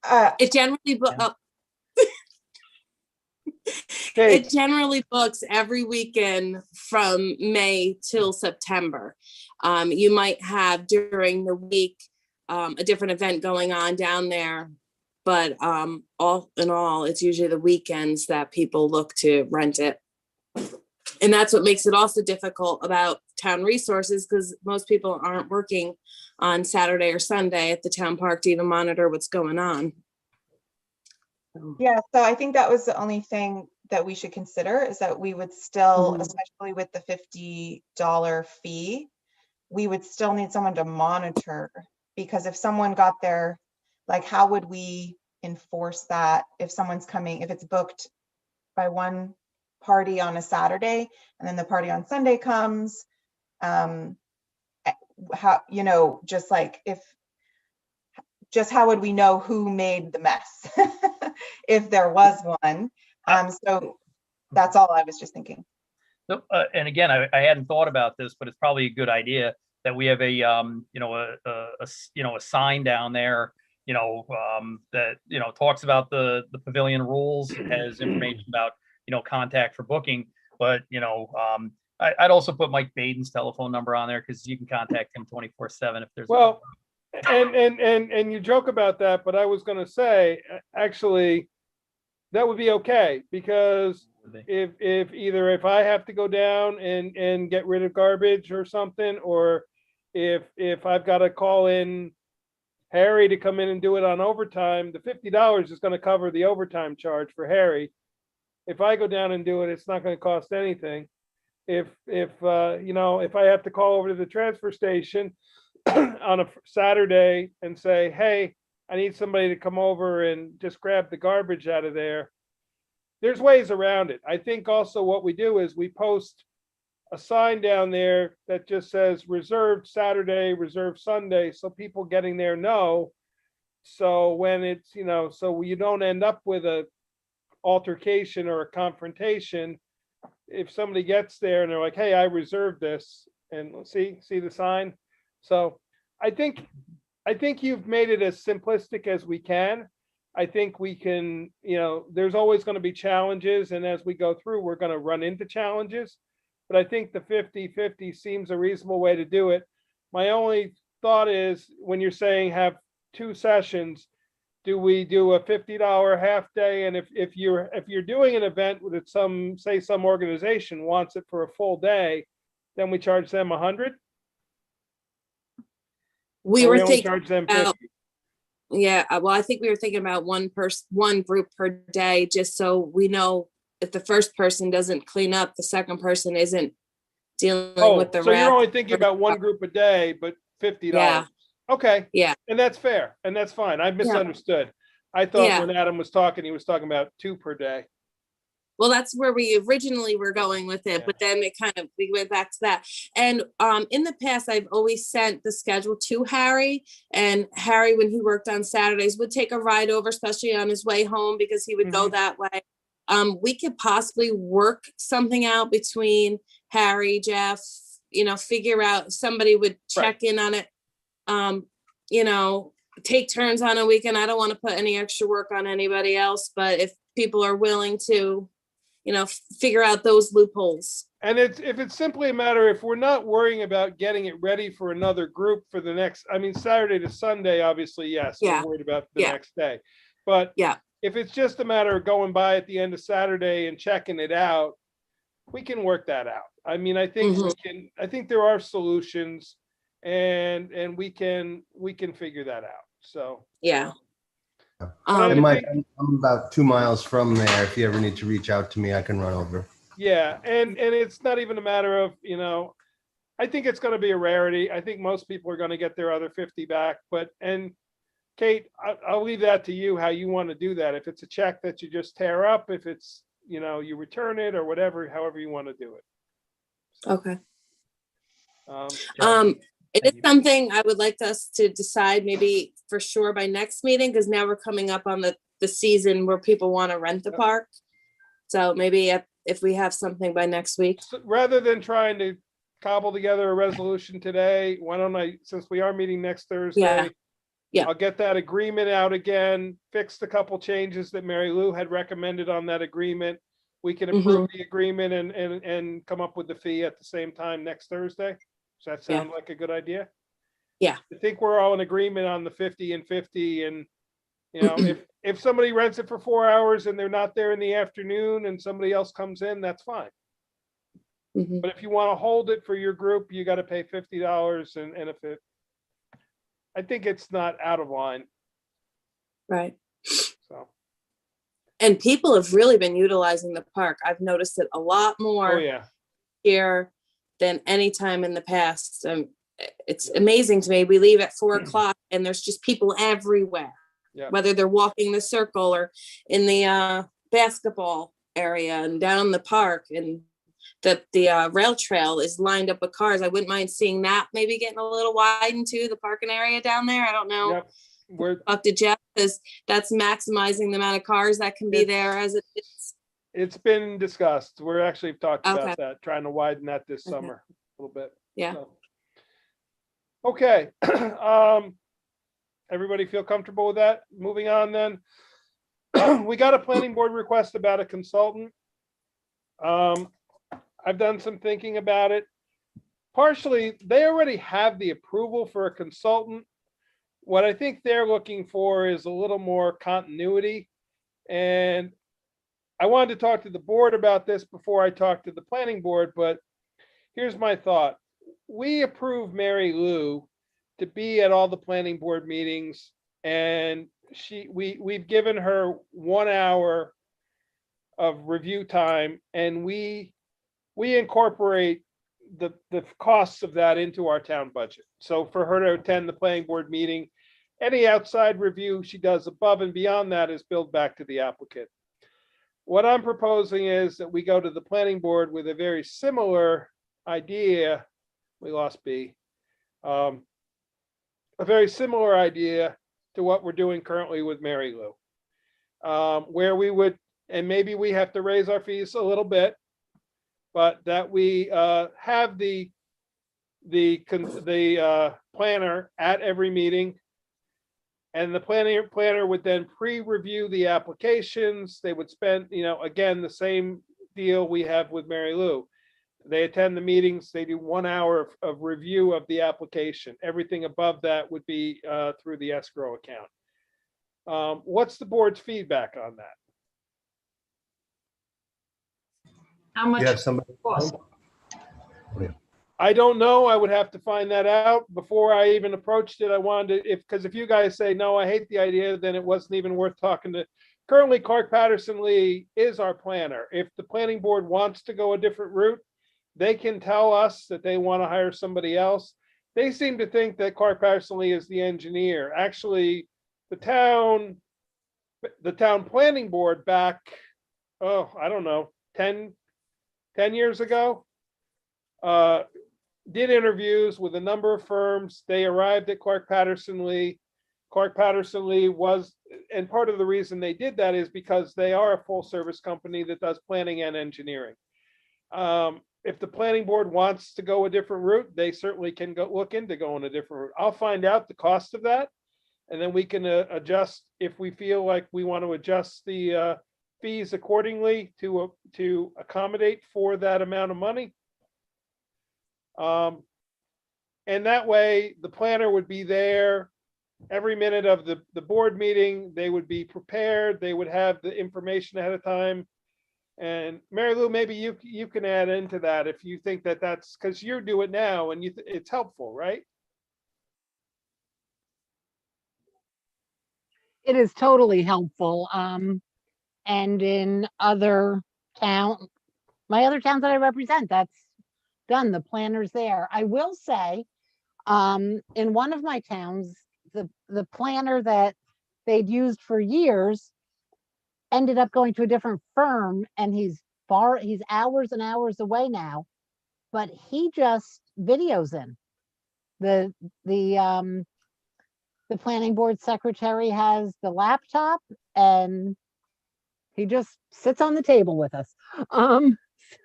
Uh, It generally Kate, it generally books every weekend from May till September. You might have during the week a different event going on down there, but all in all, it's usually the weekends that people look to rent it. And that's what makes it also difficult about town resources, because most people aren't working on Saturday or Sunday at the town park to even monitor what's going on. Yeah, so I think that was the only thing that we should consider is that we would still, Mhm. especially with the $50 fee, we would still need someone to monitor, because if someone got there, like, how would we enforce that if someone's coming, if it's booked by one party on a Saturday and then the party on Sunday comes? How, you know, just like just how would we know who made the mess if there was one? So that's all I was just thinking. So, and again, I hadn't thought about this, but it's probably a good idea that we have a, you know, a sign down there, you know, that, you know, talks about the pavilion rules, has information about, you know, contact for booking, but, you know, I'd also put Mike Baden's telephone number on there because you can contact him 24/7 if there's. Well, and you joke about that, but I was gonna say, actually, that would be okay, because if I have to go down and get rid of garbage or something, or if I've got to call in Harry to come in and do it on overtime, the $50 is gonna cover the overtime charge for Harry. If I go down and do it, it's not gonna cost anything. If you know, if I have to call over to the transfer station on a Saturday and say, hey, I need somebody to come over and just grab the garbage out of there, there's ways around it. I think also what we do is we post a sign down there that just says reserved Saturday, reserved Sunday, so people getting there know. So when it's, you know, so you don't end up with a altercation or a confrontation. If somebody gets there and they're like, hey, I reserved this, and see the sign. So I think you've made it as simplistic as we can. I think we can, you know, there's always going to be challenges, and as we go through, we're going to run into challenges. But I think the 50-50 seems a reasonable way to do it. My only thought is, when you're saying have 2 sessions, do we do a $50 half day? And if you're doing an event with some organization wants it for a full day, then we charge them 100. We Or were only thinking charge them about, 50. yeah, well, I think we were thinking about one group per day, just so we know if the first person doesn't clean up, the second person isn't dealing Oh, with the so you're wrath. only thinking about one group a day, but $50. Yeah. Okay. Yeah. And that's fair. And that's fine. I misunderstood. I thought Yeah. when Adam was talking, he was talking about 2 per day. Well, that's where we originally were going with it, Yeah. but then we went back to that. And in the past, I've always sent the schedule to Harry, and Harry, when he worked on Saturdays, would take a ride over, especially on his way home, because he would go that way. We could possibly work something out between Harry, Jeff, you know, figure out, somebody would check in on it. You know, take turns on a weekend. I don't want to put any extra work on anybody else, but if people are willing to, you know, figure out those loopholes. And if it's simply a matter, if we're not worrying about getting it ready for another group for the next, I mean, Saturday to Sunday, obviously, yes, Yeah. we're worried about the Yeah. next day. But Yeah. if it's just a matter of going by at the end of Saturday and checking it out, we can work that out. I mean, I think I think there are solutions, and we can figure that out. So Yeah. And Mike, I'm about 2 miles from there. If you ever need to reach out to me, I can run over. yeah, and it's not even a matter of, you know, I think it's going to be a rarity. I think most people are going to get their other 50 back. But, and Kate, I'll leave that to you, how you want to do that. If it's a check that you just tear up, if it's, you know, you return it or whatever, however you want to do it. Okay. Um, It is something I would like us to decide maybe for sure by next meeting, because now we're coming up on the season where people want to rent the park. So maybe if we have something by next week. so rather than trying to cobble together a resolution today, why don't I, since we are meeting next Thursday, Yeah. I'll get that agreement out again, fix the couple changes that Mary Lou had recommended on that agreement. We can approve the agreement and come up with the fee at the same time next Thursday. Does that sound like a good idea? Yeah. I think we're all in agreement on the 50 and 50, and you know, if somebody rents it for 4 hours and they're not there in the afternoon and somebody else comes in, that's fine. Mhm. But if you want to hold it for your group, you got to pay $50, and if it, I think it's not out of line. Right. So, And people have really been utilizing the park. I've noticed it a lot Oh, more yeah. here than any time in the past. It's amazing to me. We leave at 4 o'clock and there's just people everywhere. Yeah. Whether they're walking the circle or in the basketball area and down the park, and the rail trail is lined up with cars. I wouldn't mind seeing that maybe getting a little widened too, the parking area down there. I don't know. Yep. We're, Talk to Jeff, because that's maximizing the amount of cars that can be It's- there as it is. it's been discussed. We're actually talked Okay. about that, trying to widen that this Okay. summer a little bit. Yeah. So. Okay. Everybody feel comfortable with that? Moving on then. We got a planning board request about a consultant. I've done some thinking about it. Partially, they already have the approval for a consultant. What I think they're looking for is a little more continuity. And I wanted to talk to the board about this before I talk to the planning board, but here's my thought. We approved Mary Lou to be at all the planning board meetings, and we've given her 1 hour of review time, and we incorporate the costs of that into our town budget. So for her to attend the planning board meeting, any outside review she does above and beyond that is billed back to the applicant. What I'm proposing is that we go to the planning board with a very similar idea. We lost B. A very similar idea to what we're doing currently with Mary Lou. Where we would, and maybe we have to raise our fees a little bit, but that we have the planner at every meeting. And the planner would then pre-review the applications. They would spend, again, the same deal we have with Mary Lou. They attend the meetings, they do 1 hour of review of the application. Everything above that would be through the escrow account. What's the board's feedback on that? How much You have somebody? cost? I don't know. I would have to find that out before I even approached it. I wanted to, because if you guys say, no, I hate the idea, then it wasn't even worth talking to. Currently, Clark Patterson Lee is our planner. If the planning board wants to go a different route, they can tell us that they want to hire somebody else. They seem to think that Clark Patterson Lee is the engineer. Actually, the town planning board back, I don't know, 10 years ago, did interviews with a number of firms. They arrived at Clark Patterson Lee. Clark Patterson Lee was, and part of the reason they did that is because they are a full service company that does planning and engineering. If the planning board wants to go a different route, they certainly can go look into going a different route. I'll find out the cost of that, and then we can adjust if we feel like we want to adjust the fees accordingly to accommodate for that amount of money. And that way the planner would be there every minute of the board meeting. They would be prepared. They would have the information ahead of time. And Mary Lou, maybe you can add into that if you think that that's, because you do it now and it's helpful, right? It is totally helpful. And in other my other towns that I represent, that's done. The planner's there. I will say, in one of my towns, the planner that they'd used for years ended up going to a different firm, and he's hours and hours away now, but he just videos in. The planning board secretary has the laptop, and he just sits on the table with us.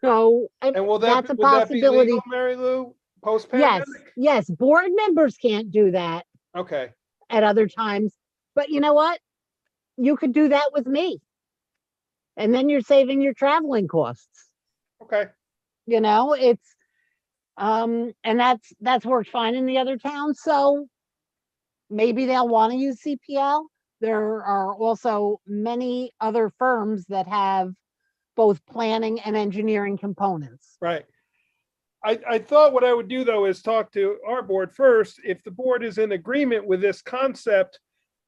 So And will that's a would that be possibility. legal, Mary Lou, post-pandemic? Yes, board members can't do that Okay, at other times, but you know what? You could do that with me. And then you're saving your traveling costs. okay. It's and that's worked fine in the other towns. So maybe they'll want to use CPL. There are also many other firms that have both planning and engineering components. Right. I thought what I would do though is talk to our board first. If the board is in agreement with this concept,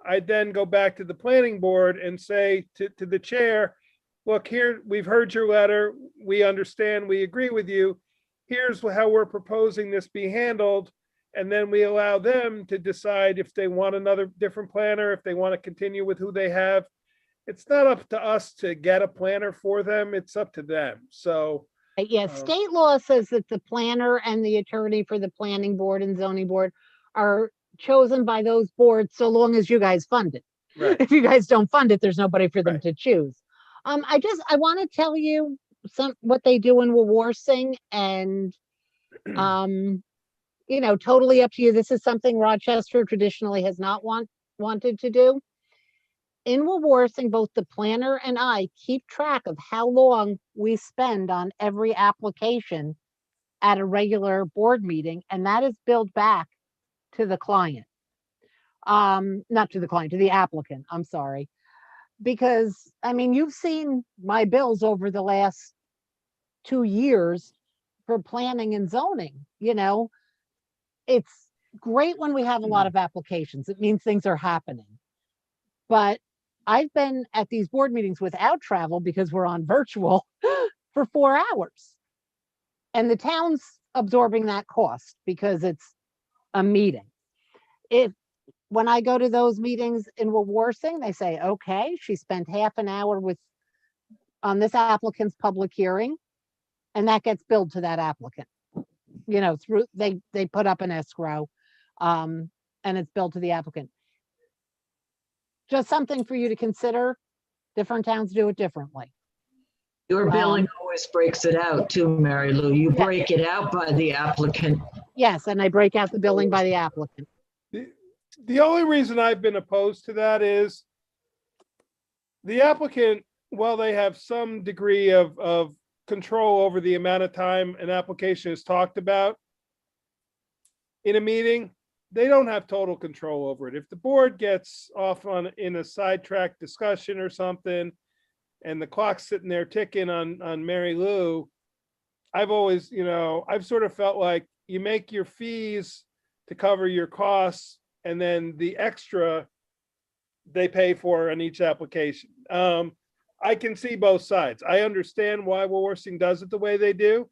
I'd then go back to the planning board and say to the chair, look, here, we've heard your letter. We understand, we agree with you. Here's how we're proposing this be handled. And then we allow them to decide if they want another different planner, if they want to continue with who they have. It's not up to us to get a planner for them. It's up to them. So, Yeah, state law says that the planner and the attorney for the planning board and zoning board are chosen by those boards so long as you guys fund it. right. If you guys don't fund it, there's nobody for them Right. to choose. I want to tell you what they do in Wawarsing, and totally up to you. This is something Rochester traditionally has not wanted to do. In Wawarsing, both the planner and I keep track of how long we spend on every application at a regular board meeting, and that is billed back to the client. Not to the client, to the applicant, I'm sorry. Because, you've seen my bills over the last 2 years for planning and zoning, It's great when we have a lot of applications. It means things are happening. But I've been at these board meetings without travel because we're on virtual for 4 hours. And the town's absorbing that cost because it's a meeting. When I go to those meetings in Wawarsing, they say, okay, she spent half an hour on this applicant's public hearing, and that gets billed to that applicant. Through they put up an escrow, and it's billed to the applicant. Just something for you to consider. Different towns do it differently. Your billing always breaks it out too, Mary Lou. You break it out by the applicant. Yes, and I break out the billing by the applicant. The only reason I've been opposed to that is the applicant, while they have some degree of control over the amount of time an application is talked about in a meeting, they don't have total control over it. If the board gets off in a sidetrack discussion or something, and the clock's sitting there ticking on Mary Lou, I've always, I've sort of felt like you make your fees to cover your costs, and then the extra they pay for on each application. I can see both sides. I understand why Wawarsing does it the way they do,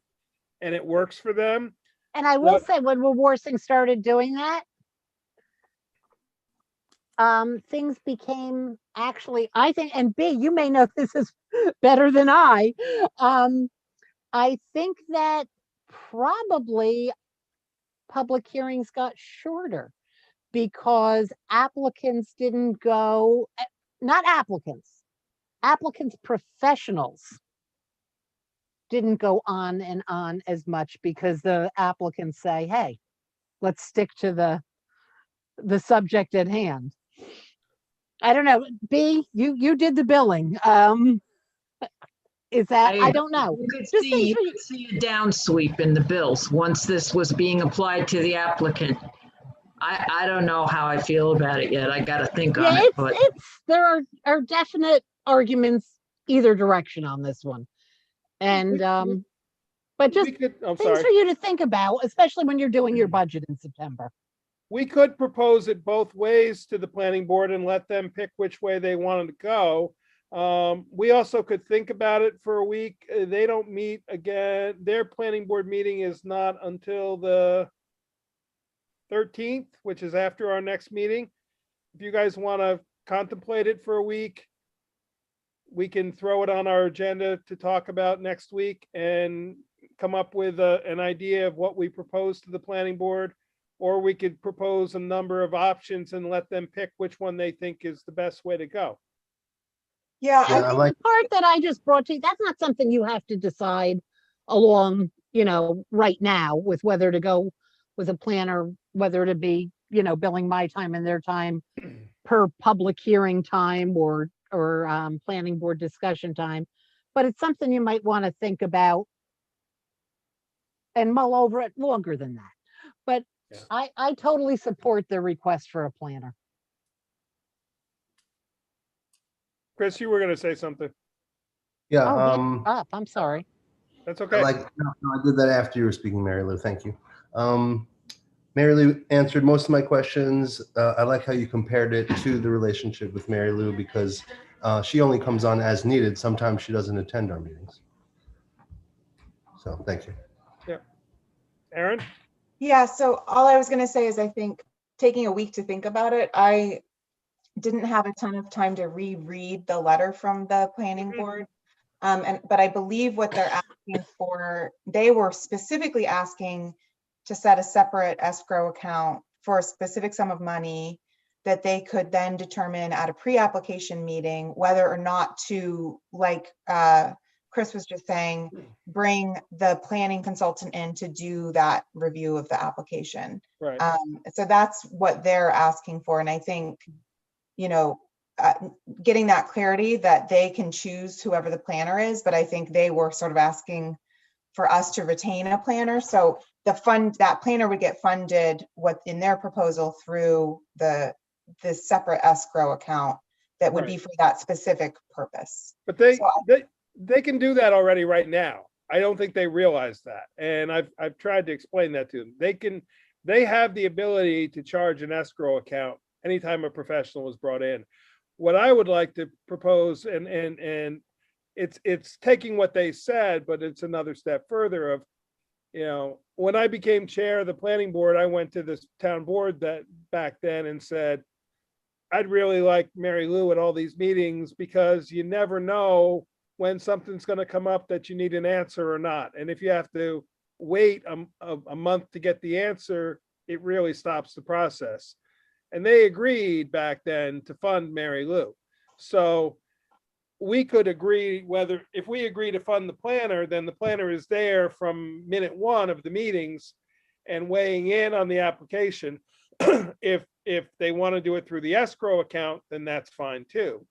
and it works for them. And I will say, when Wawarsing started doing that, things became actually, I think, and B, you may know this is better than I think that probably public hearings got shorter because applicants didn't go, not applicants professionals didn't go on and on as much because the applicants say, hey, let's stick to the subject at hand. I don't know. B, you did the billing. Is that, I don't know. You could see a down sweep in the bills once this was being applied to the applicant. I don't know how I feel about it yet. I got to think on it. But there are definite arguments either direction on this one. And but just things for you to think about, especially when you're doing your budget in September. We could propose it both ways to the planning board and let them pick which way they wanted to go. We also could think about it for a week. They don't meet again. Their planning board meeting is not until the 13th, which is after our next meeting. If you guys want to contemplate it for a week, we can throw it on our agenda to talk about next week and come up with an idea of what we propose to the planning board. Or we could propose a number of options and let them pick which one they think is the best way to go. Yeah, Yeah, I like, The part that I just brought to you, that's not something you have to decide along, right now with whether to go with a planner, whether to be, billing my time and their time per public hearing time or planning board discussion time. But it's something you might want to think about and mull over it longer than that. But Yeah. I totally support the request for a planner. Chris, you were going to say something. yeah, Oh, I'm sorry. That's I okay. like, no, I did that after you were speaking, Mary Lou. Thank you. Mary Lou answered most of my questions. I like how you compared it to the relationship with Mary Lou because she only comes on as needed. Sometimes she doesn't attend our meetings. So thank you. Aaron? Yeah, so all I was going to say is I think taking a week to think about it, I didn't have a ton of time to reread the letter from the planning board. But I believe what they're asking for, they were specifically asking to set a separate escrow account for a specific sum of money that they could then determine at a pre-application meeting whether or not to, like Chris was just saying, bring the planning consultant in to do that review of the application. Right. So that's what they're asking for. And I think, you know, getting that clarity that they can choose whoever the planner is, but I think they were sort of asking for us to retain a planner. So that planner would get funded in their proposal through the separate escrow account that would be for that specific purpose. But they can do that already right now. I don't think they realize that. And I've tried to explain that to them. They have the ability to charge an escrow account anytime a professional is brought in. What I would like to propose, and it's taking what they said, but it's another step further of, you know, when I became chair of the planning board, I went to this town board that back then and said, I'd really like Mary Lou at all these meetings because you never know when something's going to come up that you need an answer or not. And if you have to wait a month to get the answer, it really stops the process. And they agreed back then to fund Mary Lou. So we could agree if we agree to fund the planner, then the planner is there from minute one of the meetings and weighing in on the application. If they want to do it through the escrow account, then that's fine too.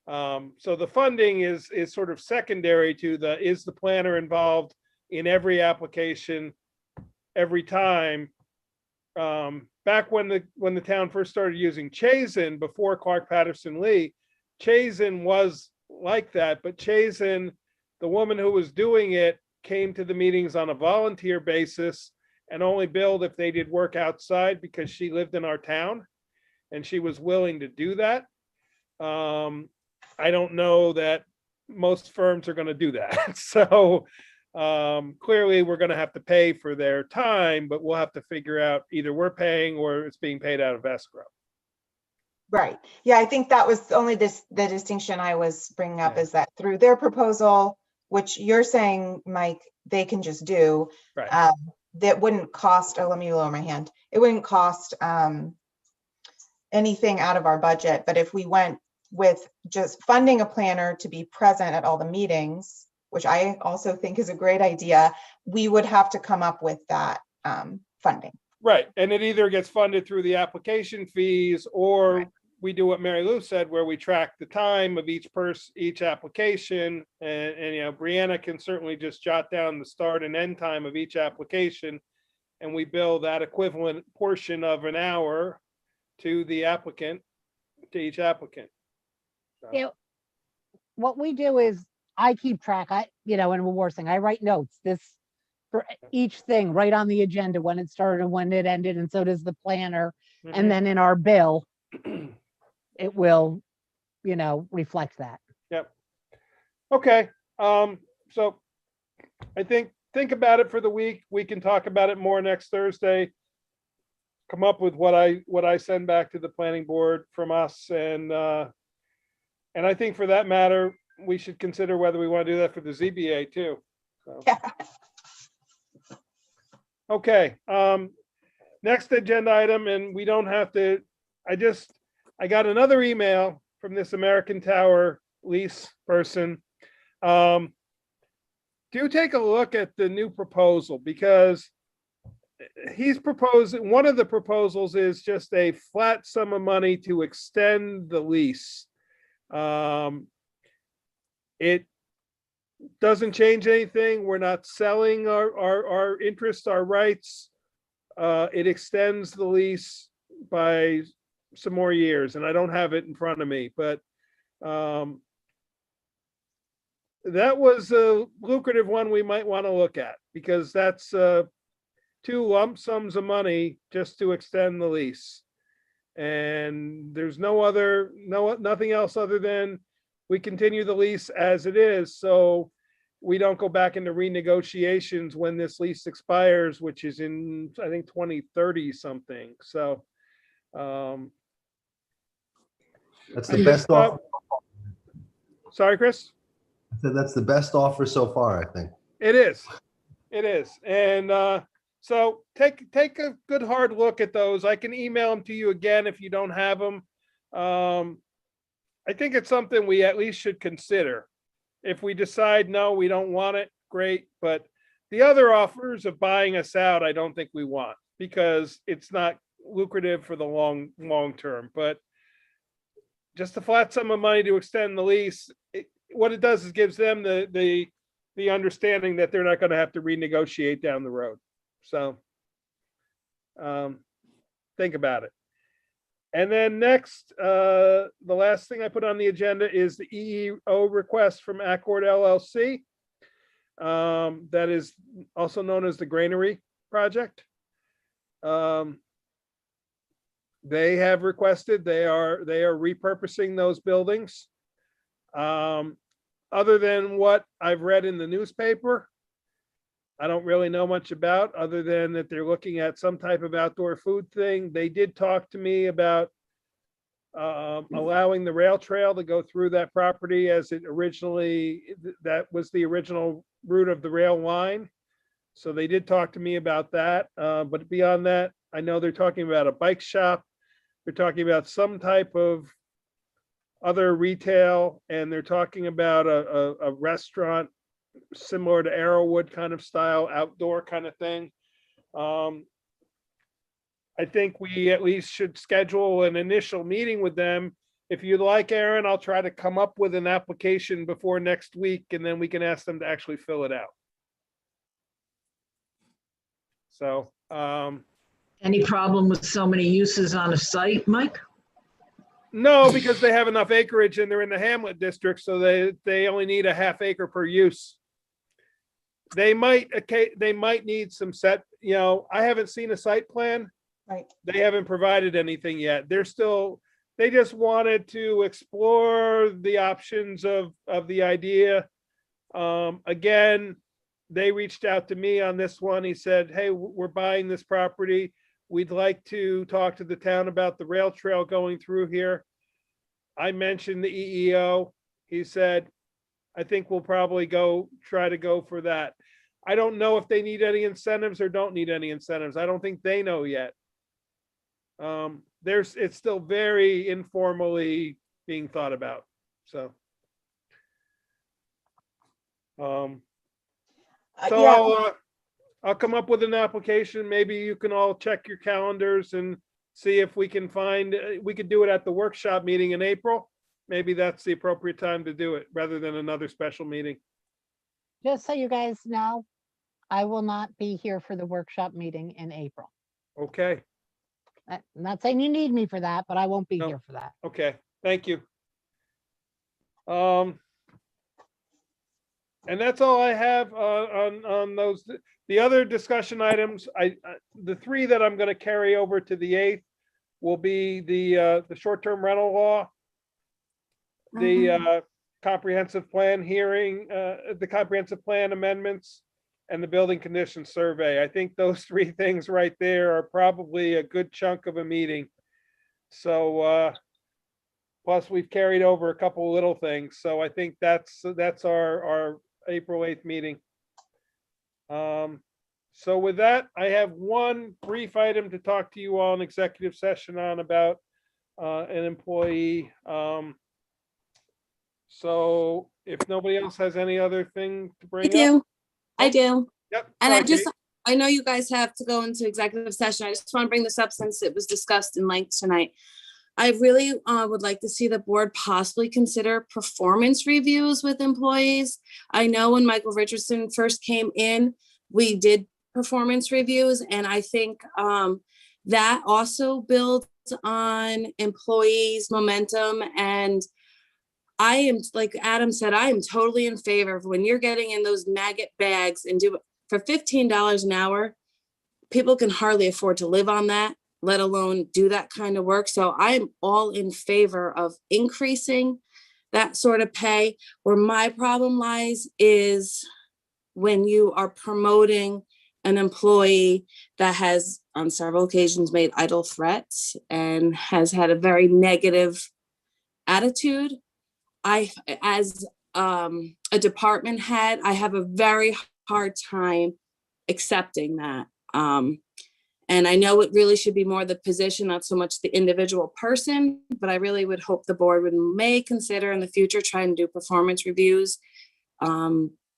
So the funding is sort of secondary to is the planner involved in every application every time. Back when the town first started using Chazen before Clark Patterson Lee, Chazen was like that, but Chazen, the woman who was doing it, came to the meetings on a volunteer basis and only billed if they did work outside because she lived in our town and she was willing to do that. I don't know that most firms are going to do that. So clearly we're going to have to pay for their time, but we'll have to figure out either we're paying or it's being paid out of escrow. Right. Yeah, I think that was only the distinction I was bringing up is that through their proposal, which you're saying, Mike, they can just do, right. That wouldn't cost, let me lower my hand. It wouldn't cost anything out of our budget. But if we went with just funding a planner to be present at all the meetings, which I also think is a great idea, we would have to come up with that funding. Right. And it either gets funded through the application fees or we do what Mary Lou said, where we track the time of each application. And you know, Brianna can certainly just jot down the start and end time of each application. And we bill that equivalent portion of an hour to the applicant, to each applicant. So. You know, what we do is I keep track, and one more thing, I write notes for each thing right on the agenda, when it started and when it ended, and so does the planner. Mm-hmm. And then in our bill, it will, reflect that. Yep. Okay. So I think about it for the week. We can talk about it more next Thursday. Come up with what I send back to the planning board from us, and I think for that matter, we should consider whether we want to do that for the ZBA too. So. Yeah. Okay. Next agenda item, and we don't have to. I got another email from this American Tower lease person. Do take a look at the new proposal, because he's proposing, one of the proposals is just a flat sum of money to extend the lease. It doesn't change anything. We're not selling our interests, our rights. It extends the lease by some more years, and I don't have it in front of me, but that was a lucrative one we might want to look at, because that's two lump sums of money just to extend the lease. And there's nothing else other than we continue the lease as it is, so we don't go back into renegotiations when this lease expires, which is in, I think, 2030 something, so. That's I the best just thought- offer. Sorry, Chris? I said that's the best offer so far, I think. It is. It is. And so take a good hard look at those. I can email them to you again if you don't have them. I think it's something we at least should consider. If we decide, no, we don't want it, great. But the other offers of buying us out, I don't think we want because it's not lucrative for the long term. But just a flat sum of money to extend the lease, what it does is gives them the understanding that they're not going to have to renegotiate down the road. So think about it. And then next, the last thing I put on the agenda is the EEO request from Accord LLC. That is also known as the Granary Project. They have requested, they are repurposing those buildings. Other than what I've read in the newspaper, I don't really know much about, other than that they're looking at some type of outdoor food thing. They did talk to me about allowing the rail trail to go through that property as it originally, that was the original route of the rail line. So they did talk to me about that. But beyond that, I know they're talking about a bike shop. They're talking about some type of other retail, and they're talking about a restaurant similar to Arrowwood kind of style, outdoor kind of thing. I think we at least should schedule an initial meeting with them. If you'd like, Aaron, I'll try to come up with an application before next week, and then we can ask them to actually fill it out. So, Any problem with so many uses on a site, Mike? no, because they have enough acreage and they're in the Hamlet district, so they only need a half acre per use. They might need some set, I haven't seen a site plan. Right. They haven't provided anything yet. They just wanted to explore the options of the idea. Again, they reached out to me on this one. He said, hey, we're buying this property. We'd like to talk to the town about the rail trail going through here. I mentioned the EEO. He said, I think we'll probably try to go for that. I don't know if they need any incentives or don't need any incentives. I don't think they know yet. It's still very informally being thought about. So. Yeah. I'll come up with an application. Maybe you can all check your calendars and see if we can we could do it at the workshop meeting in April. Maybe that's the appropriate time to do it rather than another special meeting. Just so you guys know, I will not be here for the workshop meeting in April. Okay, I'm not saying you need me for that, but I won't be No. here for that. okay, thank you. And that's all I have on those. The other discussion items, the three that I'm going to carry over to the 8th will be the short-term rental law, the comprehensive plan hearing, the comprehensive plan amendments, and the building condition survey. I think those three things right there are probably a good chunk of a meeting. So plus we've carried over a couple of little things. So I think that's our April 8th meeting. So with that, I have one brief item to talk to you all in executive session on about an employee. So if nobody else has any other thing to bring up. I do. Yep. And sorry, I know you guys have to go into executive session. I just want to bring this up since it was discussed in length tonight. I really would like to see the board possibly consider performance reviews with employees. I know when Michael Richardson first came in, we did performance reviews, and I think that also builds on employees' momentum. And I am, like Adam said, I am totally in favor of when you're getting in those maggot bags and do it for $15 an hour. people can hardly afford to live on that, let alone do that kind of work. So I'm all in favor of increasing that sort of pay. Where my problem lies is when you are promoting an employee that has on several occasions made idle threats and has had a very negative attitude. As a department head, I have a very hard time accepting that. And I know it really should be more the position, not so much the individual person, but I really would hope the board may consider in the future trying to do performance reviews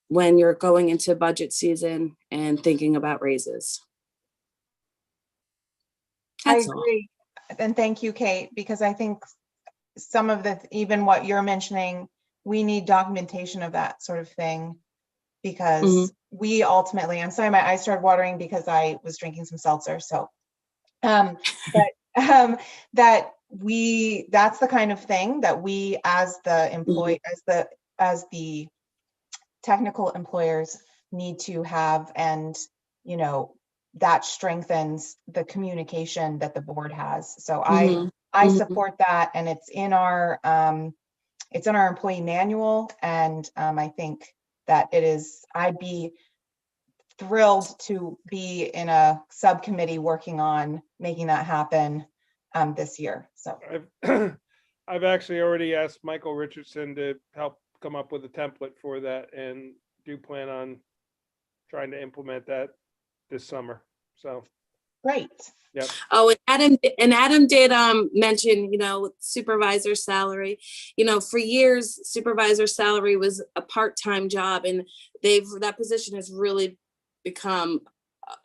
when you're going into budget season and thinking about raises. I That's all. agree. And thank you, Kate, because I think some of the, even what you're mentioning, we need documentation of that sort of thing. Because we ultimately, I'm sorry, my eyes started watering because I was drinking some seltzer. So, that's the kind of thing that we, as the employee, as the technical employers, need to have, and you know, that strengthens the communication that the board has. So I support that, and it's in our employee manual, and I think that it is, I'd be thrilled to be in a subcommittee working on making that happen this year. So I've actually already asked Michael Richardson to help come up with a template for that, and do plan on trying to implement that this summer. So great. Yep. Oh, and Adam did mention, you know, supervisor salary. You know, for years, supervisor salary was a part-time job, and that position has really become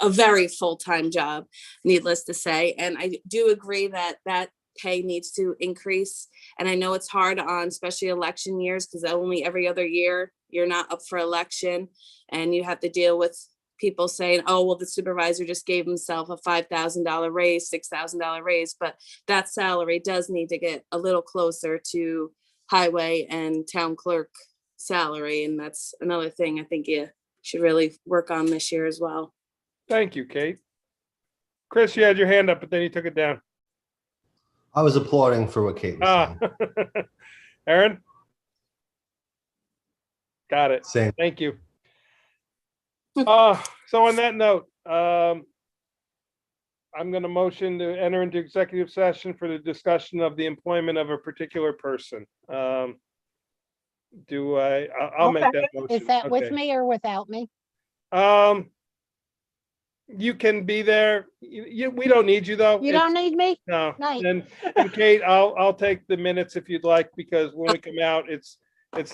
a very full-time job, needless to say. And I do agree that pay needs to increase. And I know it's hard on especially election years, because only every other year you're not up for election, and you have to deal with people saying, oh, well, the supervisor just gave himself a $5,000 raise, $6,000 raise, but that salary does need to get a little closer to highway and town clerk salary. And that's another thing I think you should really work on this year as well. Thank you, Kate. Chris, you had your hand up, but then you took it down. I was applauding for what Kate was saying. Aaron? Got it. Same. Thank you. So on that note, I'm going to motion to enter into executive session for the discussion of the employment of a particular person. I'll make that motion. Is that with Okay. me or without me? You can be there. We don't need you though. You don't need me? No. Nice. And Kate, I'll take the minutes if you'd like, because when we come out, it's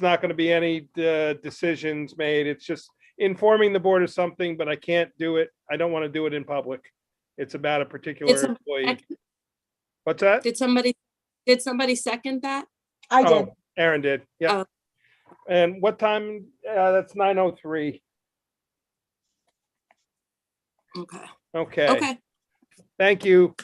not going to be any decisions made. It's just informing the board of something, but I can't do it. I don't want to do it in public. It's about a particular employee. What's that? Did somebody second that? I did. Aaron did. Yeah. And what time? That's 9:03. Okay. Okay. Okay. Thank you.